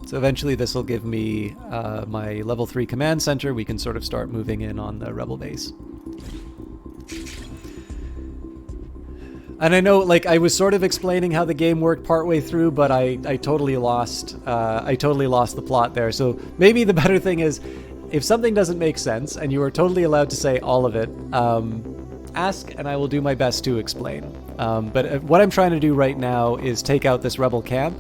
So eventually this will give me my level 3 command center. We can sort of start moving in on the rebel base. And I know, like, I was sort of explaining how the game worked partway through, but I totally lost the plot there. So maybe the better thing is, if something doesn't make sense, and you are totally allowed to say all of it, ask and I will do my best to explain. But what I'm trying to do right now is take out this rebel camp.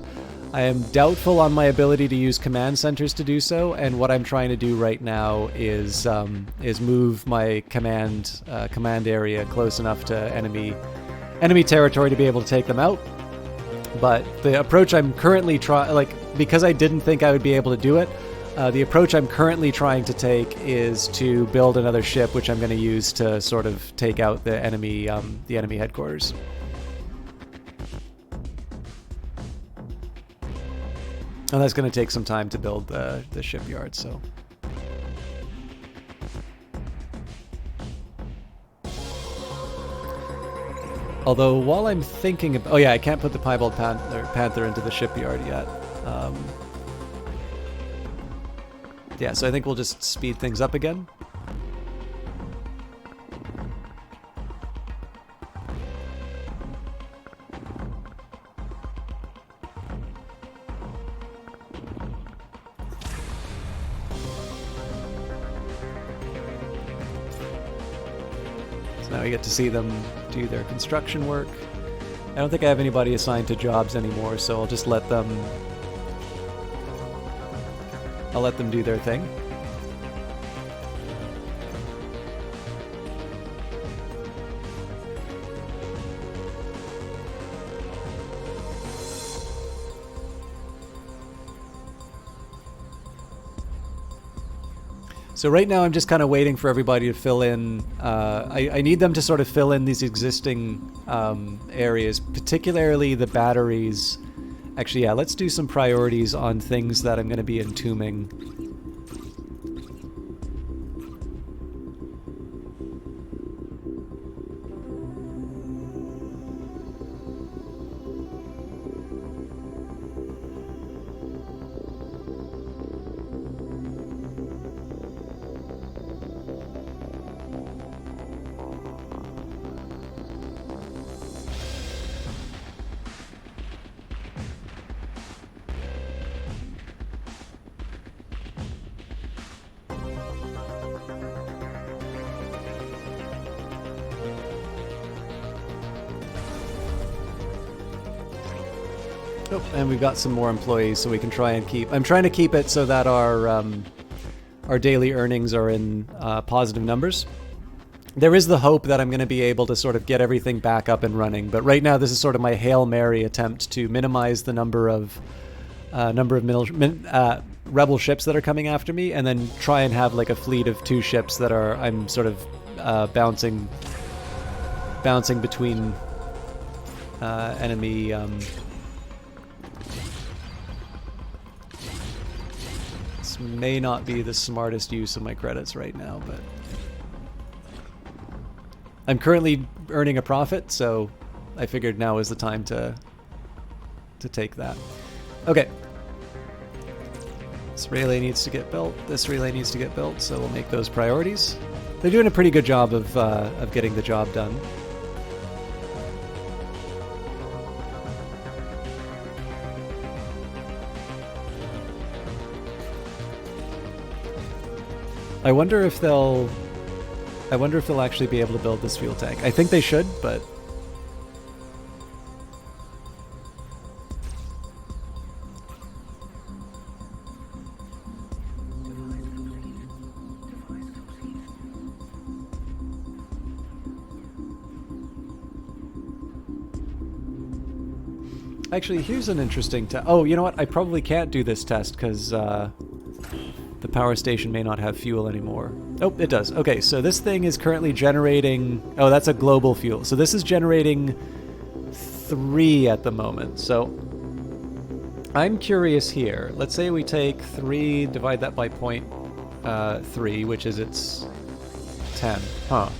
I am doubtful on my ability to use command centers to do so, and what I'm trying to do right now is move my command area close enough to enemy territory to be able to take them out. But the approach I'm currently because I didn't think I would be able to do it, the approach I'm currently trying to take is to build another ship, which I'm going to use to sort of take out the enemy headquarters. And that's going to take some time to build the shipyard, so... Although, while I'm thinking about... Oh yeah, I can't put the Piebald Panther into the shipyard yet. Yeah, so I think we'll just speed things up again. Now we get to see them do their construction work. I don't think I have anybody assigned to jobs anymore, so I'll just let them do their thing. So right now I'm just kind of waiting for everybody to fill in. I need them to sort of fill in these existing areas, particularly the batteries. Actually, yeah, let's do some priorities on things that I'm going to be entombing. Oh, and we've got some more employees, so we can try and keep... I'm trying to keep it so that our daily earnings are in positive numbers. There is the hope that I'm going to be able to sort of get everything back up and running, but right now this is sort of my Hail Mary attempt to minimize the number of rebel ships that are coming after me, and then try and have like a fleet of 2 ships that I'm sort of bouncing between enemy... This may not be the smartest use of my credits right now, but... I'm currently earning a profit, so I figured now is the time to take that. Okay. This relay needs to get built. This relay needs to get built, so we'll make those priorities. They're doing a pretty good job of getting the job done. I wonder if they'll actually be able to build this fuel tank. I think they should, but actually, here's an interesting test. Oh, you know what? I probably can't do this test because the power station may not have fuel anymore. Oh, it does. Okay, so this thing is currently generating... Oh, that's a global fuel. So this is generating 3 at the moment. So I'm curious here. Let's say we take 3, divide that by 0.3, which is its 10. Huh.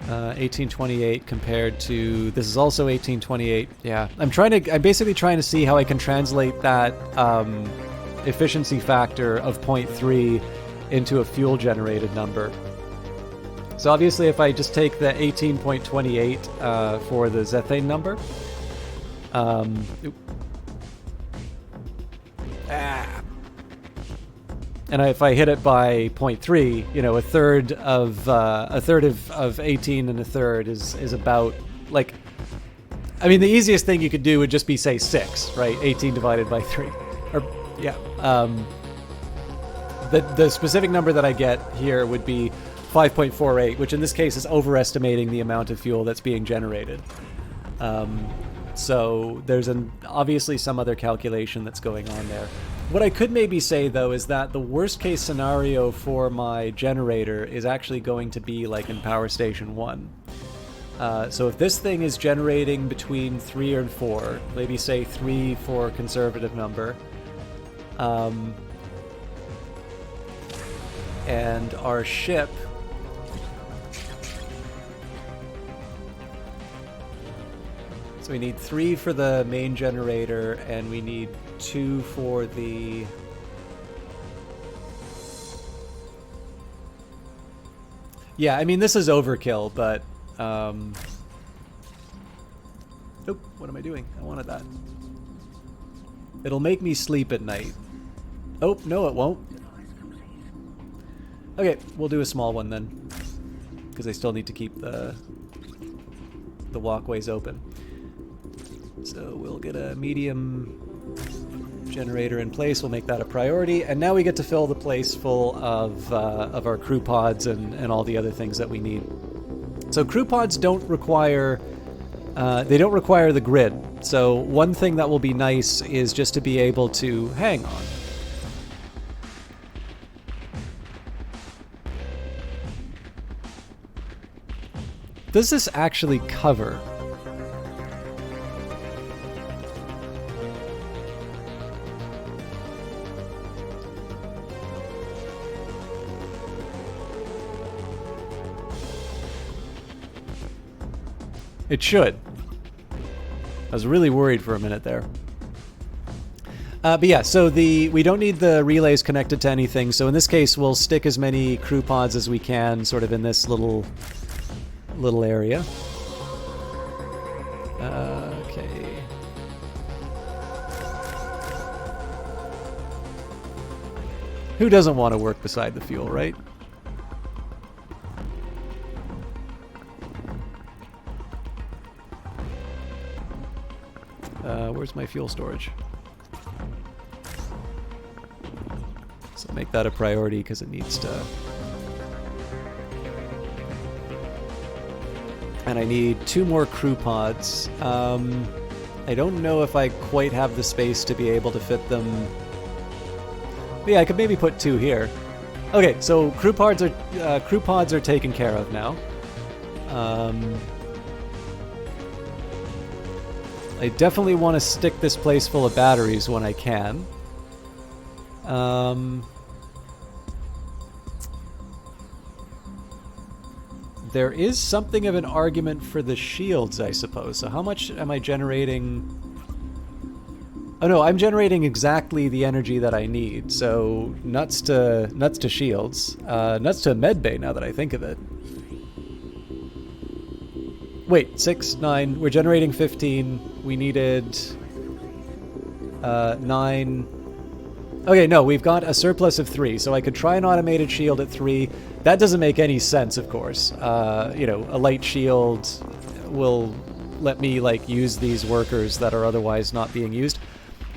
1828 compared to... This is also 1828. Yeah. I'm basically trying to see how I can translate that efficiency factor of 0.3 into a fuel generated number. So obviously if I just take the 18.28 for the zethane number, and if I hit it by 0.3, you know, a third of 18 and a third is about, like, I mean, the easiest thing you could do would just be, say, 6, right? 18 divided by 3. Or, yeah. The specific number that I get here would be 5.48, which in this case is overestimating the amount of fuel that's being generated. So there's obviously some other calculation that's going on there. What I could maybe say, though, is that the worst case scenario for my generator is actually going to be like in Power Station 1. So if this thing is generating between 3 and 4, maybe say 3 for a conservative number, and our ship so we need 3 for the main generator and we need 2 for the yeah, I mean, this is overkill, but oh, what am I doing? I wanted that. It'll make me sleep at night. Oh, no, it won't. Okay, we'll do a small one then, because I still need to keep the walkways open. So we'll get a medium generator in place. We'll make that a priority, and now we get to fill the place full of our crew pods and all the other things that we need. So crew pods don't require the grid. So one thing that will be nice is just to be able to hang on. Does this actually cover? It should. I was really worried for a minute there. But yeah, so we don't need the relays connected to anything. So in this case, we'll stick as many crew pods as we can, sort of in this little area. Okay. Who doesn't want to work beside the fuel, right? Where's my fuel storage? So make that a priority because it needs to... And I need 2 more crew pods. I don't know if I quite have the space to be able to fit them. But yeah, I could maybe put 2 here. Okay, so crew pods are taken care of now. I definitely want to stick this place full of batteries when I can. There is something of an argument for the shields, I suppose. So how much am I generating? Oh no, I'm generating exactly the energy that I need. So nuts to shields. Nuts to medbay now that I think of it. Wait, 6, 9. We're generating 15. We needed 9 Okay, no, we've got a surplus of 3, so I could try an automated shield at 3. That doesn't make any sense, of course. You know, a light shield will let me, like, use these workers that are otherwise not being used.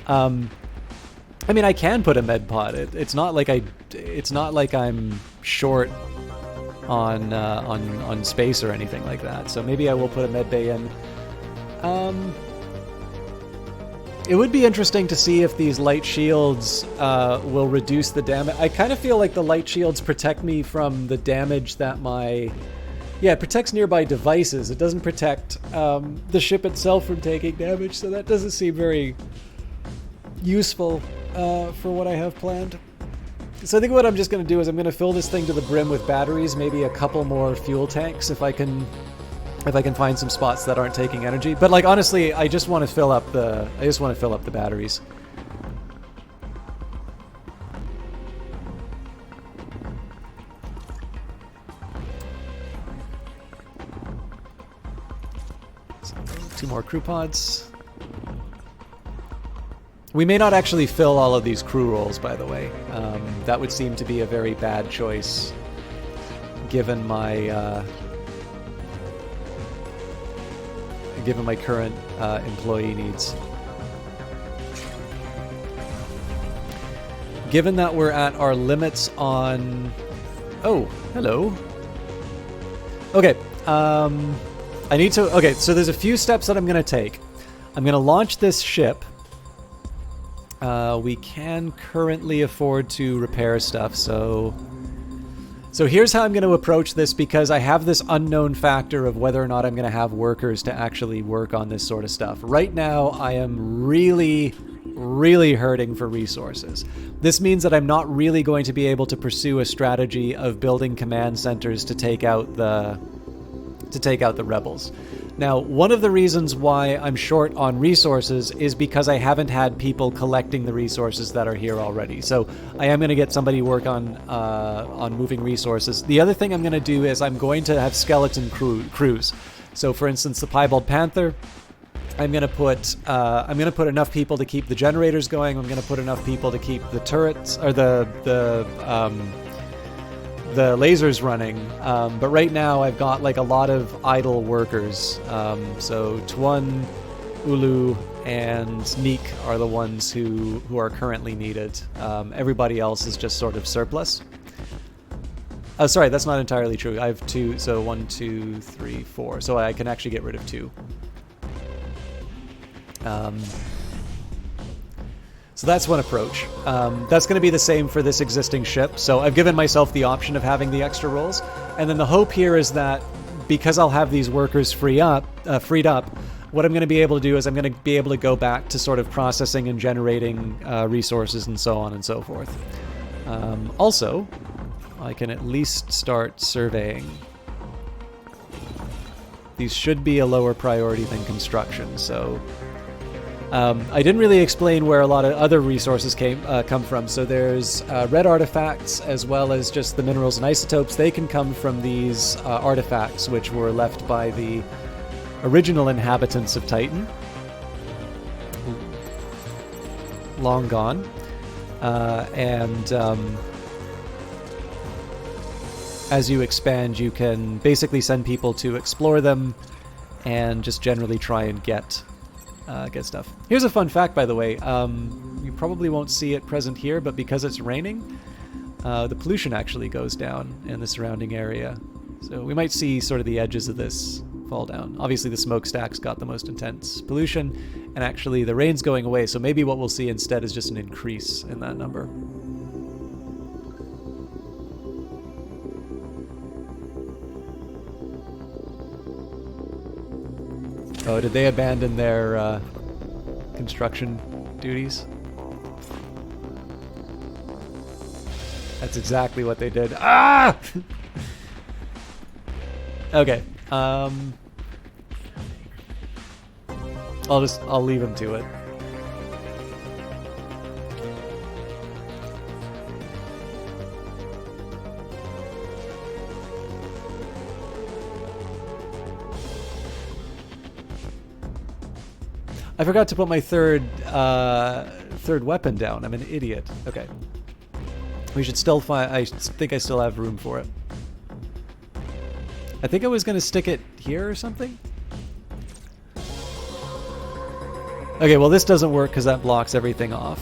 I mean, I can put a med pod. It's not like I'm short on space or anything like that. So maybe I will put a med bay in. It would be interesting to see if these light shields will reduce the damage. I kind of feel like the light shields protect me from the damage that my... Yeah, it protects nearby devices. It doesn't protect the ship itself from taking damage, so that doesn't seem very useful for what I have planned. So I think what I'm just going to do is I'm going to fill this thing to the brim with batteries, maybe a couple more fuel tanks if I can find some spots that aren't taking energy. But like honestly, I just want to fill up the batteries. So, 2 more crew pods. We may not actually fill all of these crew roles, by the way. That would seem to be a very bad choice, given my current employee needs. Given that we're at our limits on... Oh, hello. Okay, I need to... Okay, so there's a few steps that I'm going to take. I'm going to launch this ship. We can currently afford to repair stuff, so here's how I'm going to approach this, because I have this unknown factor of whether or not I'm going to have workers to actually work on this sort of stuff. Right now, I am really, really hurting for resources. This means that I'm not really going to be able to pursue a strategy of building command centers to take out the rebels. Now, one of the reasons why I'm short on resources is because I haven't had people collecting the resources that are here already. So I am going to get somebody to work on moving resources. The other thing I'm going to do is I'm going to have skeleton crews. So, for instance, the Piebald Panther, I'm going to put enough people to keep the generators going. I'm going to put enough people to keep the turrets or the lasers running, but right now I've got like a lot of idle workers. So Tuan, Ulu, and Neek are the ones who are currently needed. Everybody else is just sort of surplus. Oh, sorry, that's not entirely true. I have 2, so 1, 2, 3, 4. So I can actually get rid of 2. So that's one approach. That's going to be the same for this existing ship. So I've given myself the option of having the extra roles. And then the hope here is that because I'll have these workers freed up, what I'm going to be able to do is I'm going to be able to go back to sort of processing and generating resources and so on and so forth. Also, I can at least start surveying. These should be a lower priority than construction, so... I didn't really explain where a lot of other resources come from. So there's red artifacts as well as just the minerals and isotopes. They can come from these artifacts which were left by the original inhabitants of Titan. Long gone. As you expand, you can basically send people to explore them and just generally try and get stuff. Here's a fun fact, by the way. You probably won't see it present here, but because it's raining, the pollution actually goes down in the surrounding area. So we might see sort of the edges of this fall down. Obviously, the smokestack's got the most intense pollution, and actually the rain's going away, so maybe what we'll see instead is just an increase in that number. Oh, did they abandon their construction duties? That's exactly what they did. Ah! Okay. I'll leave them to it. I forgot to put my third weapon down. I'm an idiot. Okay. We should still find... I think I still have room for it. I think I was going to stick it here or something. Okay, well this doesn't work because that blocks everything off.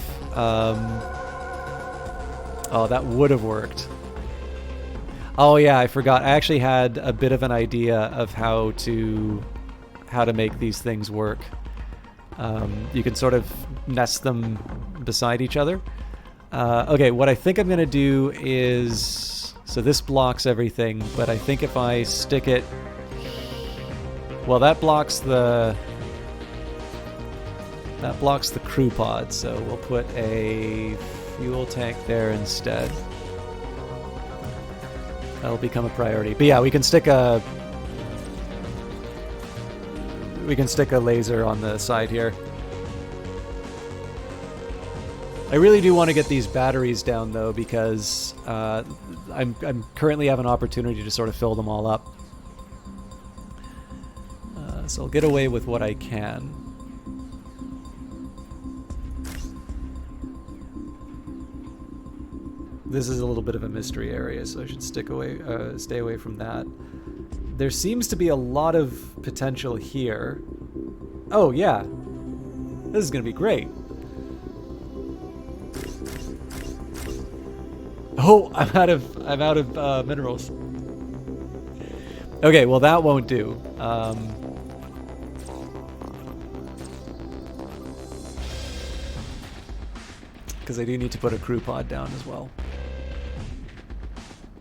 Oh, that would have worked. Oh yeah, I forgot. I actually had a bit of an idea of how to make these things work. You can sort of nest them beside each other. Okay, what I think I'm going to do is... So this blocks everything, but I think if I stick it... Well, that blocks the crew pod, so we'll put a fuel tank there instead. That'll become a priority. But yeah, we can stick a laser on the side here. I really do want to get these batteries down though, because I'm currently have an opportunity to sort of fill them all up. So I'll get away with what I can. This is a little bit of a mystery area, so I should stay away from that. There seems to be a lot of potential here. Oh yeah, this is gonna be great. Oh, I'm out of minerals. Okay, well that won't do. Because I do need to put a crew pod down as well.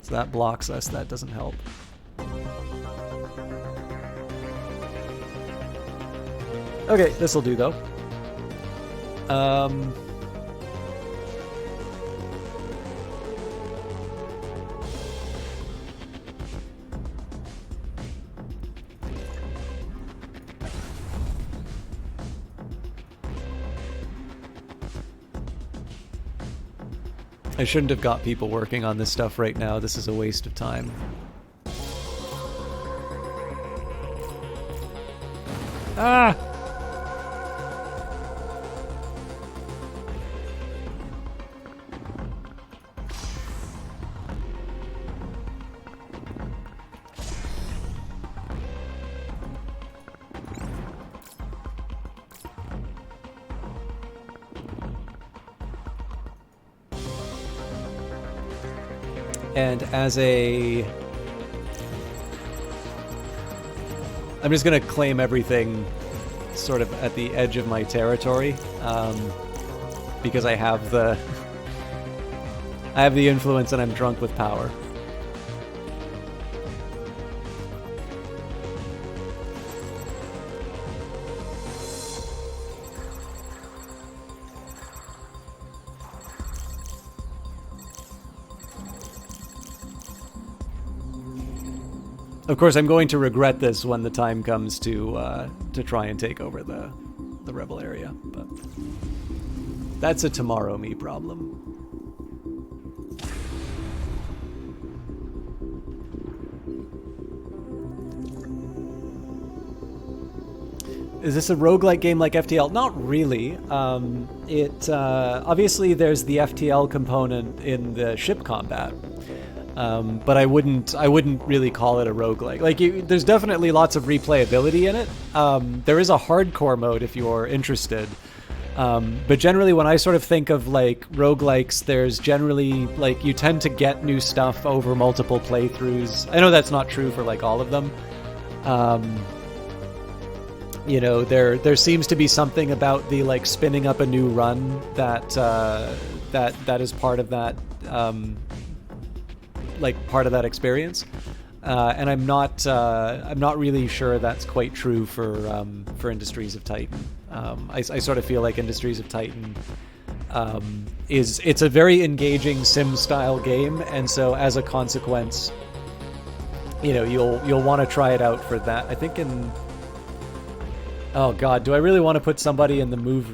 So that blocks us, that doesn't help. Okay, this'll do though. I shouldn't have got people working on this stuff right now. This is a waste of time. Ah! And as a... I'm just going to claim everything sort of at the edge of my territory, because I have the influence and I'm drunk with power. Of course, I'm going to regret this when the time comes to try and take over the rebel area, but that's a tomorrow me problem. Is this a roguelike game like FTL? Not really. Obviously there's the FTL component in the ship combat. But I wouldn't really call it a roguelike. Like, there's definitely lots of replayability in it. There is a hardcore mode if you're interested. But generally when I sort of think of like roguelikes, there's generally like you tend to get new stuff over multiple playthroughs. I know that's not true for like all of them. You know, there seems to be something about the like spinning up a new run that is part of that experience, and I'm not really sure that's quite true for Industries of Titan. I sort of feel like Industries of Titan it's a very engaging sim style game, and so as a consequence, you know, you'll want to try it out for that. I think oh god, do I really want to put somebody in the move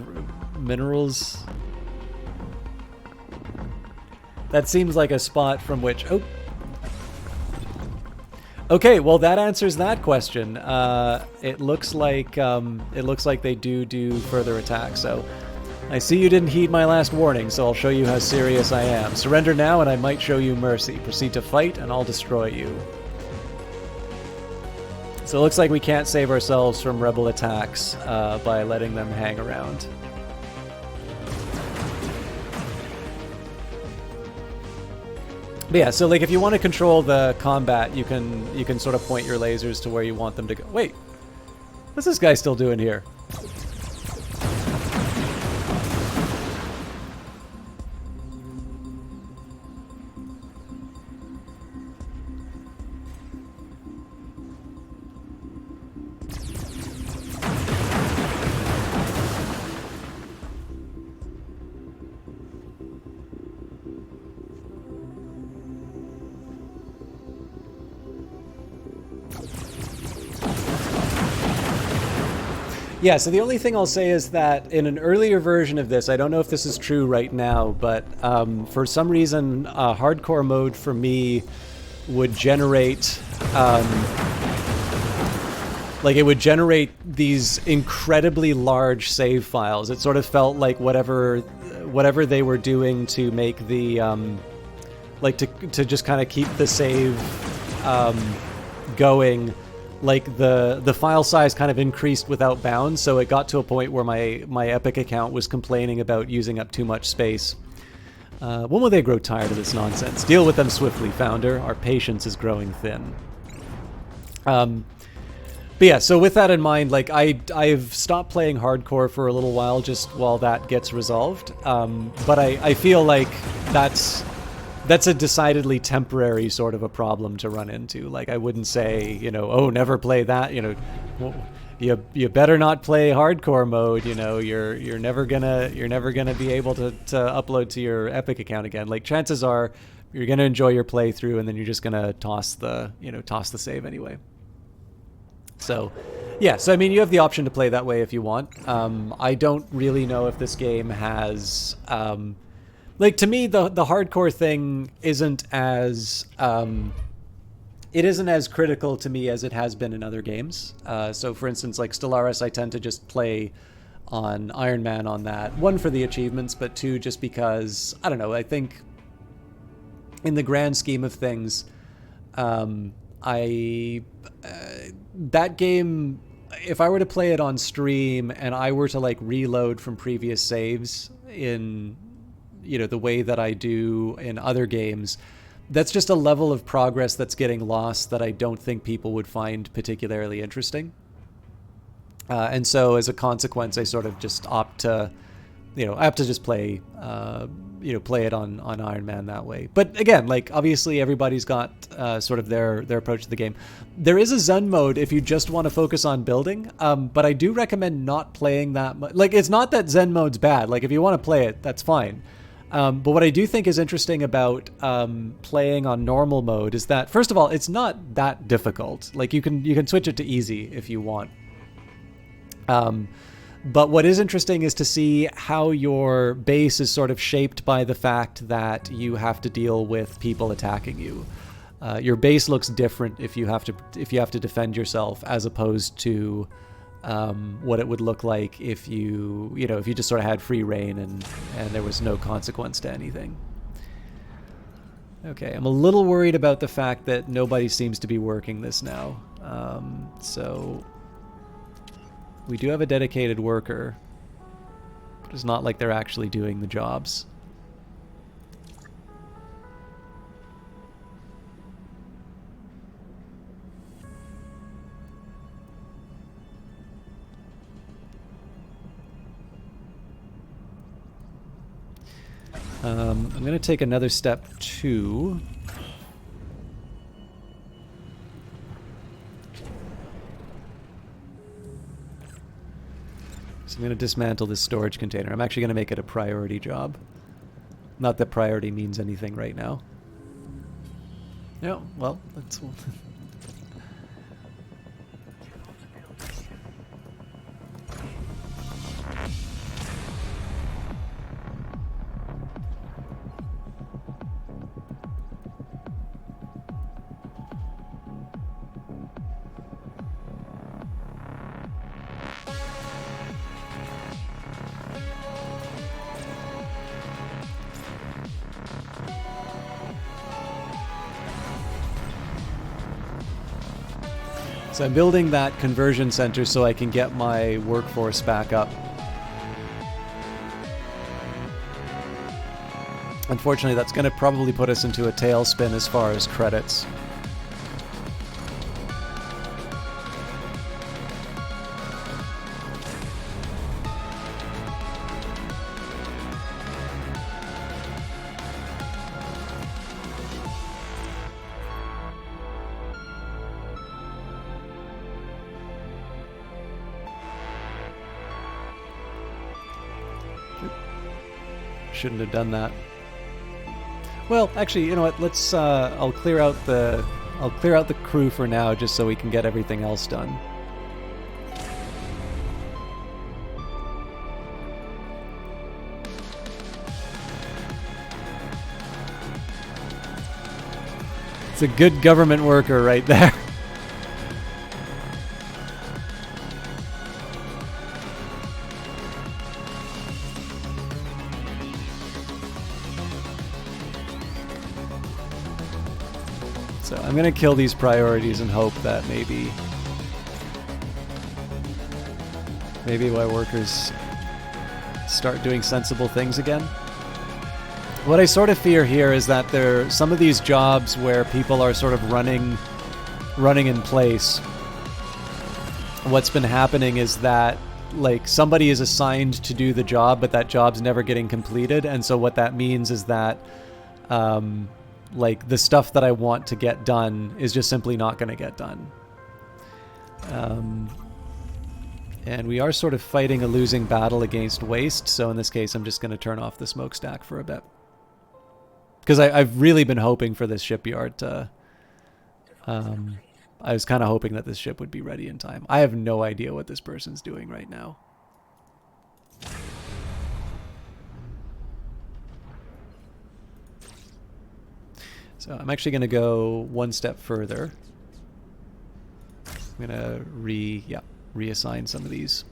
minerals? That seems like a spot from which... Okay, well that answers that question. It looks like they do further attacks. So I see you didn't heed my last warning, so I'll show you how serious I am. Surrender now, and I might show you mercy. Proceed to fight, and I'll destroy you. So it looks like we can't save ourselves from rebel attacks by letting them hang around. But yeah, so like if you want to control the combat, you can sort of point your lasers to where you want them to go. Wait, what's this guy still doing here? Yeah, so the only thing I'll say is that in an earlier version of this, I don't know if this is true right now, but for some reason, hardcore mode for me would generate, like it would generate these incredibly large save files. It sort of felt like whatever they were doing to make the, like to just kind of keep the save going. Like the file size kind of increased without bounds, so it got to a point where my Epic account was complaining about using up too much space. When will they grow tired of this nonsense? Deal with them swiftly, Founder. Our patience is growing thin. But yeah, so with that in mind, like I've stopped playing hardcore for a little while just while that gets resolved. But I feel like that's a decidedly temporary sort of a problem to run into. Like I wouldn't say, oh, never play that, you better not play hardcore mode, you're never gonna be able to upload to your Epic account again. Like chances are you're gonna enjoy your playthrough and then you're just gonna toss the save anyway. So yeah, so I mean you have the option to play that way if you want. I don't really know if this game has like, to me, the hardcore thing isn't as it isn't as critical to me as it has been in other games. So, for instance, like Stellaris, I tend to just play on Iron Man on that. One, for the achievements, but two, just because, I don't know, I think in the grand scheme of things, that game, if I were to play it on stream and I were to, like, reload from previous saves in the way that I do in other games, that's just a level of progress that's getting lost that I don't think people would find particularly interesting. And so as a consequence, I sort of just opt to, just play, play it on Iron Man that way. But again, like obviously everybody's got sort of their approach to the game. There is a Zen mode if you just want to focus on building, but I do recommend not playing that much. Like it's not that Zen mode's bad. Like if you want to play it, that's fine. But what I do think is interesting about playing on normal mode is that, first of all, it's not that difficult. Like you can switch it to easy if you want. But what is interesting is to see how your base is sort of shaped by the fact that you have to deal with people attacking you. Your base looks different if you have to defend yourself, as opposed to what it would look like if you just sort of had free reign and there was no consequence to anything. Okay, I'm a little worried about the fact that nobody seems to be working this now. So we do have a dedicated worker, but it's not like they're actually doing the jobs. I'm going to take another step too. So I'm going to dismantle this storage container. I'm actually going to make it a priority job. Not that priority means anything right now. No, well, that's... So I'm building that conversion center so I can get my workforce back up. Unfortunately, that's going to probably put us into a tailspin as far as credits. Shouldn't have done that. Well, actually, you know what? Let's. I'll clear out the crew for now, just so we can get everything else done. It's a good government worker right there. So I'm going to kill these priorities and hope that maybe my workers start doing sensible things again. What I sort of fear here is that there some of these jobs where people are sort of running in place. What's been happening is that like somebody is assigned to do the job, but that job's never getting completed, and so what that means is that like the stuff that I want to get done is just simply not going to get done. And we are sort of fighting a losing battle against waste, so in this case I'm just going to turn off the smokestack for a bit. Because I've really been hoping for this shipyard to... I was kind of hoping that this ship would be ready in time. I have no idea what this person's doing right now. So I'm actually going to go one step further. I'm going to reassign some of these.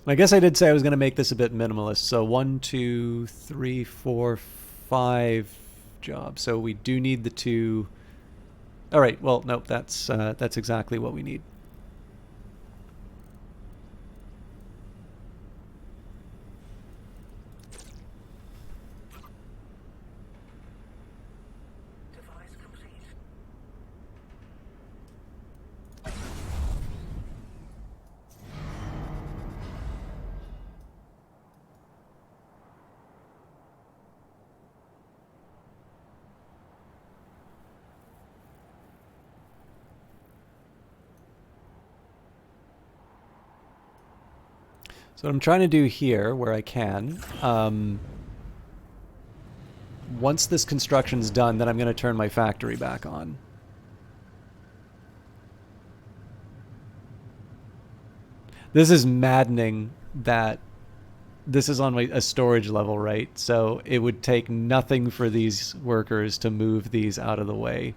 I guess I did say I was going to make this a bit minimalist. So 1, 2, 3, 4, 5 jobs. So we do need the 2. All right. Well, nope. That's exactly what we need. So what I'm trying to do here, where I can, once this construction's done, then I'm going to turn my factory back on. This is maddening that this is on a storage level, right? So it would take nothing for these workers to move these out of the way.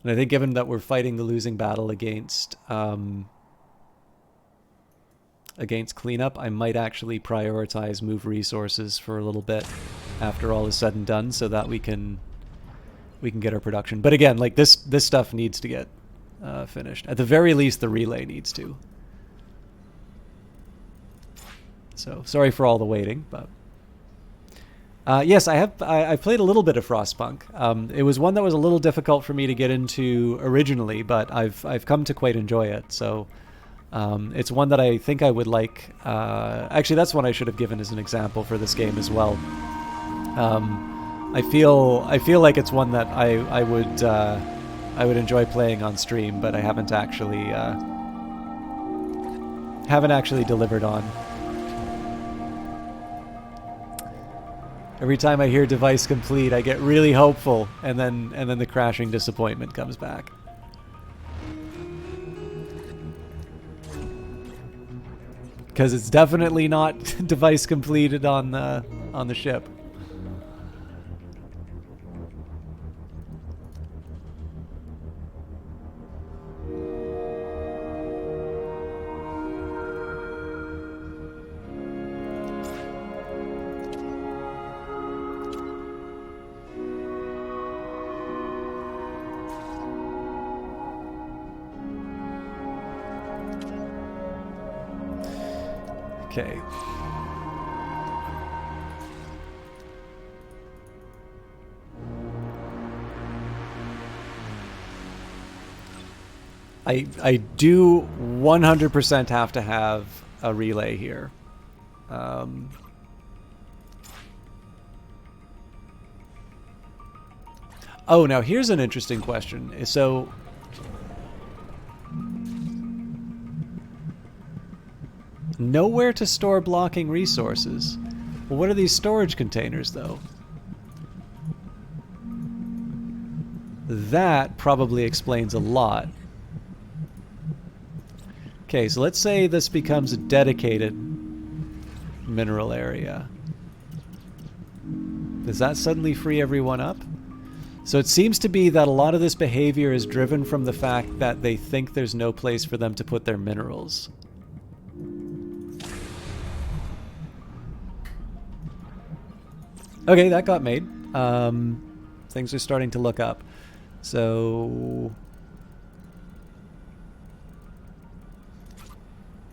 And I think given that we're fighting the losing battle against cleanup, I might actually prioritize move resources for a little bit after all is said and done, so that we can get our production. But again, like this stuff needs to get finished. At the very least, the relay needs to. So sorry for all the waiting, but. Yes, I played a little bit of Frostpunk. It was one that was a little difficult for me to get into originally, but I've come to quite enjoy it. So it's one that I think I would like. Actually, that's one I should have given as an example for this game as well. I feel like it's one that I would enjoy playing on stream, but I haven't actually delivered on. Every time I hear device complete, I get really hopeful, and then the crashing disappointment comes back. Because it's definitely not device completed on the ship. Okay. I do 100% have to have a relay here. Oh, now here's an interesting question. So nowhere to store blocking resources. Well, what are these storage containers, though? That probably explains a lot. Okay, so let's say this becomes a dedicated mineral area. Does that suddenly free everyone up? So it seems to be that a lot of this behavior is driven from the fact that they think there's no place for them to put their minerals. Okay, that got made. Things are starting to look up. So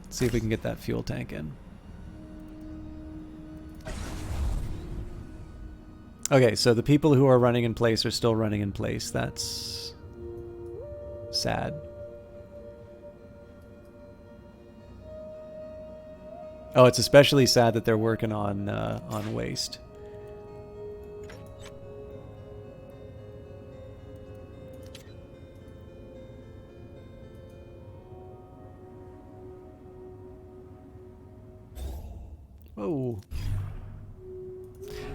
let's see if we can get that fuel tank in. Okay, so the people who are running in place are still running in place. That's sad. Oh, it's especially sad that they're working on waste. Whoa.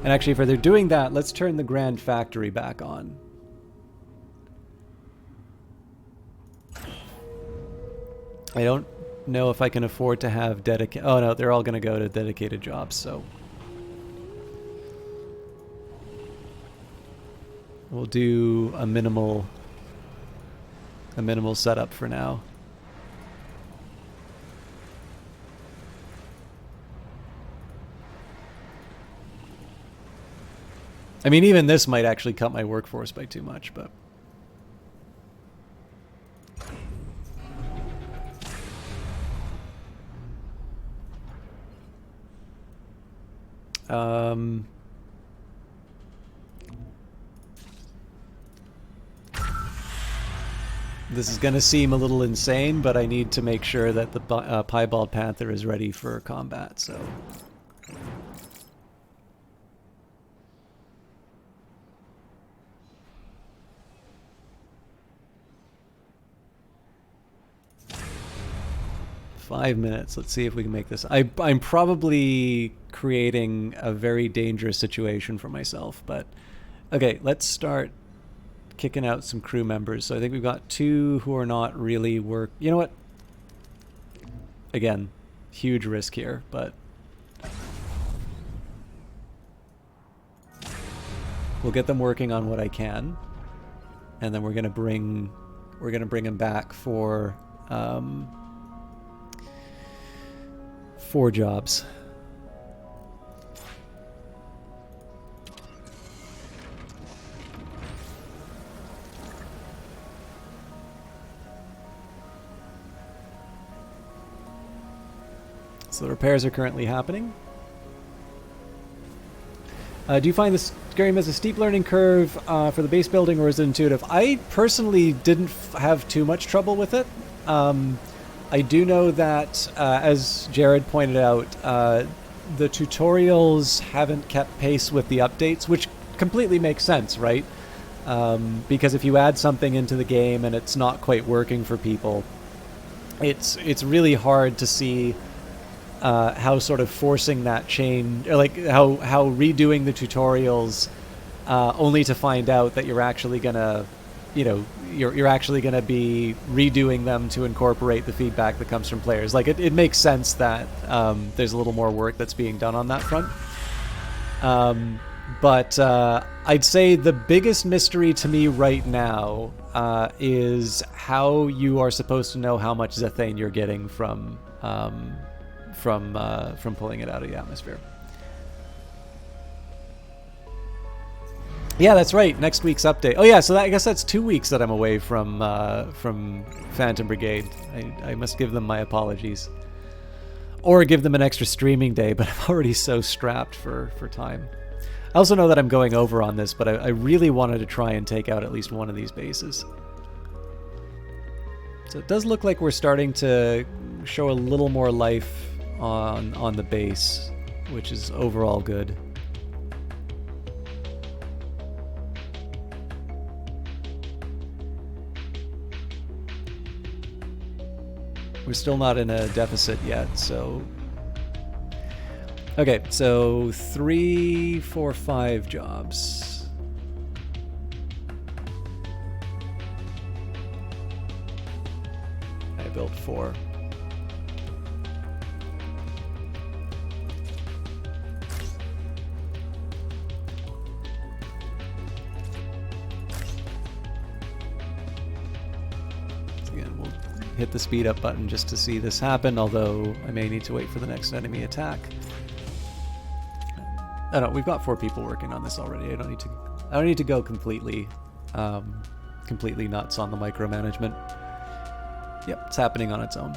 And actually, if they're doing that, let's turn the Grand Factory back on. I don't know if I can afford to have dedicated... Oh, no, they're all going to go to dedicated jobs, so... We'll do a minimal setup for now. I mean, even this might actually cut my workforce by too much, but... This is going to seem a little insane, but I need to make sure that the Piebald Panther is ready for combat, so... "5 minutes. Let's see if we can make this. I'm probably creating a very dangerous situation for myself, but okay, let's start kicking out some crew members. So I think we've got 2 who are not really work. You know what? Again, huge risk here, but we'll get them working on what I can, and then we're gonna bring them back for 4 jobs. So the repairs are currently happening. Do you find this game as a steep learning curve for the base building, or is it intuitive? I personally didn't have too much trouble with it. I do know that, as Jared pointed out, the tutorials haven't kept pace with the updates, which completely makes sense, right? Because if you add something into the game and it's not quite working for people, it's really hard to see how sort of forcing that change, or like how redoing the tutorials only to find out that you're actually gonna, you're actually gonna be redoing them to incorporate the feedback that comes from players. Like it makes sense that there's a little more work that's being done on that front. But I'd say the biggest mystery to me right now is how you are supposed to know how much Zethane you're getting from pulling it out of the atmosphere. Yeah, that's right. Next week's update. Oh yeah, so I guess that's 2 weeks that I'm away from Phantom Brigade. I must give them my apologies, or give them an extra streaming day. But I'm already so strapped for time. I also know that I'm going over on this, but I really wanted to try and take out at least one of these bases. So it does look like we're starting to show a little more life on the base, which is overall good. We're still not in a deficit yet, so... Okay, so 3, 4, 5 jobs. I built 4. Hit the speed up button just to see this happen, although I may need to wait for the next enemy attack. Oh no, we've got 4 people working on this already. I don't need to go completely nuts on the micromanagement. Yep, it's happening on its own.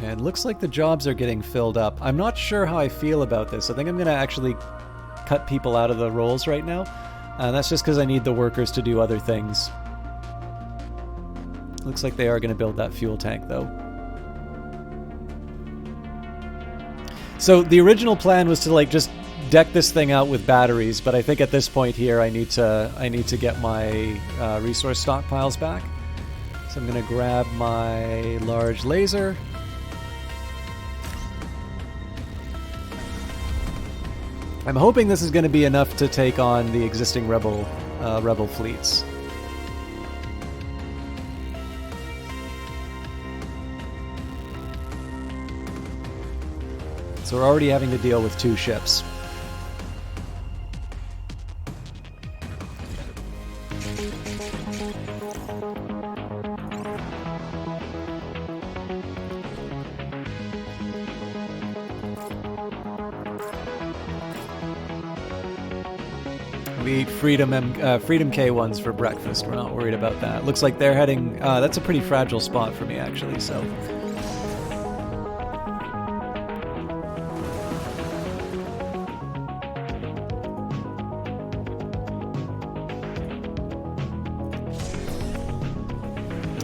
And looks like the jobs are getting filled up. I'm not sure how I feel about this. I think I'm going to actually cut people out of the roles right now. That's just because I need the workers to do other things. Looks like they are going to build that fuel tank, though. So the original plan was to like just deck this thing out with batteries, but I think at this point here I need to get my resource stockpiles back. So I'm going to grab my large laser. I'm hoping this is going to be enough to take on the existing rebel fleets. So we're already having to deal with 2 ships. We eat Freedom K1s for breakfast. We're not worried about that. Looks like they're heading... that's a pretty fragile spot for me, actually, so...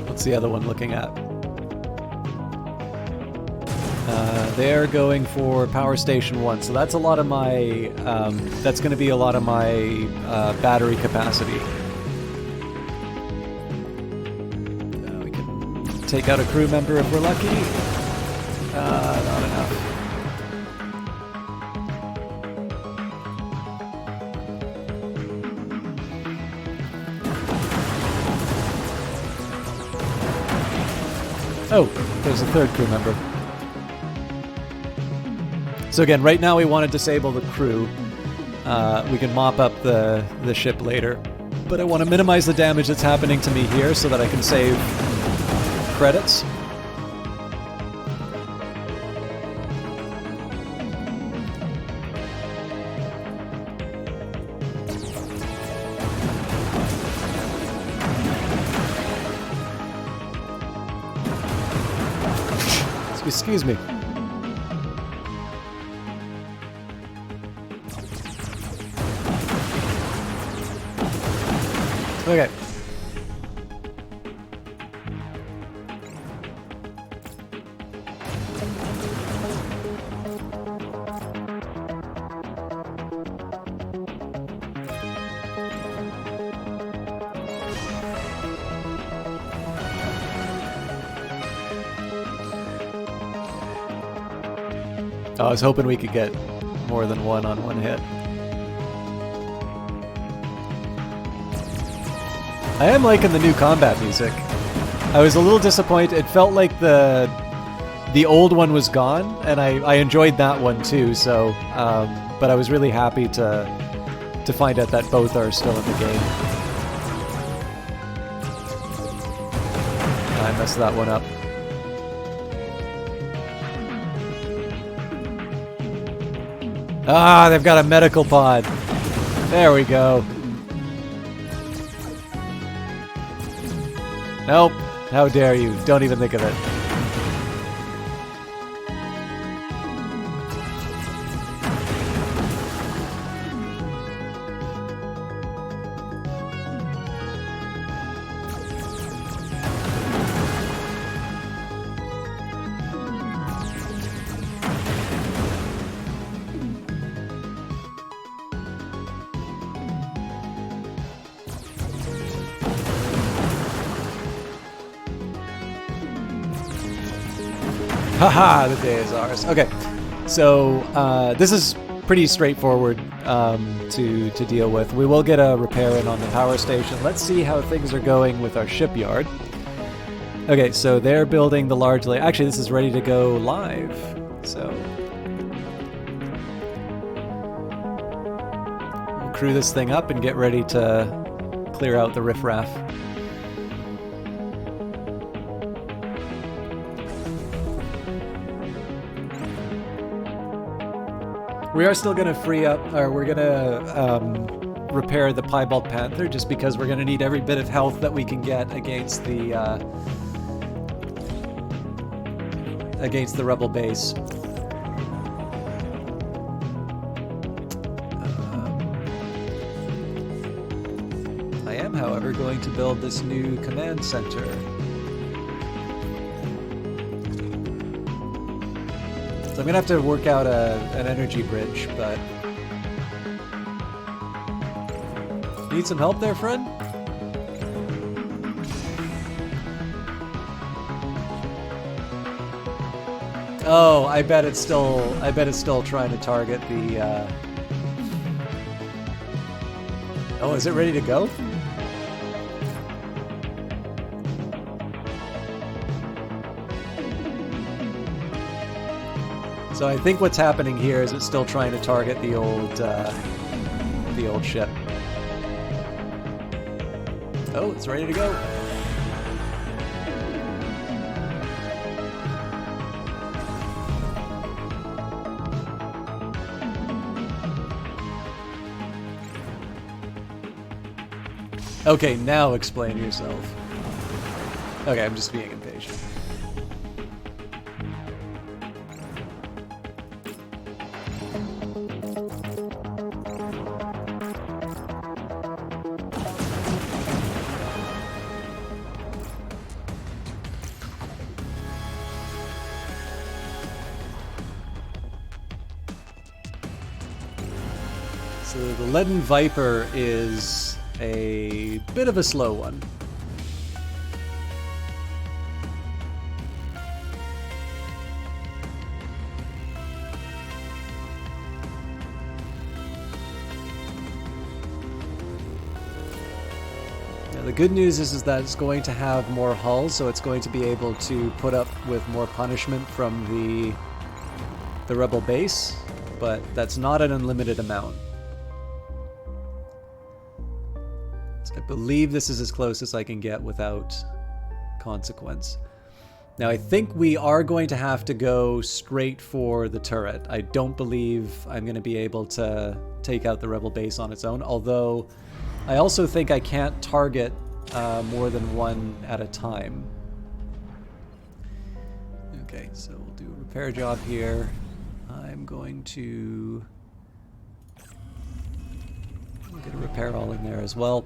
What's the other one looking at? They're going for Power Station 1, so that's a lot of my... that's going to be a lot of my battery capacity. We can take out a crew member if we're lucky. Not enough. Oh, there's a 3rd crew member. So again, right now we want to disable the crew. We can mop up the ship later. But I want to minimize the damage that's happening to me here so that I can save credits. Excuse me. Okay. Oh, I was hoping we could get more than one on one hit. I am liking the new combat music. I was a little disappointed. It felt like the old one was gone, and I enjoyed that one too. So, but I was really happy to find out that both are still in the game. I messed that one up. Ah, they've got a medical pod. There we go. Nope. How dare you? Don't even think of it. Haha, the day is ours. Okay, so this is pretty straightforward to deal with. We will get a repair in on the power station. Let's see how things are going with our shipyard. Okay, so they're building the large layer. Actually, this is ready to go live. So we'll crew this thing up and get ready to clear out the riffraff. We are still going to free up, or we're going to repair the Piebald Panther, just because we're going to need every bit of health that we can get against the rebel base. I am, however, going to build this new command center. So I'm going to have to work out an energy bridge, but... Need some help there, friend? Oh, I bet it's still trying to target the, Oh, is it ready to go? So I think what's happening here is it's still trying to target the old ship. Oh, it's ready to go. Okay, now explain yourself. Okay, I'm just being impatient. So the Leaden Viper is a bit of a slow one. Now the good news is that it's going to have more hull, so it's going to be able to put up with more punishment from the rebel base, but that's not an unlimited amount. I believe this is as close as I can get without consequence. Now I think we are going to have to go straight for the turret. I don't believe I'm going to be able to take out the rebel base on its own, although I also think I can't target more than one at a time. Okay, so we'll do a repair job here. I'm going to get a repair all in there as well.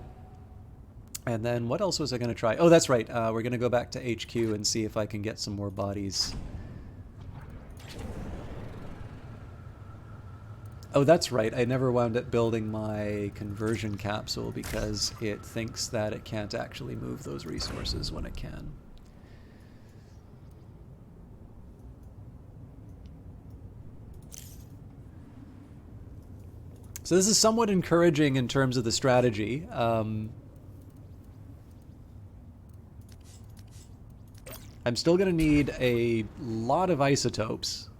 And then what else was I going to try? Oh, that's right. We're going to go back to HQ and see if I can get some more bodies. Oh, that's right. I never wound up building my conversion capsule because it thinks that it can't actually move those resources when it can. So this is somewhat encouraging in terms of the strategy. I'm still going to need a lot of isotopes.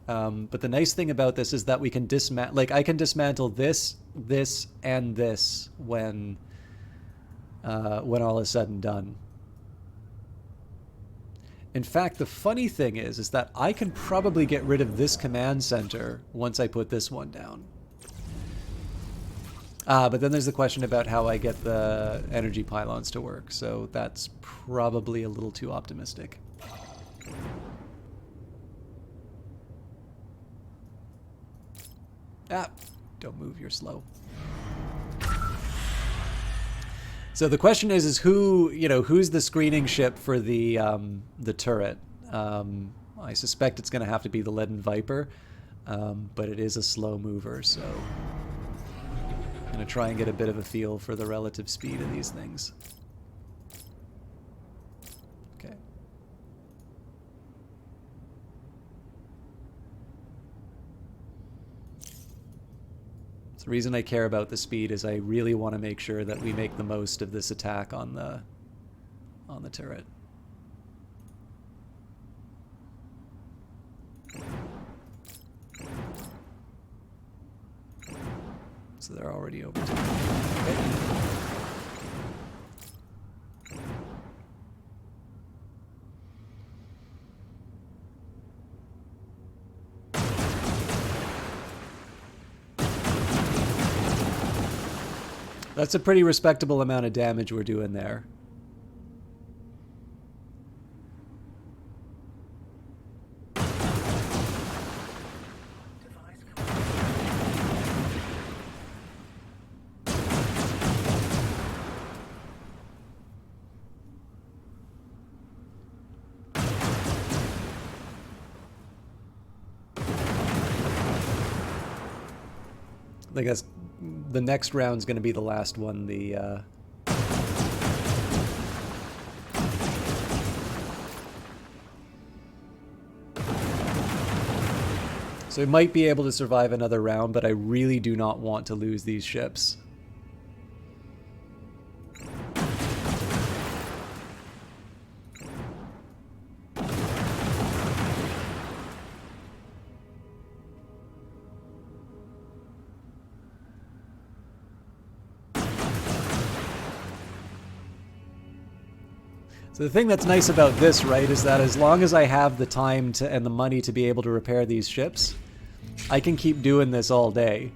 But the nice thing about this is that we can dismantle, like I can dismantle this, this, and this when all is said and done. In fact, the funny thing is that I can probably get rid of this command center once I put this one down. But then there's the question about how I get the energy pylons to work, so that's probably a little too optimistic. Ah, don't move, you're slow. So the question is who, who's the screening ship for the turret? I suspect it's going to have to be the Leaden Viper, but it is a slow mover, so I'm going to try and get a bit of a feel for the relative speed of these things. Okay. So the reason I care about the speed is I really want to make sure that we make the most of this attack on the turret. So they're already over time. Okay. That's a pretty respectable amount of damage we're doing there. I guess the next round's going to be the last one. So we might be able to survive another round, but I really do not want to lose these ships. So the thing that's nice about this, right, is that as long as I have the time to and the money to be able to repair these ships, I can keep doing this all day.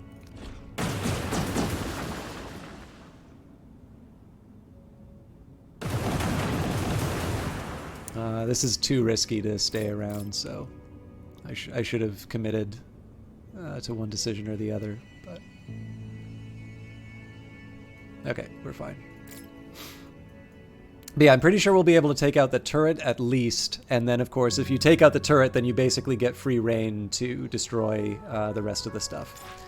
This is too risky to stay around, so I should have committed to one decision or the other, but okay, we're fine. But yeah, I'm pretty sure we'll be able to take out the turret at least, and then of course if you take out the turret, then you basically get free reign to destroy the rest of the stuff.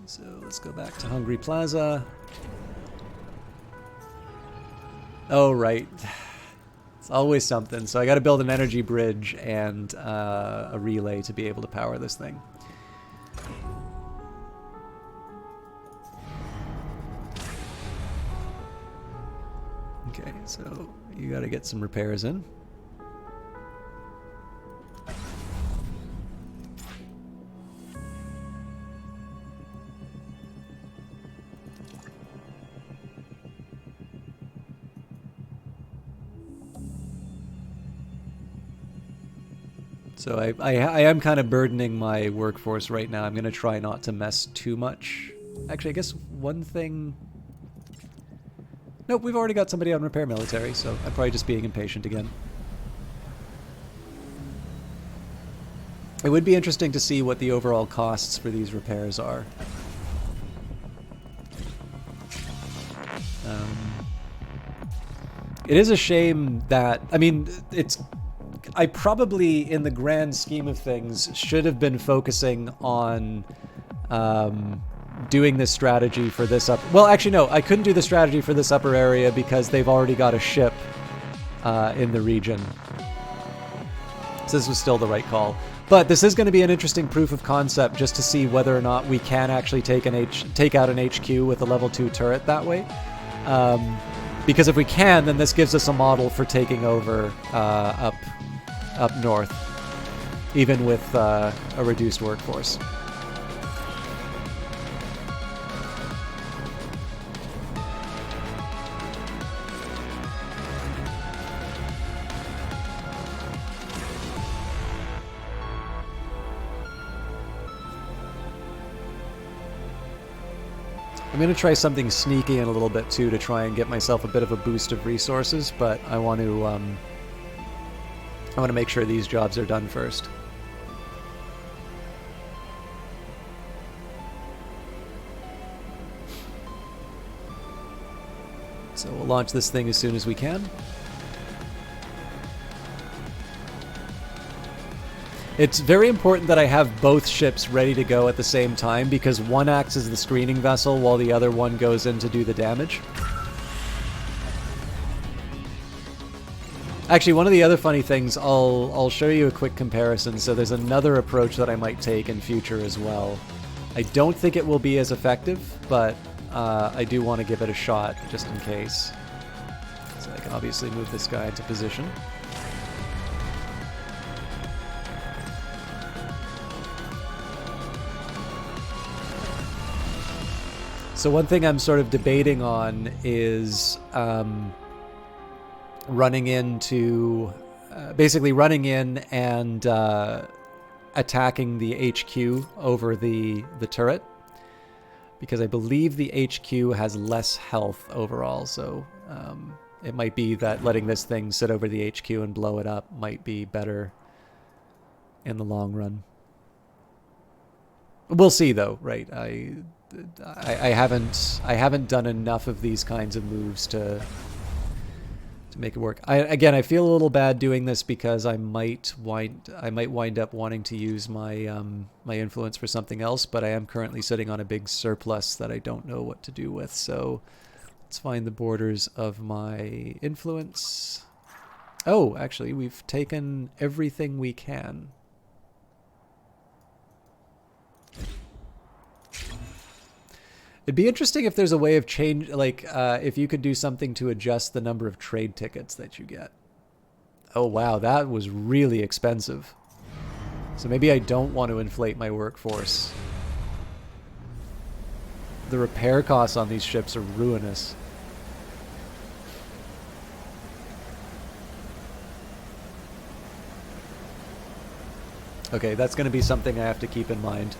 So let's go back to Hungry Plaza. Oh right, it's always something. So I got to build an energy bridge and a relay to be able to power this thing. Okay, so you got to get some repairs in. So I am kind of burdening my workforce right now. I'm going to try not to mess too much. Actually, I guess one thing... Nope, we've already got somebody on repair military, so I'm probably just being impatient again. It would be interesting to see what the overall costs for these repairs are. It is a shame that... I mean, it's... I probably, in the grand scheme of things, should have been focusing on doing this strategy for this up... Well, actually, no, I couldn't do the strategy for this upper area because they've already got a ship in the region. So this was still the right call. But this is going to be an interesting proof of concept just to see whether or not we can actually take out an HQ with a level 2 turret that way. Because if we can, then this gives us a model for taking over up north, even with a reduced workforce. I'm going to try something sneaky in a little bit too to try and get myself a bit of a boost of resources, but I want to make sure these jobs are done first. So we'll launch this thing as soon as we can. It's very important that I have both ships ready to go at the same time because one acts as the screening vessel while the other one goes in to do the damage. Actually, one of the other funny things, I'll show you a quick comparison. So there's another approach that I might take in future as well. I don't think it will be as effective, but I do want to give it a shot just in case. So I can obviously move this guy into position. So one thing I'm sort of debating on is running in and attacking the HQ over the turret, because I believe the HQ has less health overall. So it might be that letting this thing sit over the HQ and blow it up might be better in the long run. We'll see, though, right? I haven't done enough of these kinds of moves to make it work. I feel a little bad doing this because I might wind up wanting to use my my influence for something else, but I am currently sitting on a big surplus that I don't know what to do with. So let's find the borders of my influence. Oh, actually, we've taken everything we can. It'd be interesting if there's a way of change, like if you could do something to adjust the number of trade tickets that you get. Oh wow, that was really expensive. So maybe I don't want to inflate my workforce. The repair costs on these ships are ruinous. Okay, that's going to be something I have to keep in mind.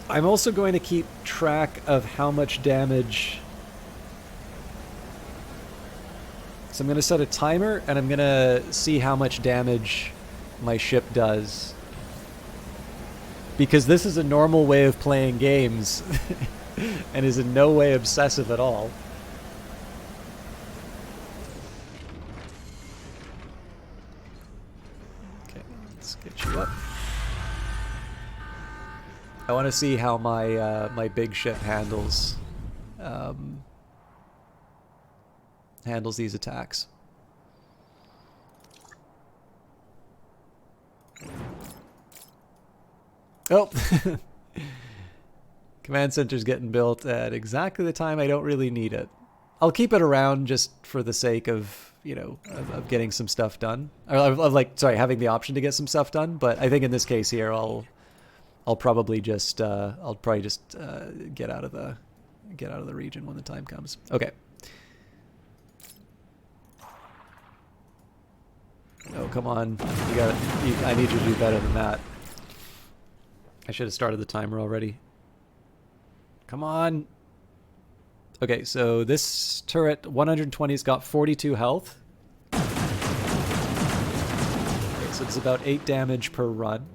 I'm also going to keep track of how much damage. So I'm going to set a timer and I'm going to see how much damage my ship does. Because this is a normal way of playing games and is in no way obsessive at all. Okay, let's get you up. I want to see how my my big ship handles these attacks. Oh, command center's getting built at exactly the time I don't really need it. I'll keep it around just for the sake of, you know, of getting some stuff done, or having the option to get some stuff done. But I think in this case here, I'll probably just get out of the region when the time comes. Okay. Oh, come on. I need you to do better than that. I should have started the timer already. Come on. Okay, so this turret 120's got 42 health. Okay, so it's about 8 damage per run.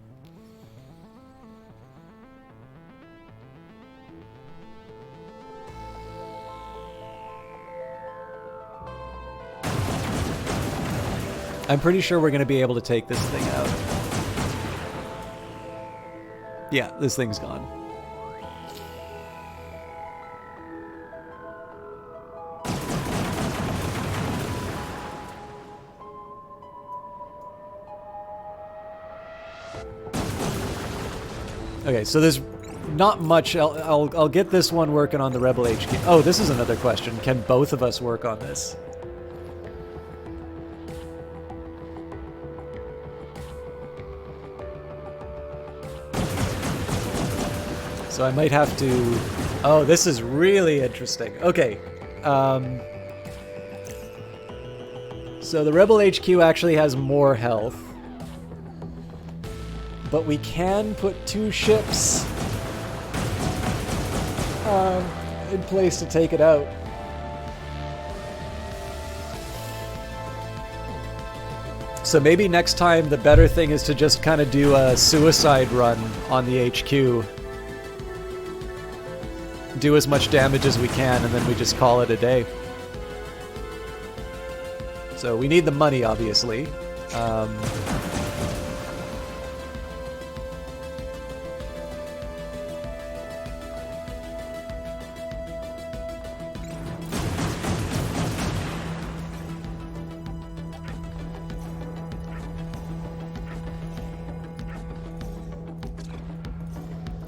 I'm pretty sure we're going to be able to take this thing out. Yeah, this thing's gone. Okay, so there's not much. I'll get this one working on the Rebel HQ. Oh, this is another question. Can both of us work on this? So I might have to... Oh, this is really interesting. Okay. So the Rebel HQ actually has more health. But we can put 2 ships in place to take it out. So maybe next time the better thing is to just kind of do a suicide run on the HQ. Do as much damage as we can, and then we just call it a day. So we need the money, obviously.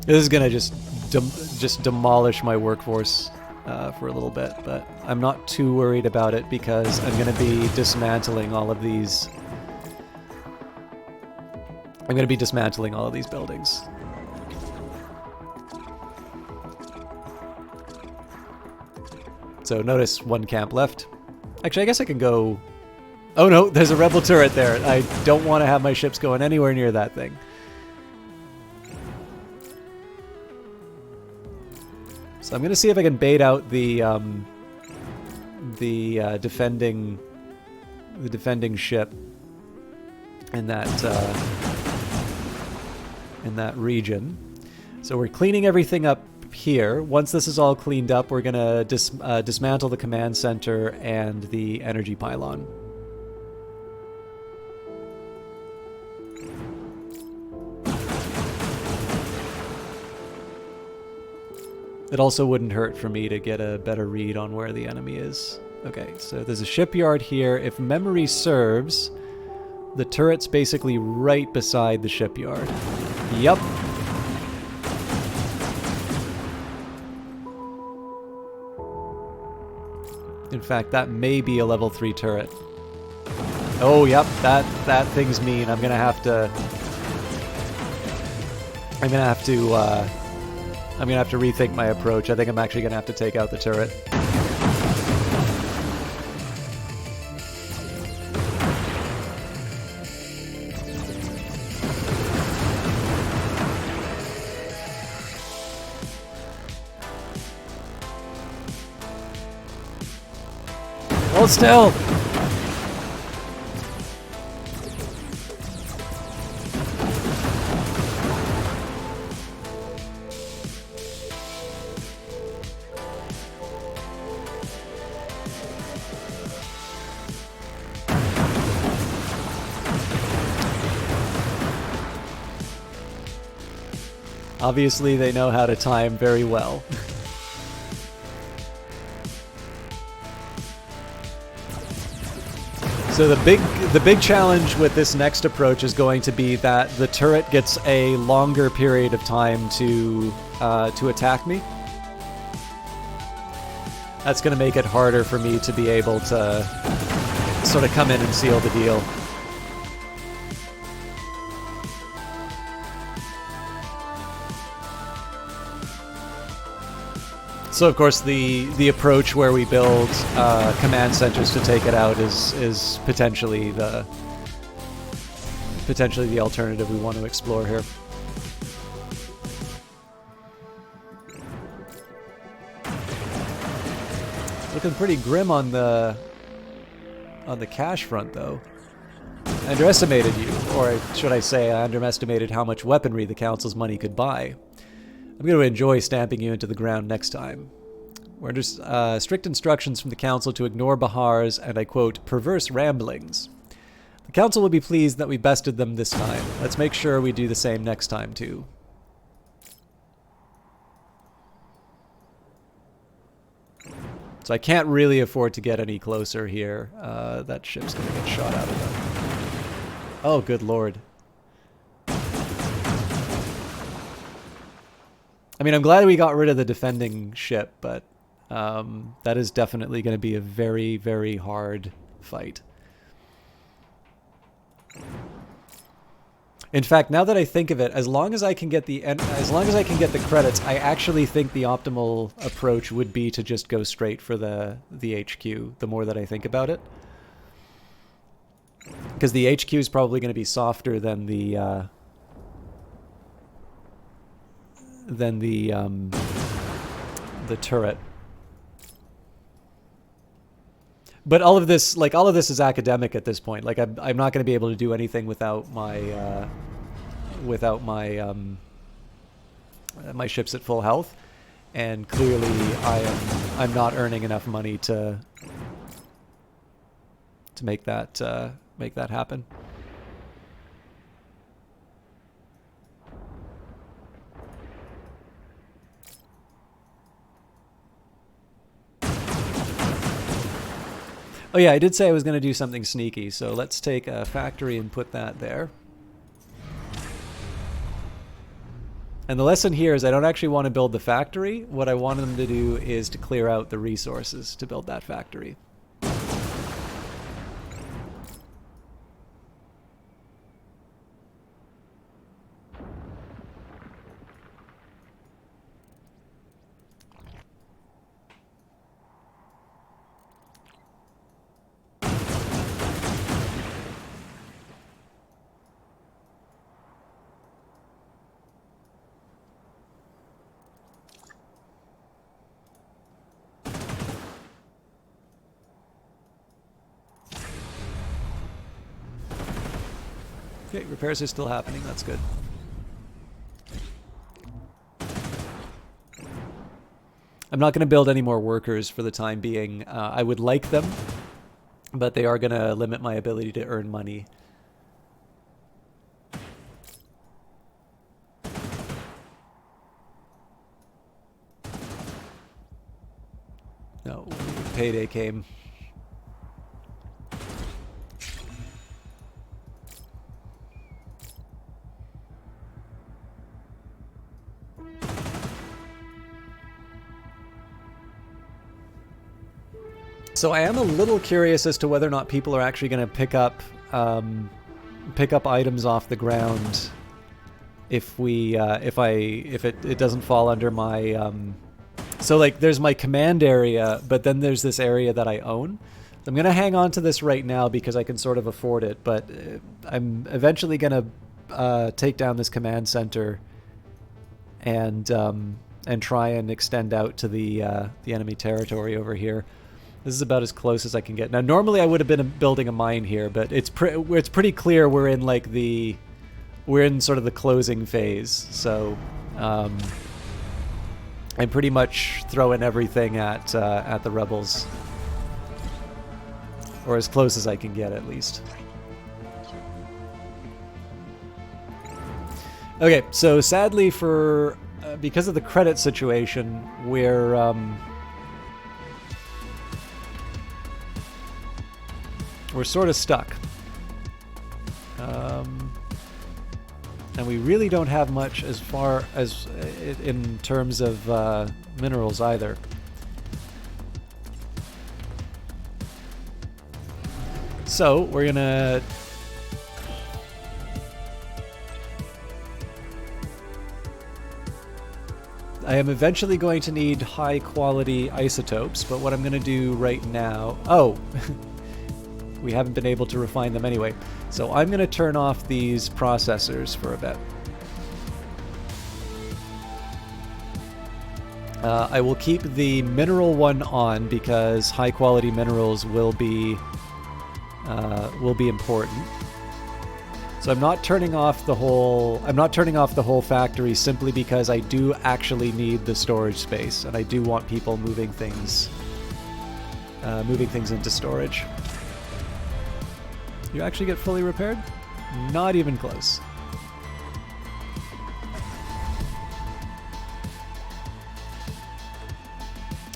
This is gonna just demolish my workforce for a little bit, but I'm not too worried about it because I'm gonna be dismantling all of these. I'm gonna be dismantling all of these buildings. So notice 1 camp left. Actually, I guess I can go... Oh no, there's a rebel turret there. I don't want to have my ships going anywhere near that thing. So I'm going to see if I can bait out the defending ship in that region. So we're cleaning everything up here. Once this is all cleaned up, we're going to dismantle the command center and the energy pylon. It also wouldn't hurt for me to get a better read on where the enemy is. Okay, so there's a shipyard here. If memory serves, the turret's basically right beside the shipyard. Yep. In fact, that may be a level 3 turret. Oh, yep, that thing's mean. I'm gonna have to rethink my approach. I think I'm actually gonna have to take out the turret. Hold still! Obviously, they know how to time very well. So the big challenge with this next approach is going to be that the turret gets a longer period of time to attack me. That's going to make it harder for me to be able to sort of come in and seal the deal. So of course the approach where we build command centers to take it out is potentially the alternative we want to explore here. Looking pretty grim on the cash front though. I underestimated you, or should I say I underestimated how much weaponry the Council's money could buy. I'm going to enjoy stamping you into the ground next time. We're under strict instructions from the Council to ignore Bahar's, and I quote, perverse ramblings. The Council will be pleased that we bested them this time. Let's make sure we do the same next time, too. So I can't really afford to get any closer here. That ship's going to get shot out of them. Oh, good lord. I mean, I'm glad we got rid of the defending ship, but that is definitely going to be a very, very hard fight. In fact, now that I think of it, as long as I can get the credits, I actually think the optimal approach would be to just go straight for the HQ. The more that I think about it, because the HQ is probably going to be softer than the turret. But all of this is academic at this point. Like I'm not going to be able to do anything without my my ships at full health, and clearly I'm not earning enough money to make that happen. Oh yeah, I did say I was going to do something sneaky, so let's take a factory and put that there. And the lesson here is I don't actually want to build the factory. What I want them to do is to clear out the resources to build that factory. Okay, repairs are still happening. That's good. I'm not going to build any more workers for the time being. I would like them, but they are going to limit my ability to earn money. No, payday came. So I am a little curious as to whether or not people are actually going to pick up items off the ground if it doesn't fall under my so like there's my command area, but then there's this area that I own. I'm going to hang on to this right now because I can sort of afford it, but I'm eventually going to take down this command center and try and extend out to the enemy territory over here. This is about as close as I can get. Now, normally I would have been building a mine here, but it's pretty clear we're in like we're in sort of the closing phase. So I'm pretty much throwing everything at the rebels, or as close as I can get, at least. Okay, so sadly for because of the credit situation, we're sort of stuck. And we really don't have much as far as in terms of minerals either. So we're gonna I am eventually going to need high quality isotopes, but what I'm gonna do right now, we haven't been able to refine them anyway. So I'm going to turn off these processors for a bit. I will keep the mineral one on because high quality minerals will be important. So I'm not turning off the whole factory simply because I do actually need the storage space, and I do want people moving things into storage. You actually get fully repaired? Not even close.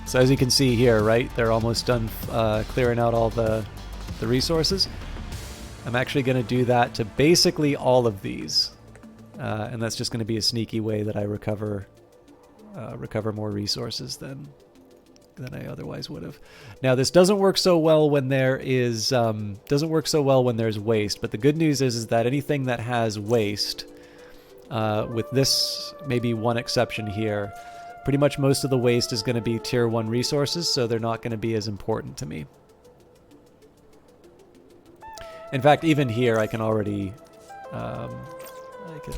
So as you can see here, right, they're almost done clearing out all the resources. I'm actually going to do that to basically all of these. And that's just going to be a sneaky way that I recover recover more resources than I otherwise would have. Now this doesn't work so well when there is doesn't work so well when there's waste, but the good news is that anything that has waste, with this maybe one exception here, pretty much most of the waste is going to be tier 1 resources, so they're not going to be as important to me. In fact, even here I can already I can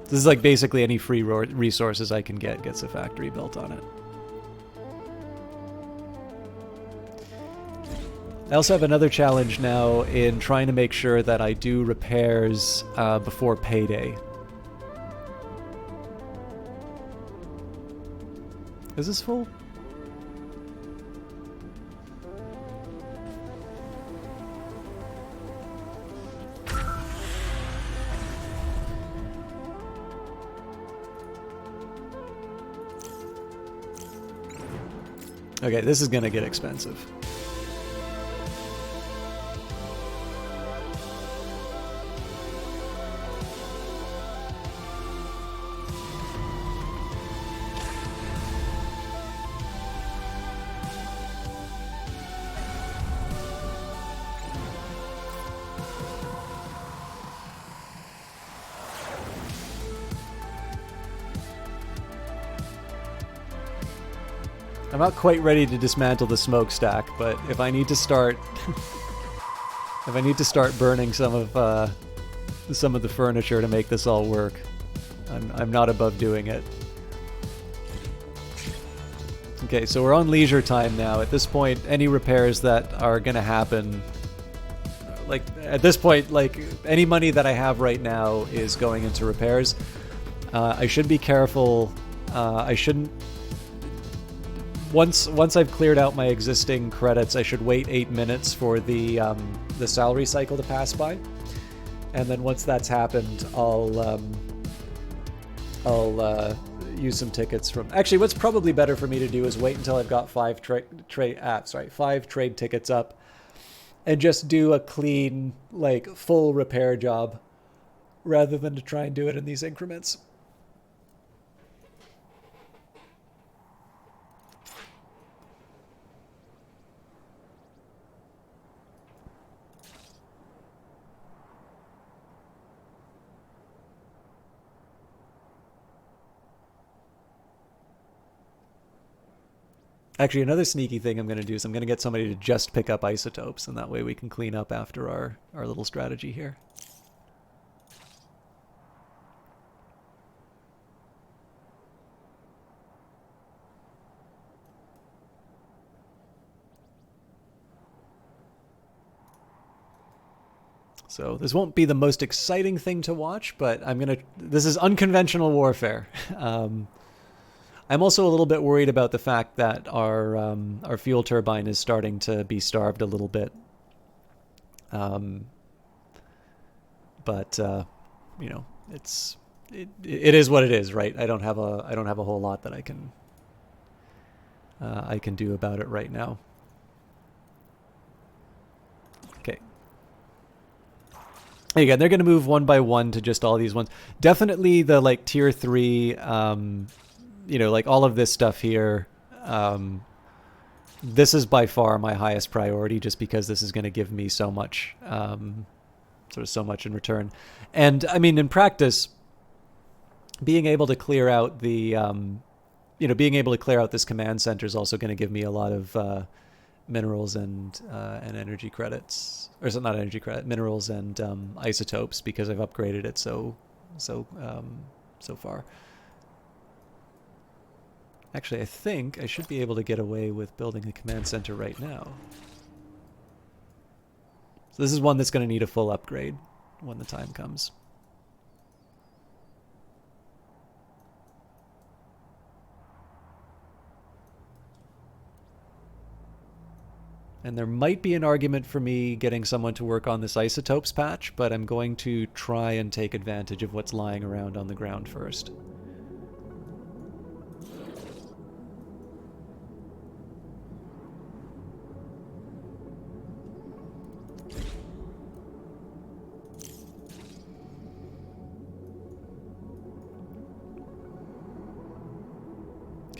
this is like basically any free resources I can get gets a factory built on it. I also have another challenge now in trying to make sure that I do repairs before payday. Is this full? Okay, this is gonna get expensive. I'm not quite ready to dismantle the smokestack, but if I need to start, if I need to start burning some of the furniture to make this all work, I'm not above doing it. Okay, so we're on leisure time now. At this point, any repairs that are gonna happen, like at this point, like any money that I have right now is going into repairs. I should be careful. I shouldn't. Once I've cleared out my existing credits, I should wait 8 minutes for the salary cycle to pass by, and then once that's happened, I'll use some tickets from. Actually, what's probably better for me to do is wait until I've got 5 trade tickets up, and just do a clean, like full repair job, rather than to try and do it in these increments. Actually, another sneaky thing I'm going to do is I'm going to get somebody to just pick up isotopes, and that way we can clean up after our little strategy here. So this won't be the most exciting thing to watch, but this is unconventional warfare. I'm also a little bit worried about the fact that our fuel turbine is starting to be starved a little bit. But you know, it is what it is, right? I don't have a whole lot that I can do about it right now. Okay. Again, they're going to move one by one to just all these ones. Definitely the like tier 3. You know, like all of this stuff here, this is by far my highest priority, just because this is going to give me so much, so much in return. And I mean, in practice, being able to clear out the, being able to clear out this command center is also going to give me a lot of minerals and energy credits, or not energy credit, minerals and isotopes, because I've upgraded it so far. Actually, I think I should be able to get away with building a command center right now. So this is one that's going to need a full upgrade when the time comes. And there might be an argument for me getting someone to work on this isotopes patch, but I'm going to try and take advantage of what's lying around on the ground first.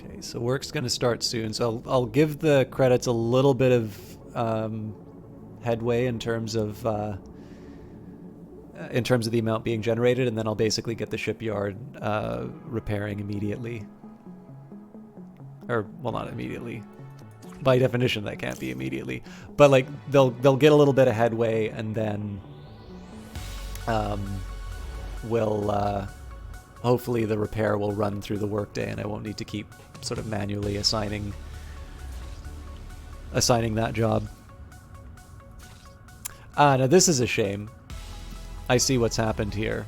Okay, so work's going to start soon. So I'll give the credits a little bit of headway in terms of the amount being generated, and then I'll basically get the shipyard repairing immediately. Or, well, not immediately. By definition, that can't be immediately. But like they'll get a little bit of headway, and then we'll hopefully the repair will run through the workday, and I won't need to keep sort of manually assigning that job. Now this is a shame. I see what's happened here.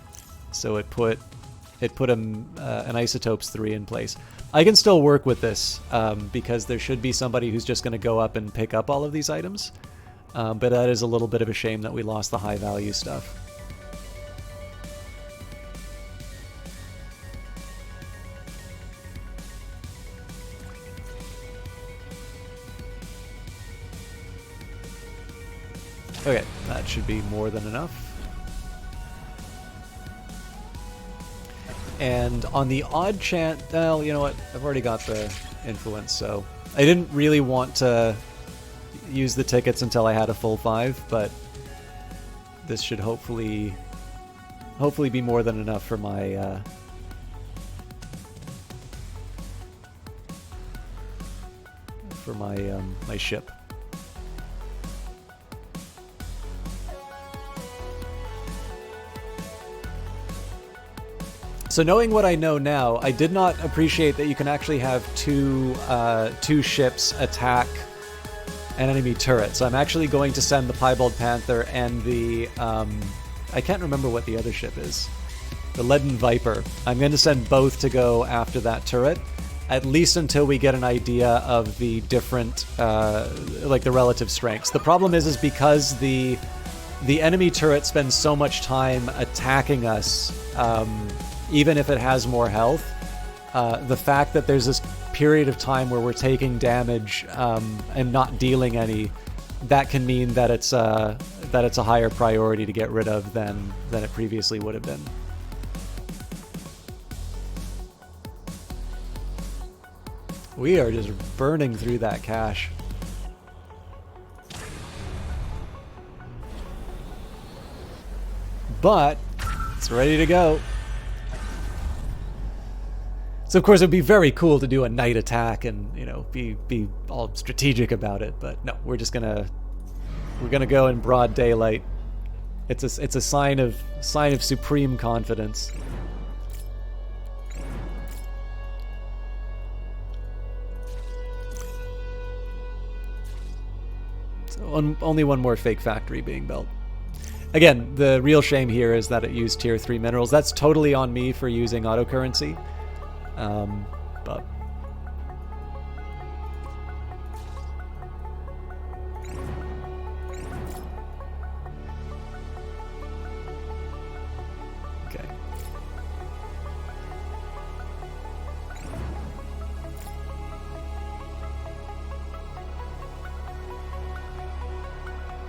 So it put an Isotopes 3 in place. I can still work with this because there should be somebody who's just going to go up and pick up all of these items. But that is a little bit of a shame that we lost the high value stuff. Okay, that should be more than enough. And on the odd chance, well, you know what? I've already got the influence, so I didn't really want to use the tickets until I had a full 5, but this should hopefully be more than enough for my my ship. So knowing what I know now, I did not appreciate that you can actually have two ships attack an enemy turret. So I'm actually going to send the Piebald Panther and the I can't remember what the other ship is. The Leaden Viper. I'm going to send both to go after that turret, at least until we get an idea of the different like the relative strengths. The problem is because the enemy turret spends so much time attacking us. Even if it has more health, the fact that there's this period of time where we're taking damage and not dealing any, that can mean that it's a higher priority to get rid of than it previously would have been. We are just burning through that cash. But it's ready to go. So of course it'd be very cool to do a night attack and, you know, be all strategic about it, but no, we're gonna go in broad daylight. It's a sign of supreme confidence. So only one more fake factory being built. Again, the real shame here is that it used tier 3 minerals. That's totally on me for using autocurrency. But okay.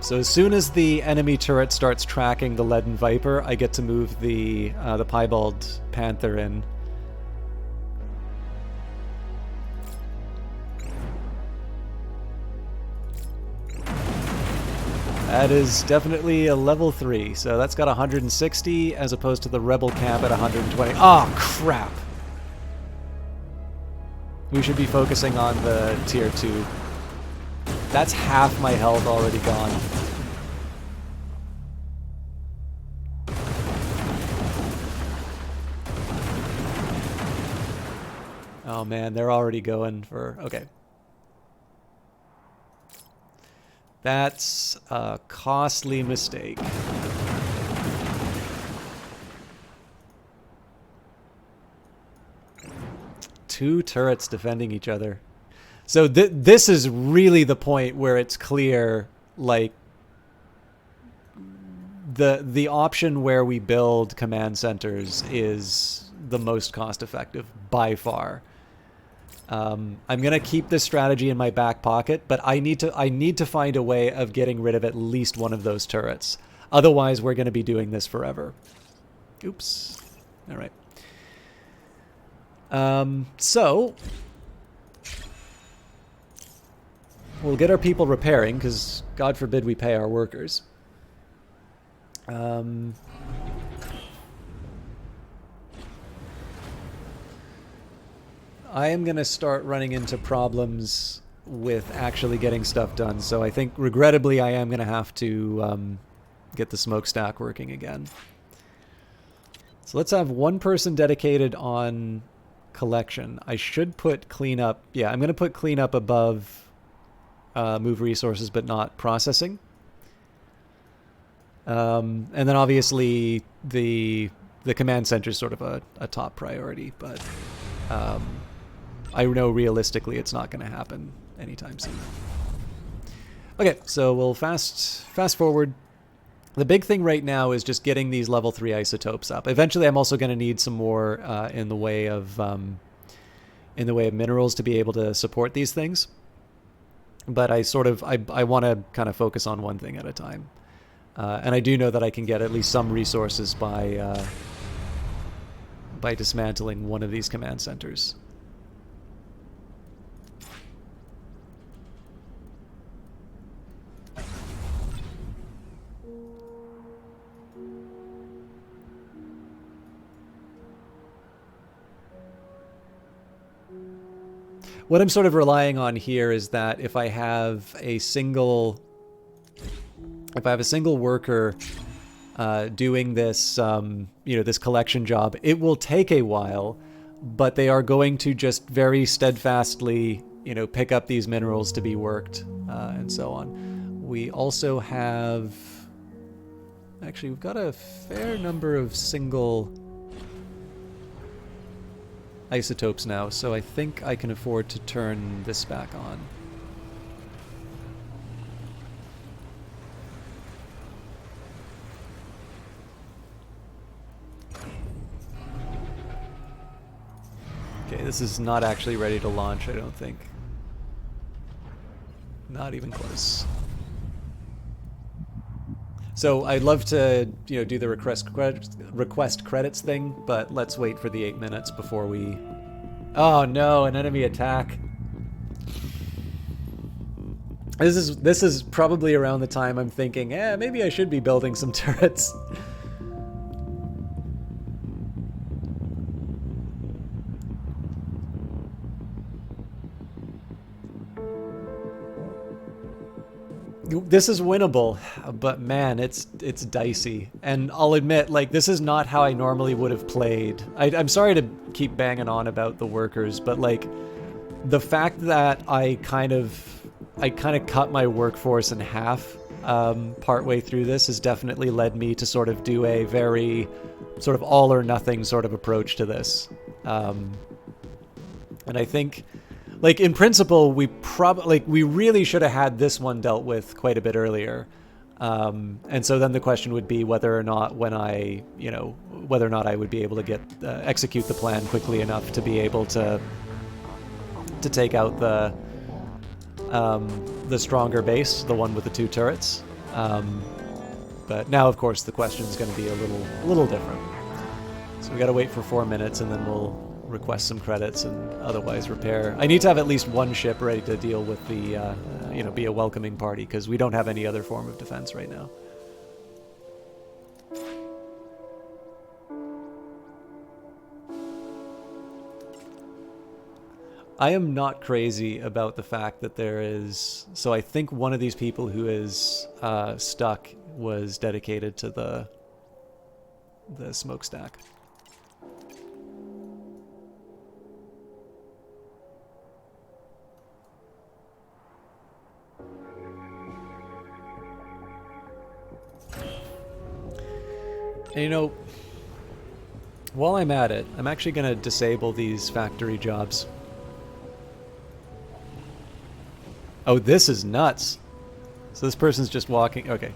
So as soon as the enemy turret starts tracking the Leaden Viper, I get to move the Piebald Panther in. That is definitely a level 3, so that's got 160 as opposed to the Rebel camp at 120. Oh, crap! We should be focusing on the tier 2. That's half my health already gone. Oh man, they're already going for... Okay. That's a costly mistake. Two turrets defending each other. So this is really the point where it's clear, like, the option where we build command centers is the most cost effective by far. I'm gonna keep this strategy in my back pocket, but I need to find a way of getting rid of at least one of those turrets. Otherwise, we're gonna be doing this forever. Oops. All right. So We'll get our people repairing, because God forbid we pay our workers. I am going to start running into problems with actually getting stuff done, so I think, regrettably, I am going to have to get the smokestack working again. So let's have one person dedicated on collection. I should put cleanup. Yeah, I'm going to put cleanup above move resources, but not processing. And then obviously the command center is sort of a top priority, but I know realistically it's not going to happen anytime soon. Okay, so we'll fast forward. The big thing right now is just getting these level 3 isotopes up. Eventually, I'm also going to need some more in the way of minerals to be able to support these things. But I want to kind of focus on one thing at a time. And I do know that I can get at least some resources by dismantling one of these command centers. What I'm sort of relying on here is that if I have a single worker doing this, this collection job, it will take a while, but they are going to just very steadfastly, pick up these minerals to be worked, and so on. We also have, actually, we've got a fair number of single isotopes now, so I think I can afford to turn this back on. Okay, this is not actually ready to launch, I don't think. Not even close. So I'd love to, do the request credits thing, but let's wait for the 8 minutes before we... Oh no, an enemy attack. This is probably around the time I'm thinking, maybe I should be building some turrets. This is winnable, but man, it's dicey. And I'll admit, this is not how I normally would have played. I'm sorry to keep banging on about the workers, but the fact that I kind of cut my workforce in half partway through this has definitely led me to sort of do a very sort of all or nothing sort of approach to this. And I think... in principle, we really should have had this one dealt with quite a bit earlier. And so then the question would be whether or not I would be able to get execute the plan quickly enough to be able to take out the stronger base, the one with the 2 turrets. But now, of course, the question is going to be a little different. So we got to wait for 4 minutes, and then we'll request some credits and otherwise repair. I need to have at least one ship ready to deal with the, be a welcoming party, because we don't have any other form of defense right now. I am not crazy about the fact that there is... So I think one of these people who is stuck was dedicated to the smokestack. And while I'm at it, I'm actually going to disable these factory jobs. Oh, this is nuts. So this person's just walking... Okay.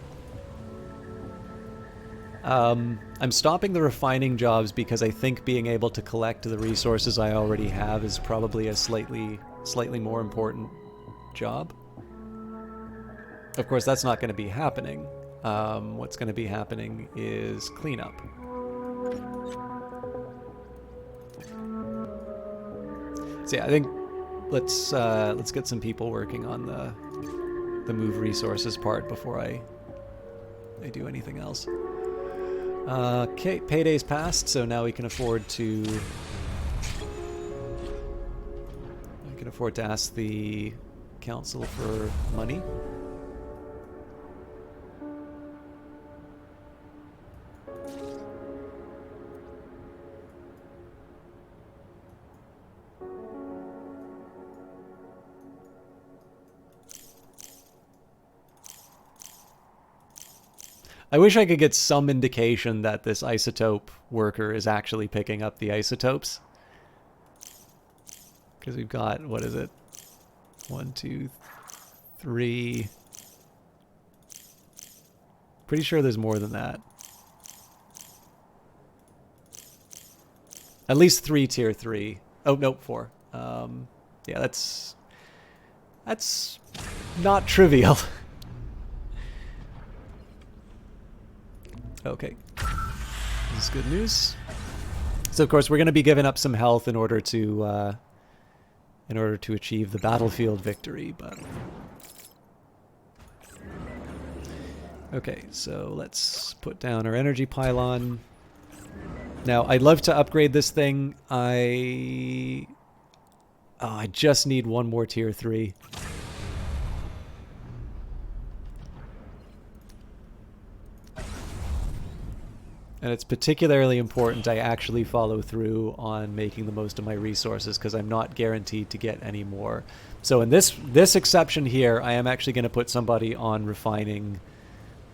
I'm stopping the refining jobs because I think being able to collect the resources I already have is probably a slightly more important job. Of course, that's not going to be happening. What's going to be happening is cleanup. So yeah, I think let's get some people working on the the move resources part before I do anything else. Okay, payday's passed, so now we can afford to ask the council for money. I wish I could get some indication that this isotope worker is actually picking up the isotopes. Because we've got, what is it? 1, 2, 3. Pretty sure there's more than that. At least 3 tier 3. Oh, nope, 4. Yeah, that's not trivial. Okay, this is good news. So of course we're going to be giving up some health in order to achieve the battlefield victory. But okay, so let's put down our energy pylon. Now I'd love to upgrade this thing. I just need one more tier 3. And it's particularly important I actually follow through on making the most of my resources, because I'm not guaranteed to get any more. So in this exception here, I am actually going to put somebody on refining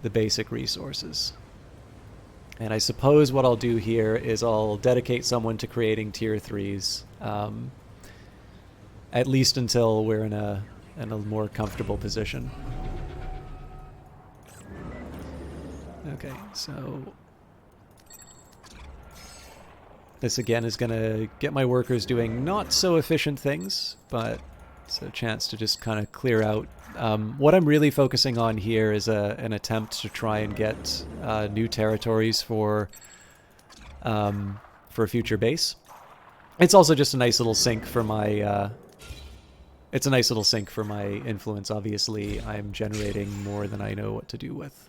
the basic resources. And I suppose what I'll do here is I'll dedicate someone to creating tier 3s, at least until we're in a more comfortable position. Okay, so this again is going to get my workers doing not so efficient things, but it's a chance to just kind of clear out. What I'm really focusing on here is an attempt to try and get new territories for a future base. It's also just a nice little sink for my influence. Obviously, I'm generating more than I know what to do with.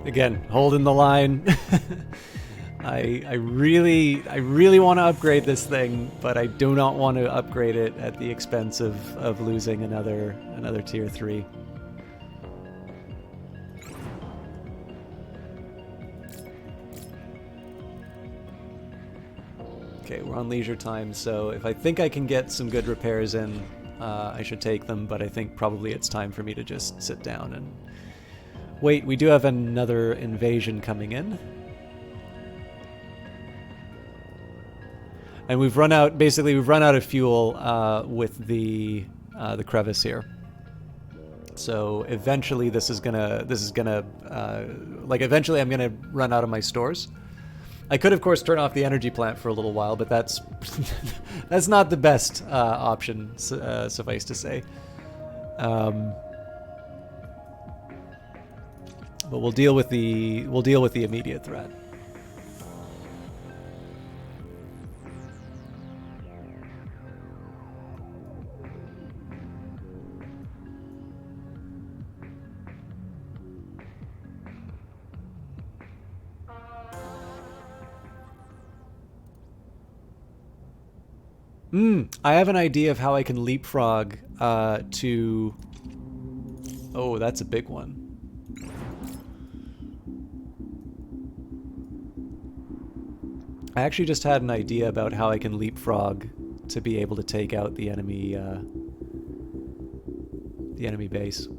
Again, holding the line. I really want to upgrade this thing, but I do not want to upgrade it at the expense of losing another tier 3. Okay, we're on leisure time, so if I think I can get some good repairs in, I should take them, but I think probably it's time for me to just sit down and wait. We do have another invasion coming in. And we've run out of fuel with the crevice here. So eventually like eventually I'm gonna run out of my stores. I could of course turn off the energy plant for a little while, but that's that's not the best option, suffice to say. But we'll deal with the immediate threat. I have an idea of how I can leapfrog to... Oh, that's a big one. I actually just had an idea about how I can leapfrog to be able to take out the enemy base.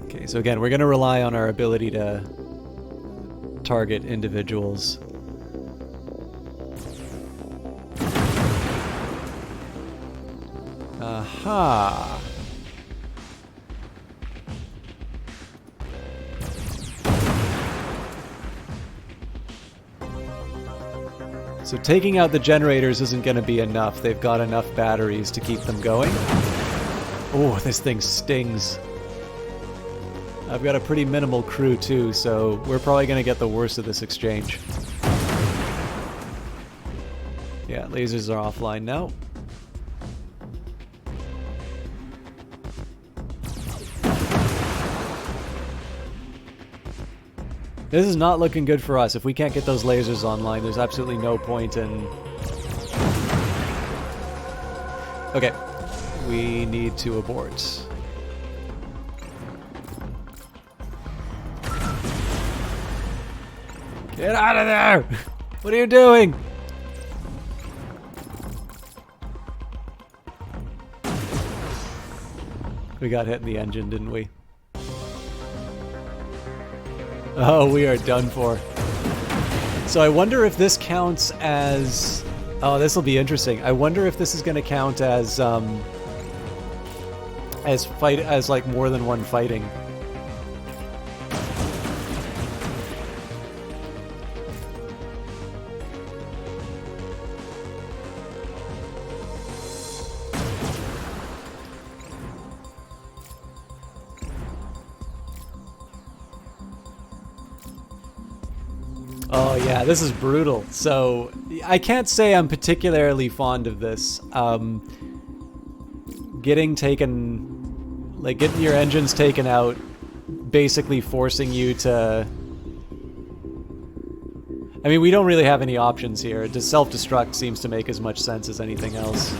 Okay, so again, we're going to rely on our ability to target individuals. Aha! So taking out the generators isn't going to be enough. They've got enough batteries to keep them going. Oh, this thing stings. I've got a pretty minimal crew too, so we're probably going to get the worst of this exchange. Yeah, lasers are offline now. This is not looking good for us. If we can't get those lasers online, there's absolutely no point in... Okay. We need to abort. Get out of there! What are you doing? We got hit in the engine, didn't we? Oh, we are done for. So I wonder if this counts as... Oh, this will be interesting. I wonder if this is going to count as like more than one fighting. Oh yeah, this is brutal. So I can't say I'm particularly fond of this. Getting your engines taken out, basically forcing you to... I mean, we don't really have any options here. To self-destruct seems to make as much sense as anything else.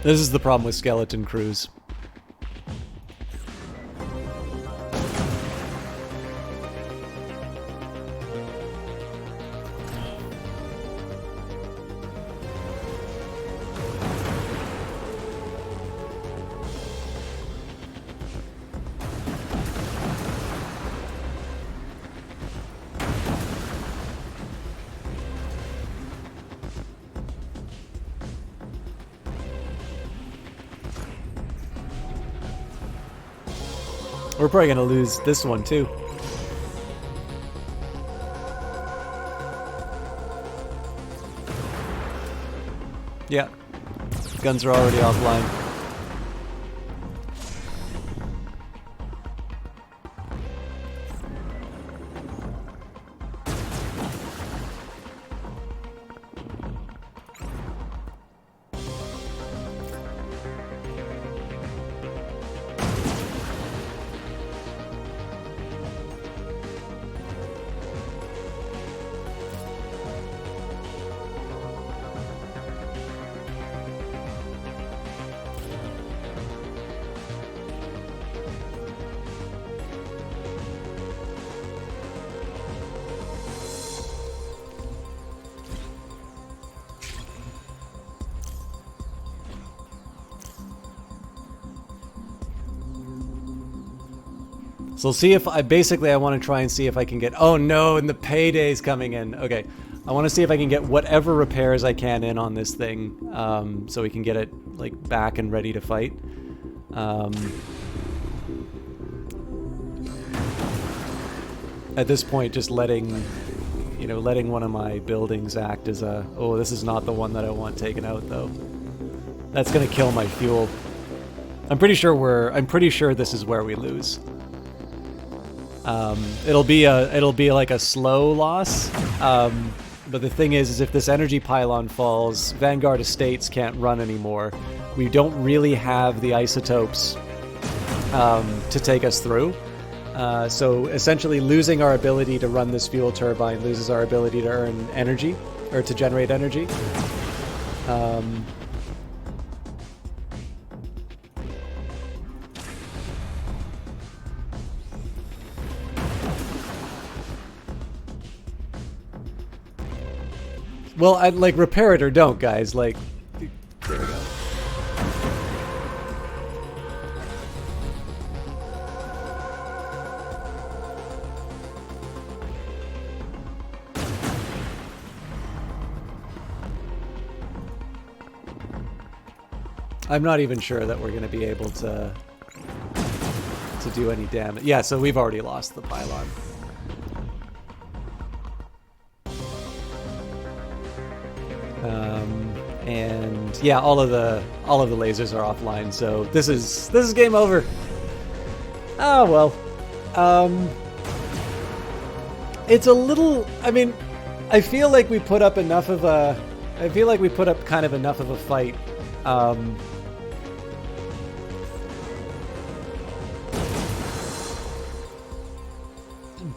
This is the problem with skeleton crews. We're probably gonna lose this one too. Yeah. Guns are already offline. So we'll see if I want to try and see if I can get, oh no, and the payday's coming in. Okay. I want to see if I can get whatever repairs I can in on this thing, so we can get it like back and ready to fight. At this point, just letting one of my buildings act as a, oh, this is not the one that I want taken out though. That's gonna kill my fuel. I'm pretty sure this is where we lose. It'll be like a slow loss. But the thing is if this energy pylon falls, Vanguard Estates can't run anymore. We don't really have the isotopes to take us through. So essentially losing our ability to run this fuel turbine loses our ability to earn energy, or to generate energy. Well, I'd like repair it or don't, guys. Like, there we go. I'm not even sure that we're going to be able to do any damage. Yeah, so we've already lost the pylon. And yeah, all of the lasers are offline, so this is game over. Oh well. It's a little, I mean, I feel like we put up enough of a, kind of enough of a fight.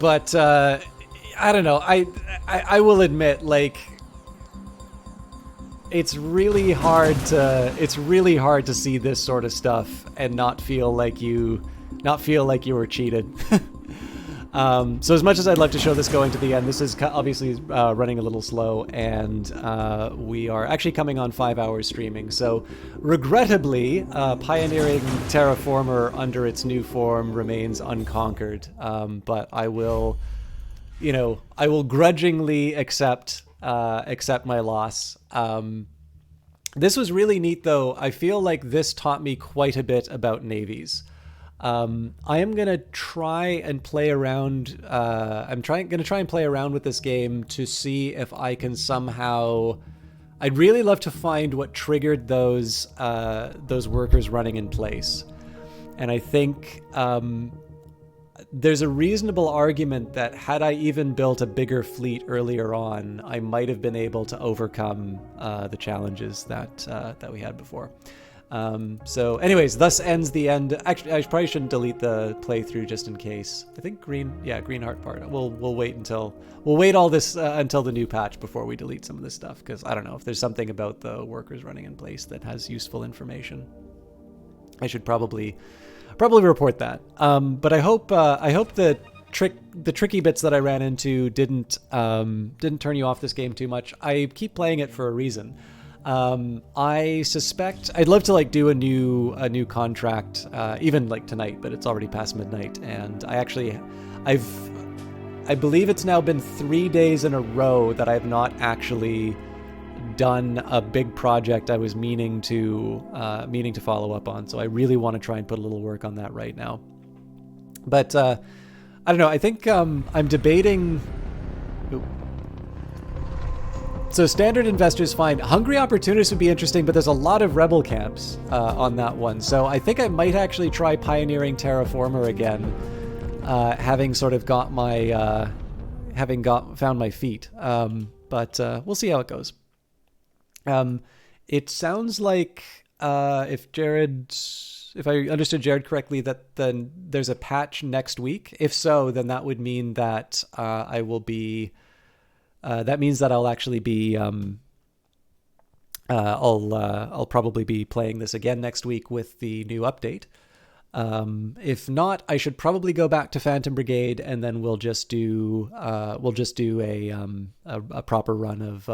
But I don't know. I will admit, like, it's really hard to see this sort of stuff and not feel like you were cheated. So as much as I'd love to show this going to the end, this is obviously running a little slow, and we are actually coming on 5 hours streaming. So regrettably, pioneering Terraformer under its new form remains unconquered. But I will grudgingly accept my loss. This was really neat, though. I feel like this taught me quite a bit about navies. I am gonna try and play around. I'm gonna try and play around with this game to see if I can somehow. I'd really love to find what triggered those workers running in place, and I think there's a reasonable argument that had I even built a bigger fleet earlier on, I might have been able to overcome the challenges that we had before. So anyways, thus ends the end. Actually, I probably shouldn't delete the playthrough just in case. I think green heart part. We'll wait all this until the new patch before we delete some of this stuff, because I don't know if there's something about the workers running in place that has useful information. I should probably report that. But I hope the tricky bits that I ran into didn't turn you off this game too much. I keep playing it for a reason. I suspect I'd love to do a new contract, even tonight, but it's already past midnight, and I believe it's now been 3 days in a row that I've not actually done a big project I was meaning to follow up on. So I really want to try and put a little work on that right now. But I don't know. I think I'm debating. So standard investors find hungry opportunists would be interesting, but there's a lot of rebel camps on that one. So I think I might actually try pioneering Terraformer again, having sort of got my found my feet. But we'll see how it goes. It sounds like if I understood Jared correctly, that then there's a patch next week. If so, then that would mean that I will be. That means that I'll actually be. I'll probably be playing this again next week with the new update. If not, I should probably go back to Phantom Brigade, and then we'll just do a proper run of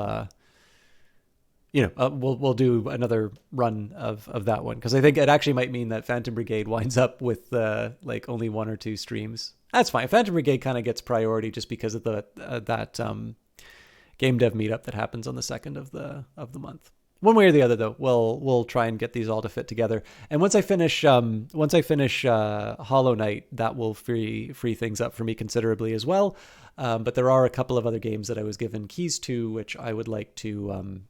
we'll do another run of that one, because I think it actually might mean that Phantom Brigade winds up with like only one or two streams. That's fine. Phantom Brigade kind of gets priority just because of the that game dev meetup that happens on the 2nd of the month. One way or the other, though, we'll try and get these all to fit together. And once I finish Hollow Knight, that will free things up for me considerably as well. But there are a couple of other games that I was given keys to, which I would like to.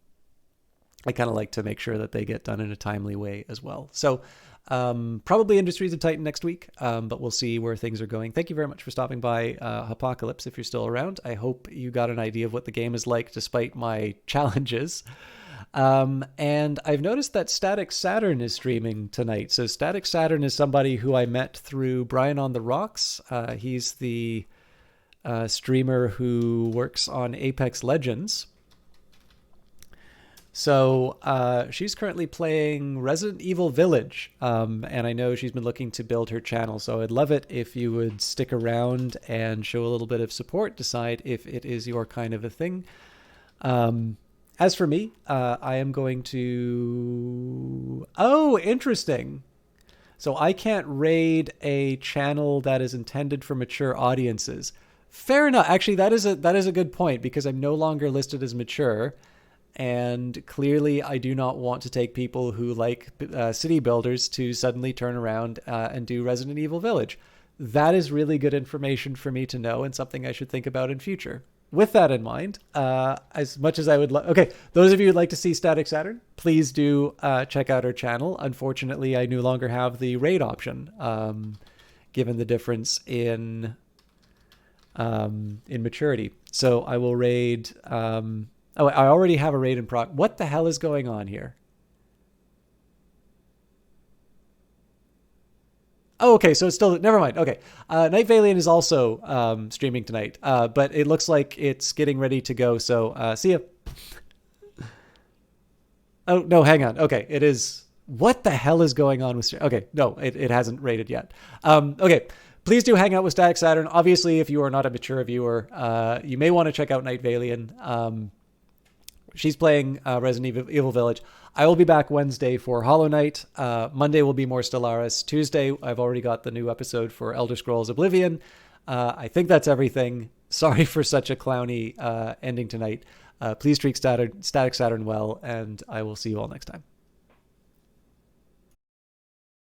I kind of like to make sure that they get done in a timely way as well. So probably Industries of Titan next week, but we'll see where things are going. Thank you very much for stopping by, Apocalypse, if you're still around. I hope you got an idea of what the game is like despite my challenges. And I've noticed that Static Saturn is streaming tonight. So Static Saturn is somebody who I met through Brian on the Rocks. He's the streamer who works on Apex Legends. So she's currently playing Resident Evil Village, and I know she's been looking to build her channel. So I'd love it if you would stick around and show a little bit of support, decide if it is your kind of a thing. As for me, I am going to... Oh, interesting. So I can't raid a channel that is intended for mature audiences. Fair enough. Actually, that is a good point, because I'm no longer listed as mature. And clearly, I do not want to take people who like city builders to suddenly turn around and do Resident Evil Village. That is really good information for me to know, and something I should think about in future. With that in mind, as much as I would okay, those of you who'd like to see Static Saturn, please do check out our channel. Unfortunately, I no longer have the raid option, given the difference in maturity. So I will raid... Oh, I already have a raid in proc. What the hell is going on here? Oh, okay, so it's still... Never mind. Okay. Night Valiant is also streaming tonight, but it looks like it's getting ready to go, so see ya. Oh, no, hang on. Okay, it is... What the hell is going on with... Okay, no, it hasn't raided yet. Okay, please do hang out with Static Saturn. Obviously, if you are not a mature viewer, you may want to check out Night Valiant. She's playing Resident Evil Village. I will be back Wednesday for Hollow Knight. Monday will be more Stellaris. Tuesday, I've already got the new episode for Elder Scrolls Oblivion. I think that's everything. Sorry for such a clowny ending tonight. Please treat Static Saturn well, and I will see you all next time.